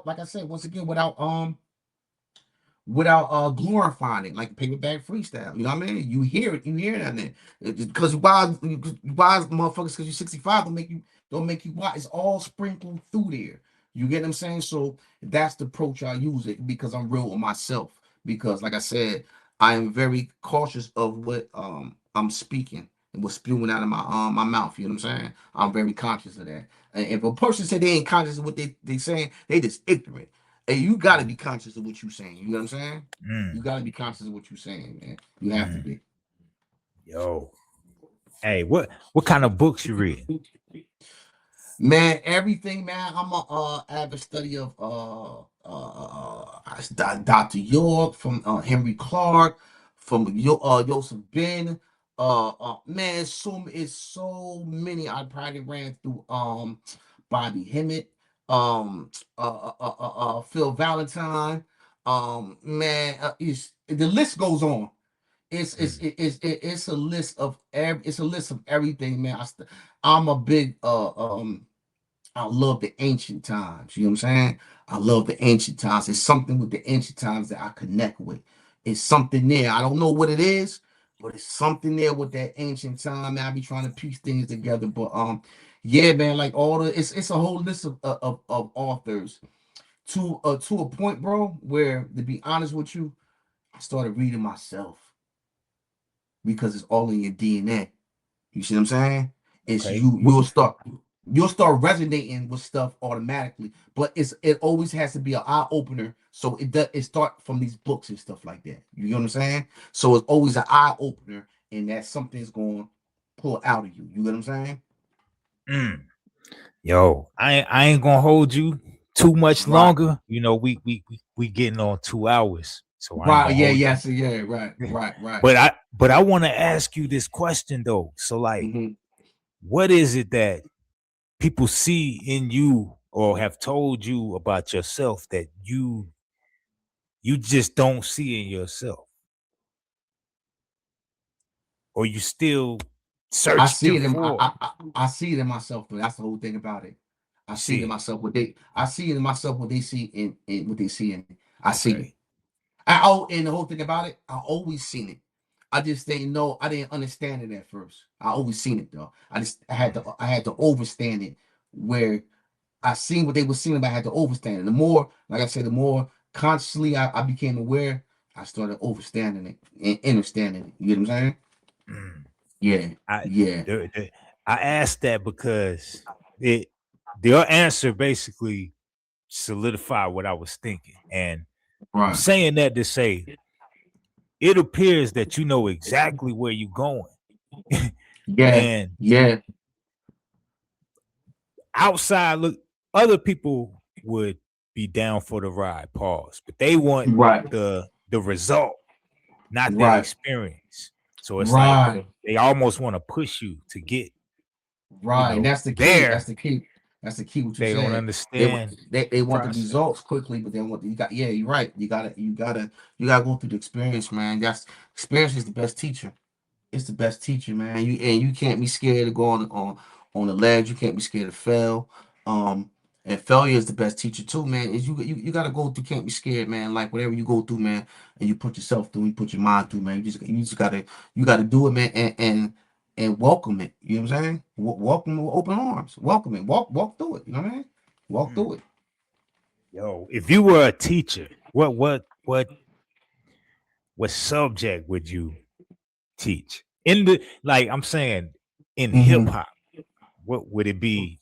like I said once again without glorifying it like paperback freestyle. You know what I mean? You hear that then because why motherfuckers because you're 65 don't make you why it's all sprinkled through there. You get what I'm saying? So that's the approach I use it because I'm real with myself. Because like I said, I am very cautious of what I'm speaking and what's spewing out of my mouth. You know what I'm saying? I'm very conscious of that. And if a person say they ain't conscious of what they saying, they just ignorant. And you gotta be conscious of what you're saying. You know what I'm saying? You Mm, gotta be conscious of what you're saying, man. You have to mm. be. Yo, hey, what kind of books you read? Man, everything, man. I'm a avid study of Dr. York from Henry Clark from Joseph Ben. Man, it's so many. I probably ran through Bobby Hemmett, Phil Valentine. Man, the list goes on. Mm, It's a list of everything, man. I'm a big I love the ancient times. You know what I'm saying? I love the ancient times. It's something with the ancient times that I connect with. It's something there. I don't know what it is, but it's something there with that ancient time. Man, I be trying to piece things together. But yeah, man, like all the it's a whole list of authors to a point, bro, where to be honest with you, I started reading myself because it's all in your DNA. You see what I'm saying? It's okay. you'll start resonating with stuff automatically, but it always has to be an eye opener. So it start from these books and stuff like that. You know what I'm saying? So it's always an eye opener, and that something's going to pull out of you. You know what I'm saying? Mm. Yo, I ain't gonna hold you too much Right. longer. You know, we getting on 2 hours, so I ain't Right. gonna Yeah. hold you. Yes. Yeah. Right. Right. Right. But I want to ask you this question though. So like, Mm-hmm. what is it that people see in you or have told you about yourself that you just don't see in yourself, or you still I see searching it in for? I see it in myself though. That's the whole thing about it. I You see it see in it? myself I see it in myself what they see in what they see in me. I see it. Okay. And the whole thing about it, I always seen it. I just didn't know. I didn't understand it at first. I always seen it though. Mm, I had to understand it where I seen what they were seeing, but I had to understand it. The more, like I said, the more consciously I became aware, I started understanding it and understanding it. You know what I'm saying? mm. Yeah, I yeah, I asked that because it their answer basically solidified what I was thinking. And I'm right. saying that to say it appears that you know exactly where you're going. Yeah, And yeah, outside look, other people would be down for the ride, pause, but they want right, the result, not the right, experience. So it's like right. they almost want to push you to get, Right, and that's the key. That's there. the key. That's the key. What you They don't said. understand They the want the process. results quickly, but they want you got. Yeah, you're right. You gotta go through the experience, man. That's experience is the best teacher. It's the best teacher, man. You can't be scared to go on the ledge. You can't be scared to fail. Um, and failure is the best teacher too, man. Is you gotta go through. Can't be scared, man. Like whatever you go through, man, and you put yourself through, you put your mind through, man. You just gotta do it, man, and welcome it. You know what I'm saying? Welcome with open arms. Welcome it. Walk through it. You know what I mean? Walk Mm. through it. Yo, if you were a teacher, what subject would you teach? In the like I'm saying in hip Mm-hmm. hop, what would it be?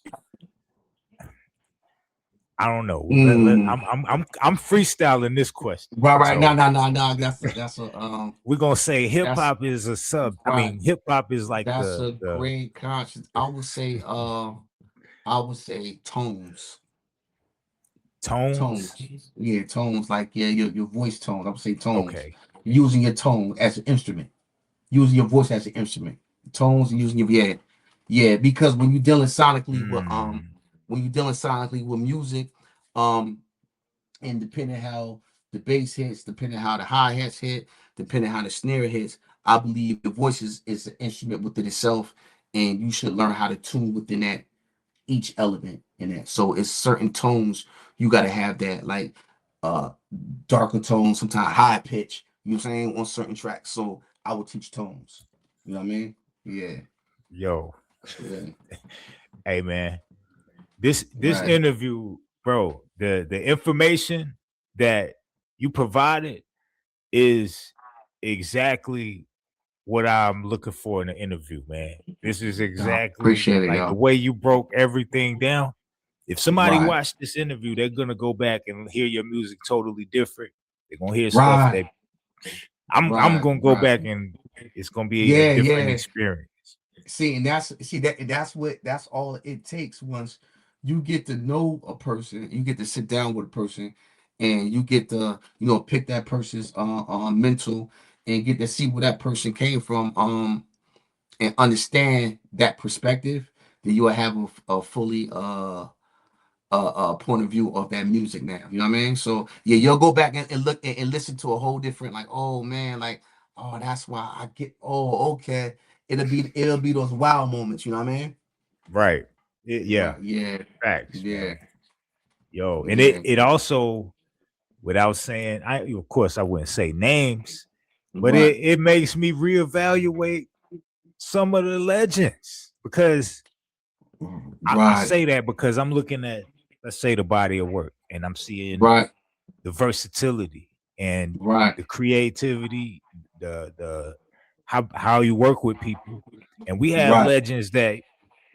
I don't know. Mm. I'm freestyling this question. Right. No, So no, no, no. That's a we're gonna say hip that's hop is a sub. I right. mean, hip hop is like That's a the great conscience. I would say tones. tones. Tones. Yeah, tones like yeah, your voice tones. I would say tones. Okay. Using your tone as an instrument. Using your voice as an instrument. Tones and using your yeah. Yeah, because Mm, when you're dealing sonically with music, um and depending how the bass hits, depending how the hi-hats hit, depending how the snare hits, I believe your voice is an instrument within itself, and you should learn how to tune within that each element in that. So it's certain tones you got to have that like uh darker tones, sometimes high pitch. You know what I'm saying on certain tracks. So I would teach tones. You know what I mean? Yeah, yo, yeah, hey man, this right. interview bro, the information that you provided is exactly what I'm looking for in an interview, man. This is exactly Appreciate it, like the yo. way you broke everything down. If somebody Right, watched this interview, they're gonna go back and hear your music totally different. They're gonna hear stuff right, that I'm right, gonna go right. back and it's gonna be a Yeah, different yeah. experience. See, and that's all it takes. Once you get to know a person, you get to sit down with a person, and you get to pick that person's mental, and get to see where that person came from, and understand that perspective. Then you will have a fully point of view of that music now. You know what I mean? So yeah, you'll go back and look and listen to a whole different, like, oh man, like, oh, that's why I get, oh, okay. It'll be those wow moments, you know what I mean? Right. Yeah. Right. Yeah. Facts, Yeah. man. Yo, and Yeah. it also, without saying, I of course I wouldn't say names, but Right. it makes me reevaluate some of the legends because I Right. say that because I'm looking at, let's say, the body of work, and I'm seeing Right. the versatility and Right. the creativity, the how you work with people. And we have Right. legends that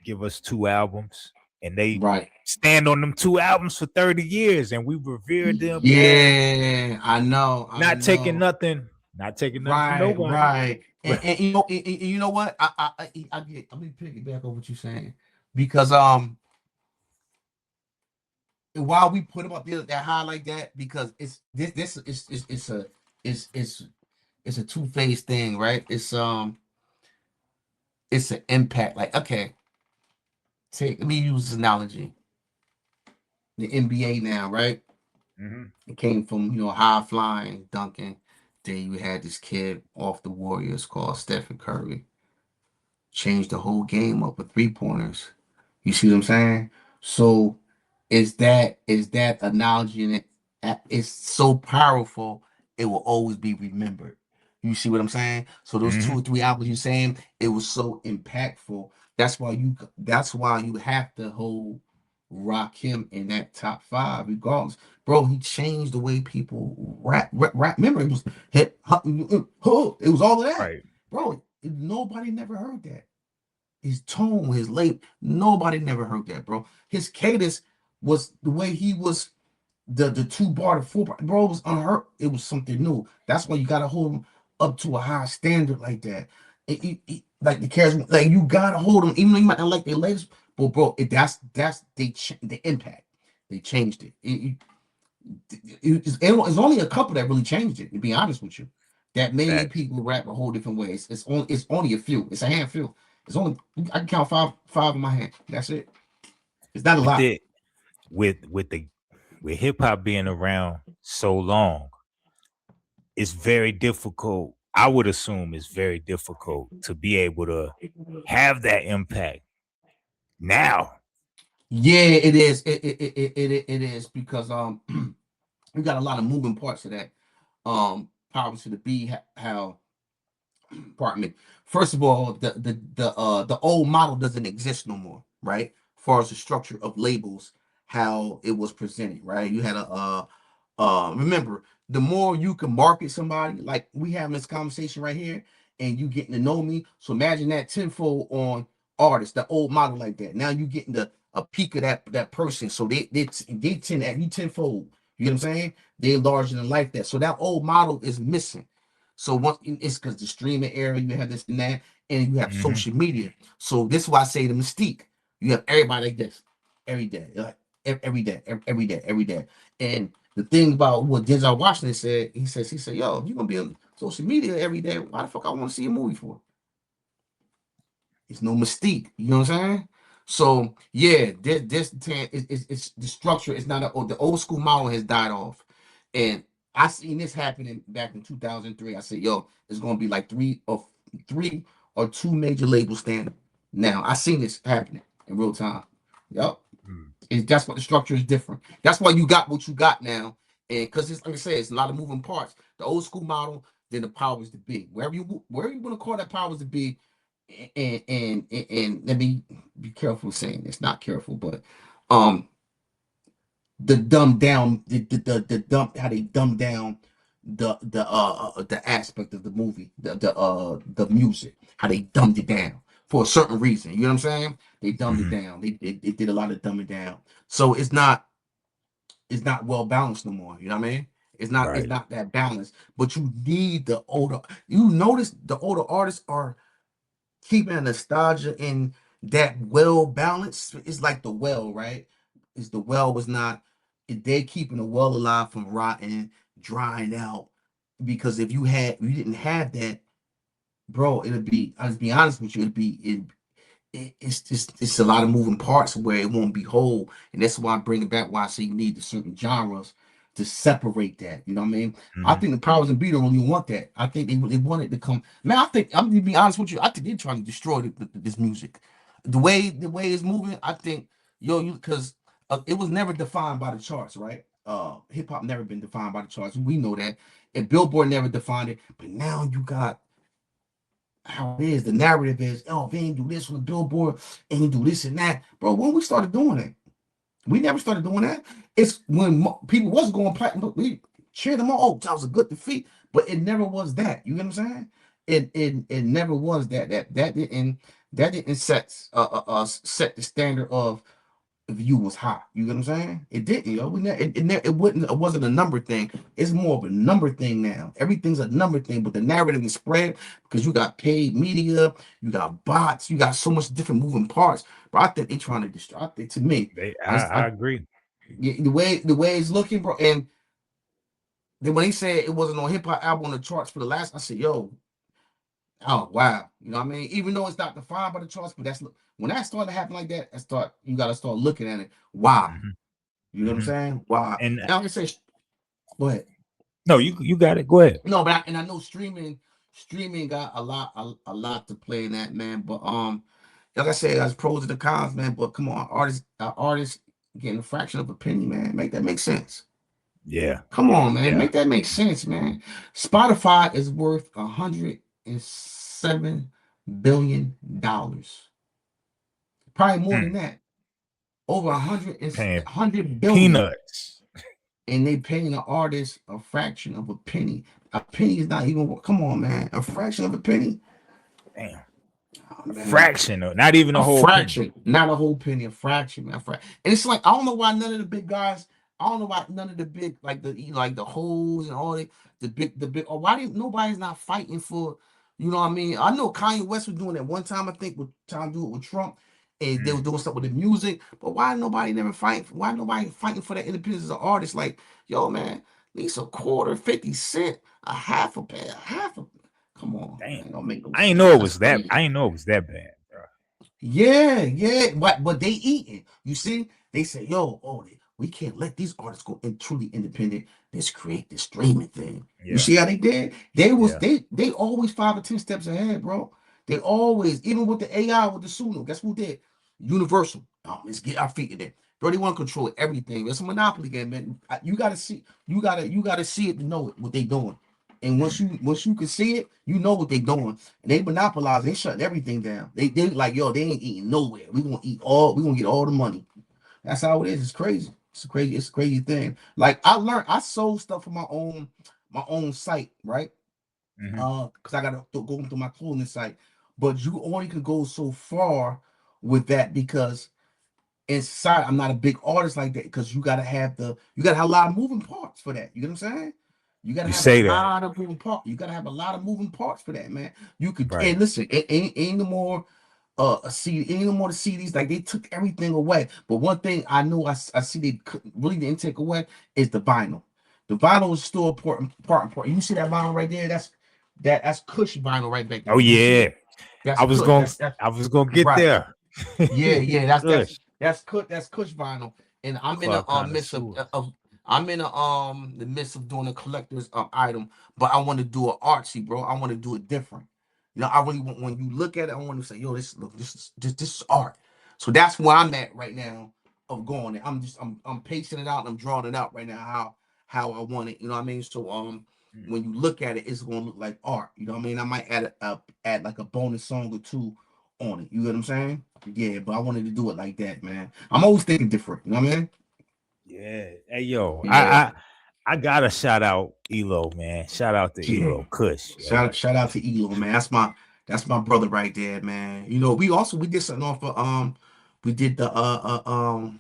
give us 2 albums and they Right. stand on them 2 albums for 30 years and we revere them as Yeah. I know. I not taking know. nothing, not taking nothing from Right. nobody. Right. And you know what? I get. Let me piggyback on what you're saying, because while we put them up there that high like that, because this is it's a two-phase thing, right? It's an impact. Like, okay, let me use this analogy. The NBA now, right? Mhm. It came from high flying dunking. Then you had this kid off the Warriors called Stephen Curry, changed the whole game up with 3 pointers. You see what I'm saying? So is that analogy, and it's so powerful, it will always be remembered. You see what I'm saying? So those two or Mhm. three albums you saying, it was so impactful. That's why you have to hold rock him in that top five, regardless. Bro, he changed the way people rap. Remember, it was it was all of that. Right. Bro, nobody never heard that. His tone, his late, nobody never heard that, bro. His cadence was the way he was, the 2 bar to 4 bar, bro, it was unheard. It was something new. That's why you gotta hold him up to a high standard like that. Like the charisma, like you gotta hold him, even though you might not like their latest, but bro, that's the impact. They changed it. It's only a couple that really changed it, to be honest with you. That made Facts. people rap a whole different way. It's only a few. It's a handful. It's only, I can count five in my hand. That's it. It's not a With lot. it, with hip hop being around so long, it's very difficult. I would assume it's very difficult to be able to have that impact now. Yeah, it is. It is, because we got a lot of moving parts to that. Powers to the B, how, pardon me. First of all, the old model doesn't exist no more, right? As far as the structure of labels, how it was presented, right? You had remember, the more you can market somebody, like we having this conversation right here, and you getting to know me. So imagine that tenfold on artists, the old model like that. Now you getting a peak of that person. So they tend at you tenfold. You know what I'm saying? They larger than life that. So that old model is missing. So once it's because the streaming era, you have this and that, and you have Mhm. social media. So this is why I say the mystique. You have everybody like this every day, like every day, every day, every day. And the thing about what Denzel Washington said, he said, yo, if you're gonna be on social media every day, why the fuck I want to see a movie for? It's no mystique. You know what I'm saying? So yeah, it's the structure. It's not the old school model has died off, and I seen this happening back in 2003. I said, yo, it's gonna be like three or two major labels standing. Now I seen this happening in real time. Yep. Mm. That's what the structure is different. That's why you got what you got now. And because it's, like I said, it's a lot of moving parts. The old school model, then the powers to be. Wherever you want to call that powers to be, and let me be careful saying this, not careful, but um the dumb down the dumb how they dumb down the aspect of the movie, the music, how they dumbed it down for a certain reason. You know what I'm saying? They dumbed it Hmm. down. They did a lot of dumbing down. So it's not well balanced no more. You know what I mean? It's Right. not that balanced. But you need the older. You notice the older artists are keeping a nostalgia in that well balance. It's like the well, right? Is the well was not they're keeping the well alive from rotting, drying out. Because if you didn't have that, bro, it'd be I'll just be honest with you, it's just it's a lot of moving parts where it won't be whole, and that's why I bring it back. Why I say you need the certain genres to separate that. You know what I mean? I Hmm. think the powers and be don't really want that. I think they want it to come. Man, I think I'm gonna be honest with you. I think they're trying to destroy this music. The way it's moving, I think you because it was never defined by the charts, right? Hip hop never been defined by the charts. We know that, and Billboard never defined it. But now you got how it is. The narrative is, oh, they ain't do this on the billboard, ain't do this and that. Bro, when we started doing it, we never started doing that. It's when people was going platinum, but we cheered them on. Oh, that was a good defeat. But it never was that. You get what I'm saying? It never was that. That didn't set the standard of view was high. You get what I'm saying? It didn't, yo. It wasn't a number thing. It's more of a number thing now. Everything's a number thing, but the narrative is spread because you got paid media, you got bots, you got so much different moving parts. But I think they're trying to distract it to me. I agree. Yeah, the way it's looking, bro. And then when they said it wasn't on hip hop album on the charts for the last, I said, yo, oh wow. You know what I mean? Even though it's not defined by the charts, but that's when that started to happen like that, you gotta start looking at it. Why? Hmm. You know what I'm Hmm. saying? Why? And And I'm gonna say, go ahead. no, you got it. Go ahead. No, but I know streaming got a lot to play in that, man. But like I said, there's pros and the cons, man. But come on, artists getting a fraction of a penny, man. Make that make sense. Yeah. Come on, man. Yeah. Make that make sense, man. Spotify is worth $107 billion. Probably more than Mm. that. Over a hundred and Paying 100 billion. peanuts. And they paying an artist a fraction of a penny. A penny is not even. Come on, man. A fraction of a penny. Damn. Oh, A man. fraction of, not even a A whole penny. fraction, not a whole penny. A fraction, man. And it's like I don't know why none of the big guys. I don't know why none of the big like the hoes and all the big. Or why didn't nobody's not fighting for? You know what I mean? I know Kanye West was doing that one time. I think with trying to do it with Trump, and they were Mm. doing stuff with the music. But why nobody never fighting? Why nobody fighting for that independence as an artist? Like, yo, man, at least a quarter, 50 cent, a half a penny, a half a. Come on, Damn. man, don't make no I ain't know sense. it That's was that. I crazy. ain't know it was that bad, bro. Yeah, yeah. But they eating. You see, they say, yo, we can't let these artists go in truly independent. Let's create this streaming thing. You Yeah. see how they did? They was Yeah. they always 5 or 10 steps ahead, bro. They always, even with the AI with the Suno, guess who did? Universal. Let's get our feet in there. Bro, they want to control everything. It's a monopoly game, man. You gotta see, you gotta see it to know it, what they doing. And once Mm. you can see it, you know what they doing. And they monopolize, they shutting everything down. They like, yo, they ain't eating nowhere. We gonna get all the money. That's how it is. It's crazy. It's a crazy thing. Like I sold stuff for my own site, right? Hmm. Because I gotta go into my clothing site. But you only can go so far with that because inside I'm not a big artist like that because you gotta have a lot of moving parts for that. You get what I'm saying? You gotta You have a say that. lot of moving parts. You gotta have a lot of moving parts for that, man. You could Right. and listen, it ain't no more a CD, ain't no more the CDs. Like they took everything away. But one thing I know I see they really didn't take away is the vinyl. The vinyl is still important. You see that vinyl right there? That's Kush vinyl right back there. Oh You see yeah. it? That's I was Kush. going That's I was going to get right. there. Yeah, yeah, that's Good. that's that's Kush vinyl, and I'm in Club the midst connoisseur. I'm in the midst of doing a collector's item, but I want to do it artsy, bro. I want to do it different. I really want when you look at it, I want to say, yo, this is art. So that's where I'm at right now of going. I'm pacing it out and I'm drawing it out right now how I want it. You know what I mean? So Mm. when you look at it, it's gonna look like art. You know what I mean? I might add like a bonus song or two on it. You know what I'm saying? Yeah, but I wanted to do it like that, man. I'm always thinking different. You know what I mean? Yeah. Hey yo, Yeah, I gotta shout out Elo, man. Shout out to yeah. Elo Kush, yo. Shout out to Elo, man. That's my brother right there, man. You know, we did something off of we did the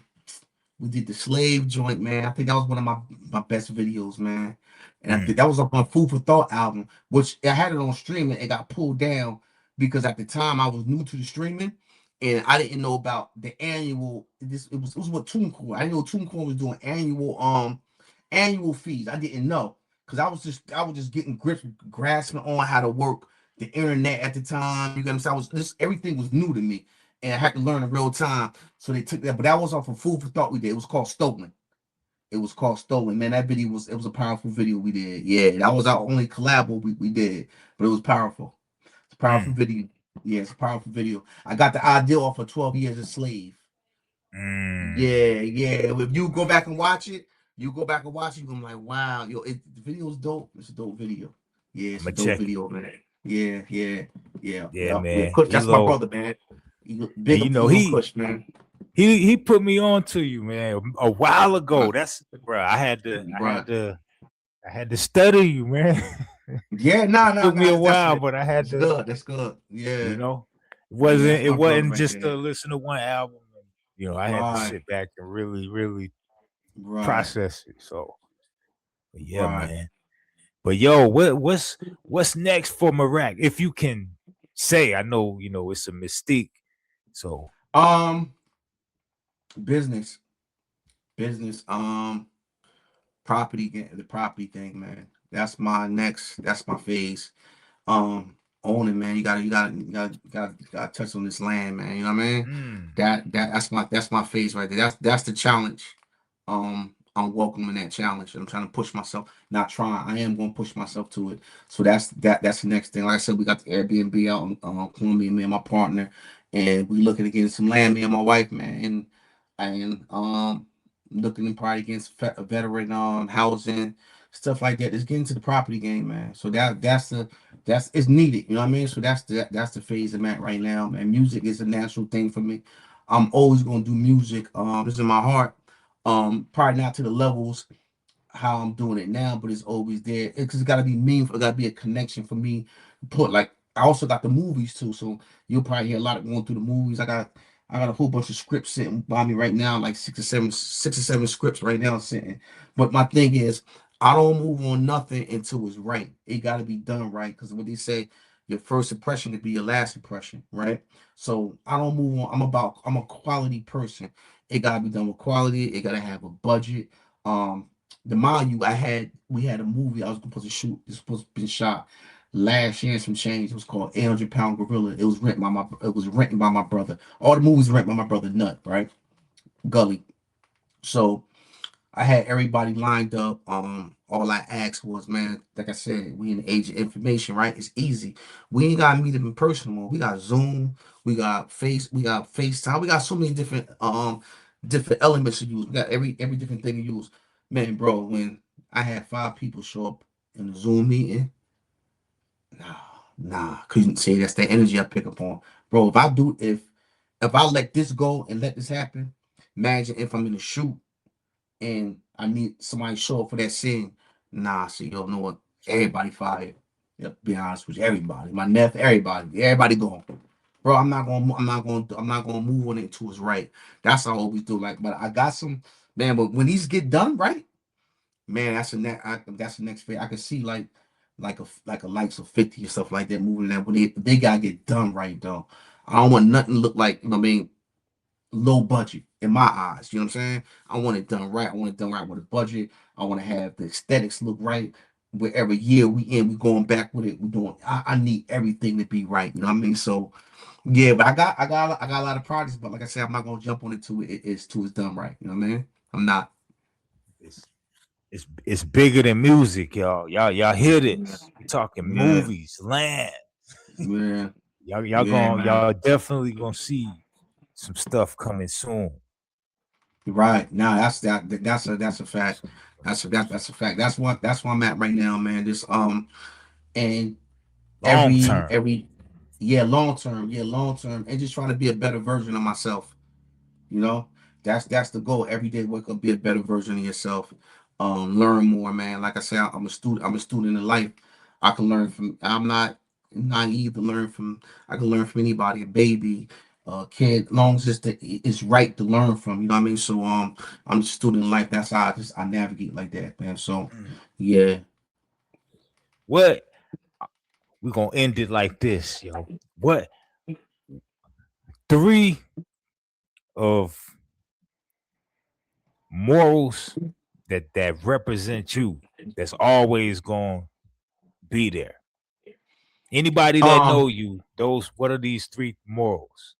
we did the slave joint, man. I think that was one of my best videos, man. And I think Mm, that was up on Food for Thought album, which I had it on streaming. It got pulled down because at the time I was new to the streaming, and I didn't know about the annual. It was what TuneCore. I didn't know TuneCore was doing annual fees. I didn't know because I was just getting grips, grasping on how to work the internet at the time. You get what I'm saying? I was this everything was new to me, and I had to learn in real time. So they took that, but that was off of Food for Thought. We did. It was called Stolen. It was called Stolen. Man, that video was a powerful video we did. Yeah, that was our only collab we did, but it was powerful. It's a powerful mm, video. Yeah, it's a powerful video. I got the idea off of 12 Years a Slave. mm. Yeah, yeah. If you go back and watch it, I'm like, wow, yo, the video's dope. It's a dope video. Yeah, I'm it's a gonna dope check it. video, man. Yeah, yeah, yeah, Yeah, yeah, yeah. man. Kush, that's my Elo, brother, man. and Big you up to know Elo Kush, man. he put me on to you, man, a while ago. Right, That's bro. right. I had to study you, man. Yeah, nah, It nah, took me nah. a while, but I had That's to, good. That's good. you Yeah, know, yeah. That's it my brother wasn't right just to there. listen to one album. You know, I had to Right, sit back and really right, process it. So, but yeah, right. man. But yo, what's next for Mirak? If you can say, I know you know it's a mystique. So, Um, business, business. The property thing, man. That's my phase. Own it, man. You gotta touch on this land, man. You know what I mean? mm, That's my phase right there. That's the challenge. I'm welcoming that challenge. I'm trying to push myself. Not trying. I am going to push myself to it. So that's the next thing. Like I said, we got the Airbnb out in Columbia, me and my partner, and we looking to get some land. Me and my wife, man, and looking to probably against veteran housing, stuff like that. Just getting to the property game, man. So that's it's needed. You know what I mean? So that's the phase I'm at right now, man. Music is a natural thing for me. I'm always gonna do music. It's in my heart. Probably not to the levels how I'm doing it now, but it's always there because it's got to be meaningful. It got to be a connection for me. Put like I also got the movies too, so you'll probably hear a lot of going through the movies. I got a whole bunch of scripts sitting by me right now, like six or seven scripts right now sitting. But my thing is, I don't move on nothing until it's right. It got to be done right because what they say, your first impression could be your last impression, right? So I don't move on. I'm a quality person. It gotta be done with quality. It gotta have a budget. Um, the mind you, we had a movie I was supposed to shoot. It was supposed to be shot last year and some change. It was called 800 Pound Gorilla. It was written by my brother. All the movies written by my brother Nut, right? Gully. So I had everybody lined up. All I asked was, man, like I said, we in the age of information, right? It's easy. We ain't gotta meet them in person anymore. We got Zoom, we got FaceTime, we got so many different elements to use. We got every different thing to use. Man, bro, when I had 5 people show up in the Zoom meeting, nah, couldn't say that's the energy I pick up on. Bro, if I let this go and let this happen, imagine if I'm in a shoot and I need somebody to show up for that scene. Nah, see, you don't know what? Everybody fired. Yep, be honest with you, everybody. My nephew, everybody gone. Bro, I'm not gonna move on it until it's right. That's how I always do. Like, but I got some man. But when these get done right, man, that's the next phase. I can see like a likes of 50 or stuff like that moving that. But they gotta get done right though. I don't want nothing to look like you know what I mean low budget in my eyes. You know what I'm saying? I want it done right. I want it done right with a budget. I want to have the aesthetics look right. Where every year we going back with it. We doing. I need everything to be right. You know what I mean? So yeah, but I got a lot of projects. But like I said, I'm not gonna jump on it till it's done right. You know what I mean? I'm not. it's it's bigger than music, y'all. Y'all hear Yeah, this? We talking yeah, movies, land. yeah, yeah, Y'all man. definitely gonna see some stuff coming soon. Right now, that's a fact. That's a fact. That's where I'm at right now, man. This and Long term. every yeah long term and just trying to be a better version of myself, you know. That's the goal. Every day, wake up, be a better version of yourself. Learn more, man. Like I said, I'm a student. I'm a student in life. I can learn from. I'm not naive to learn from. I can learn from anybody, a baby, a kid, long as it's right to learn from. You know what I mean? So I'm a student in life. That's how I navigate like that, man. So Mm. yeah. What we gonna end it like this, yo? What three of morals that represent you? That's always gonna be there. Anybody that Um, know you, those what are these three morals?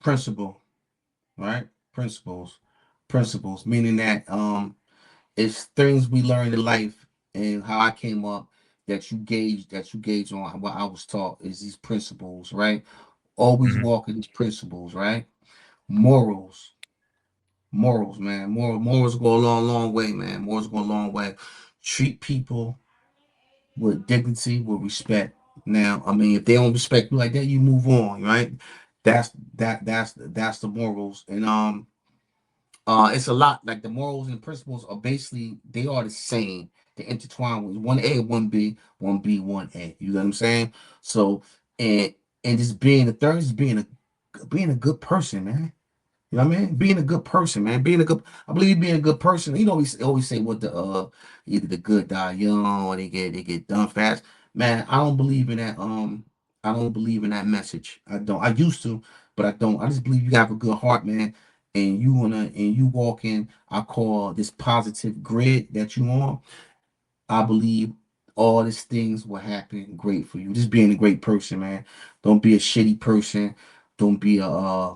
Principle, right? Principles, meaning that it's things we learn in life and how I came up that you gauge on what I was taught is these principles, right? Always Mm-hmm. walk in these principles, right? Morals, man. Morals go a long, long way, man. Morals go a long way. Treat people with dignity, with respect. Now, I mean, if they don't respect you like that, you move on, right? That's the morals, and it's a lot. Like the morals and principles are basically they are the same. They intertwine with one A, one B, one B, one A. You know what I'm saying? So and and just being the third is being a good person, man. You know what I mean? Being a good person, man. I believe being a good person. You know, we always say what the either the good die young or they get done fast. Man, I don't believe in that. I don't believe in that message. I don't. I used to, but I don't. I just believe you have a good heart, man, and you walk in. I call this positive grid that you on. I believe all these things will happen great for you. Just being a great person, man. Don't be a shitty person. Don't be a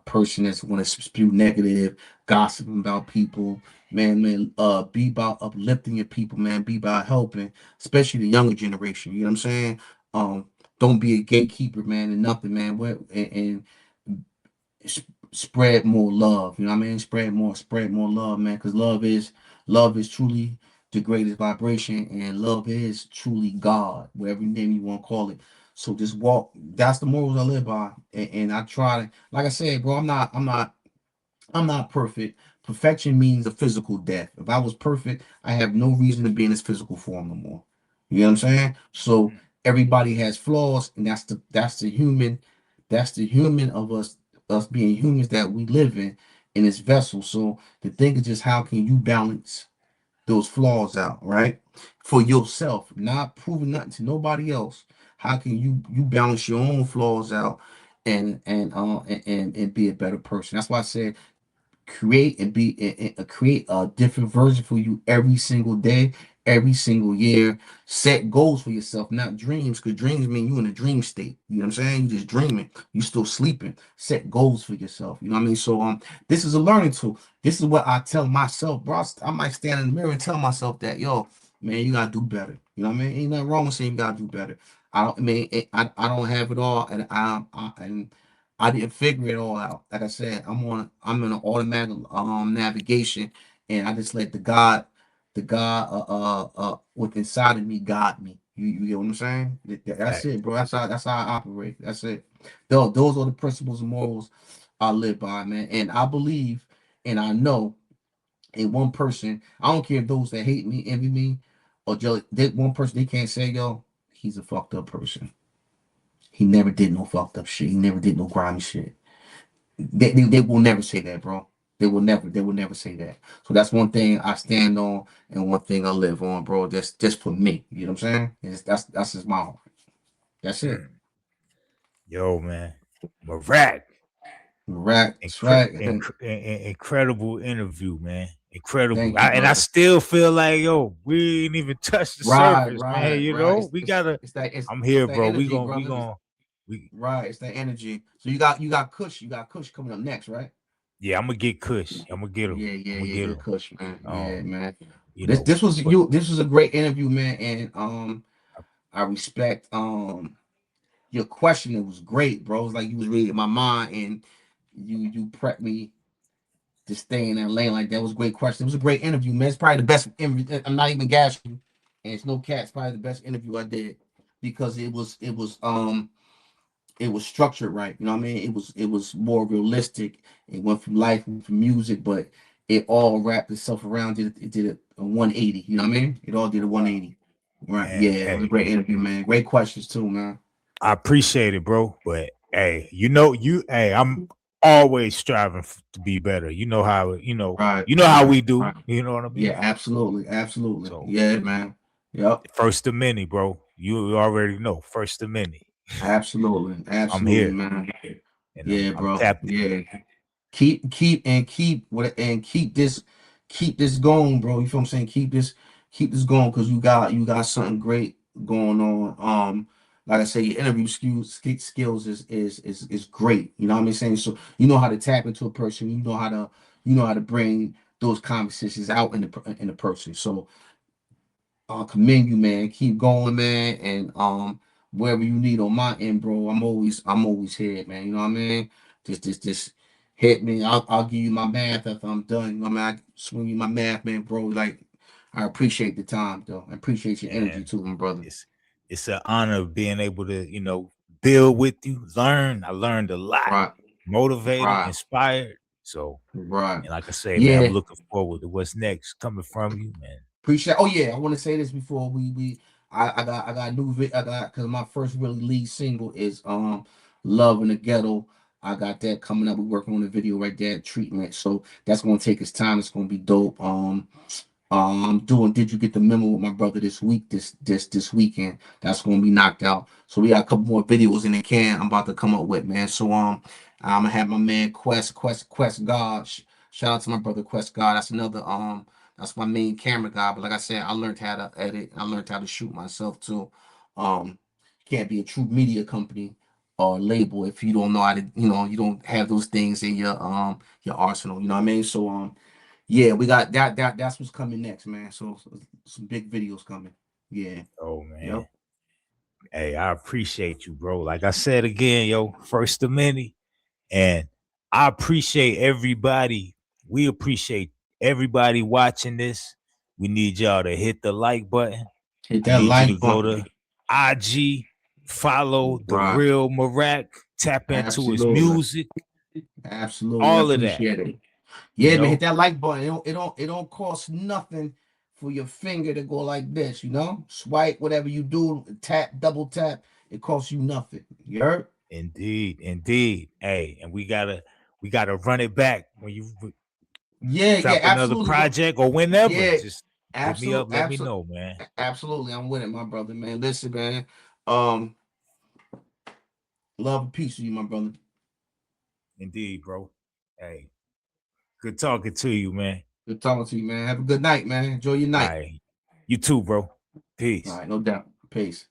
person that's want to spew negative, gossiping about people. Man, be about uplifting your people, man. Be about helping, especially the younger generation. You know what I'm saying? Um, don't be a gatekeeper, man, and nothing, man. Spread more love. You know what I mean? Spread more love, man. Because love is truly the greatest vibration, and love is truly God, whatever name you want to call it. So just walk. That's the morals I live by, and I try to. Like I said, bro, I'm not perfect. Perfection means a physical death. If I was perfect, I have no reason to be in this physical form no more. You know what I'm saying? So everybody has flaws, and that's the human of us being humans that we live in this vessel. So the thing is just how can you balance those flaws out, right? For yourself, not proving nothing to nobody else. How can you balance your own flaws out and be a better person? That's why I said create and create a different version for you every single day, every single year. Set goals for yourself, not dreams, because dreams mean you in a dream state. You know what I'm saying? You just dreaming, you still sleeping. Set goals for yourself. You know what I mean? So this is a learning tool. This is what I tell myself, bro. I might stand in the mirror and tell myself that, yo, man, you gotta do better. You know what I mean? Ain't nothing wrong with saying you gotta do better. I don't have it all, and I didn't figure it all out. Like I said, I'm in an automatic navigation, and I just let the God what's inside of me guide me. You get what I'm saying? That's Fact. it, bro. That's how I operate. That's it. Those are the principles and morals I live by, man. And I believe and I know in one person. I don't care if those that hate me, envy me, or just one person they can't say, yo, he's a fucked up person. He never did no fucked up shit. He never did no grimy shit. They will never say that, bro. They will never say that. So that's one thing I stand on and one thing I live on, bro. That's just for me. You know what I'm saying? That's just my heart. That's it. Mm. Yo, man, Mirak, Right. That's right. incredible interview, man. Incredible. Thank you, And I brother. still feel like, yo, we ain't even touched the Right, surface, man. right, You right. know, we gotta. I'm It's here, that bro. energy, We brother. gonna, we. Right. It's that energy. So you got Kush coming up next, right? Yeah, I'm gonna get Kush. I'm gonna get him. I'm gonna Yeah. get Get him. Kush, man. Um, Yeah, man. you know, but This was a great interview, man, and I respect your question. It was great, bro. It was like you was reading my mind, and you prepped me to stay in that lane. Like that was a great question. It was a great interview, man. It's probably the best. I'm not even gashing you, and it's no cat. It's probably the best interview I did because it was structured right. You know what I mean? It was more realistic. It went from life, went from music, but it all wrapped itself around it. It did a 180. You know what I mean? It all did a 180. Right. man. Yeah, it was a Hey, great interview, man. Great questions too, man. I appreciate it, bro. But hey, hey, I'm always striving to be better. You know how Right, you know how right, we do. right. You know what I Yeah, mean? absolutely, absolutely. So Yeah, man. Yep. first of many, bro. You already know. First of many. Absolutely, I'm absolutely, here man. and Yeah, I'm bro. tapped in. Yeah. Keep this going, bro. You feel what I'm saying? Keep this going because you got something great going on. Like I say, your interview skills is great. You know what I'm saying? So you know how to tap into a person. You know how to bring those conversations out in the person. So commend you, man. Keep going, man. And wherever you need on my end, bro, I'm always here, man. You know what I mean? Just hit me. I'll give you my math after I'm done. You know what I mean? I swing you my math, man, bro. Like I appreciate the time, though. I appreciate your energy And too, my brother. it's it's an honor being able to, build with you, learn. I learned a lot, Right, motivated, right, inspired. So, right. and like I say, man, I'm Yeah. looking forward to what's next coming from you, man. Appreciate. Oh yeah, I want to say this before we. I got new. I got because my first really lead single is "Love in the Ghetto." I got that coming up. We're working on the video right there, treatment. So that's gonna take its time. It's gonna be dope. I'm doing Did You Get the Memo with my brother this week, this weekend. That's gonna be knocked out. So we got a couple more videos in the can I'm about to come up with, man. So I'm gonna have my man Quest God. Shout out to my brother Quest God. That's my main camera guy. But like I said, I learned how to edit. I learned how to shoot myself too. Um can't be a true media company or label if you don't know how to, you don't have those things in your arsenal. You know what I mean? So yeah, we got that's what's coming next, man. So some big videos coming. Yeah. Oh man. Yep. Hey, I appreciate you, bro. Like I said again, first of many. And I appreciate everybody. We appreciate everybody watching this. We need y'all to hit the like button. Hit I that need you to like go button. to IG, follow the Right. real Mirak, tap into his Absolutely. music, Absolutely. I all of that, appreciate it. you Yeah, man, hit know. that like button. It don't cost nothing for your finger to go like this, Swipe, whatever you do, tap, double tap, it costs you nothing. You heard? Indeed, indeed. Hey, and we gotta run it back when you Yeah, yeah, drop another absolutely. project or whenever. Yeah, Just hit me up, absolutely, let me absolutely, know, man. absolutely. I'm with it, my brother, man. Listen, man. Um, love and peace to you, my brother. Indeed, bro. Hey, good talking to you, man. Good talking to you, man. Have a good night, man. Enjoy your All night. right. You too, bro. All Peace. right, no doubt. Peace.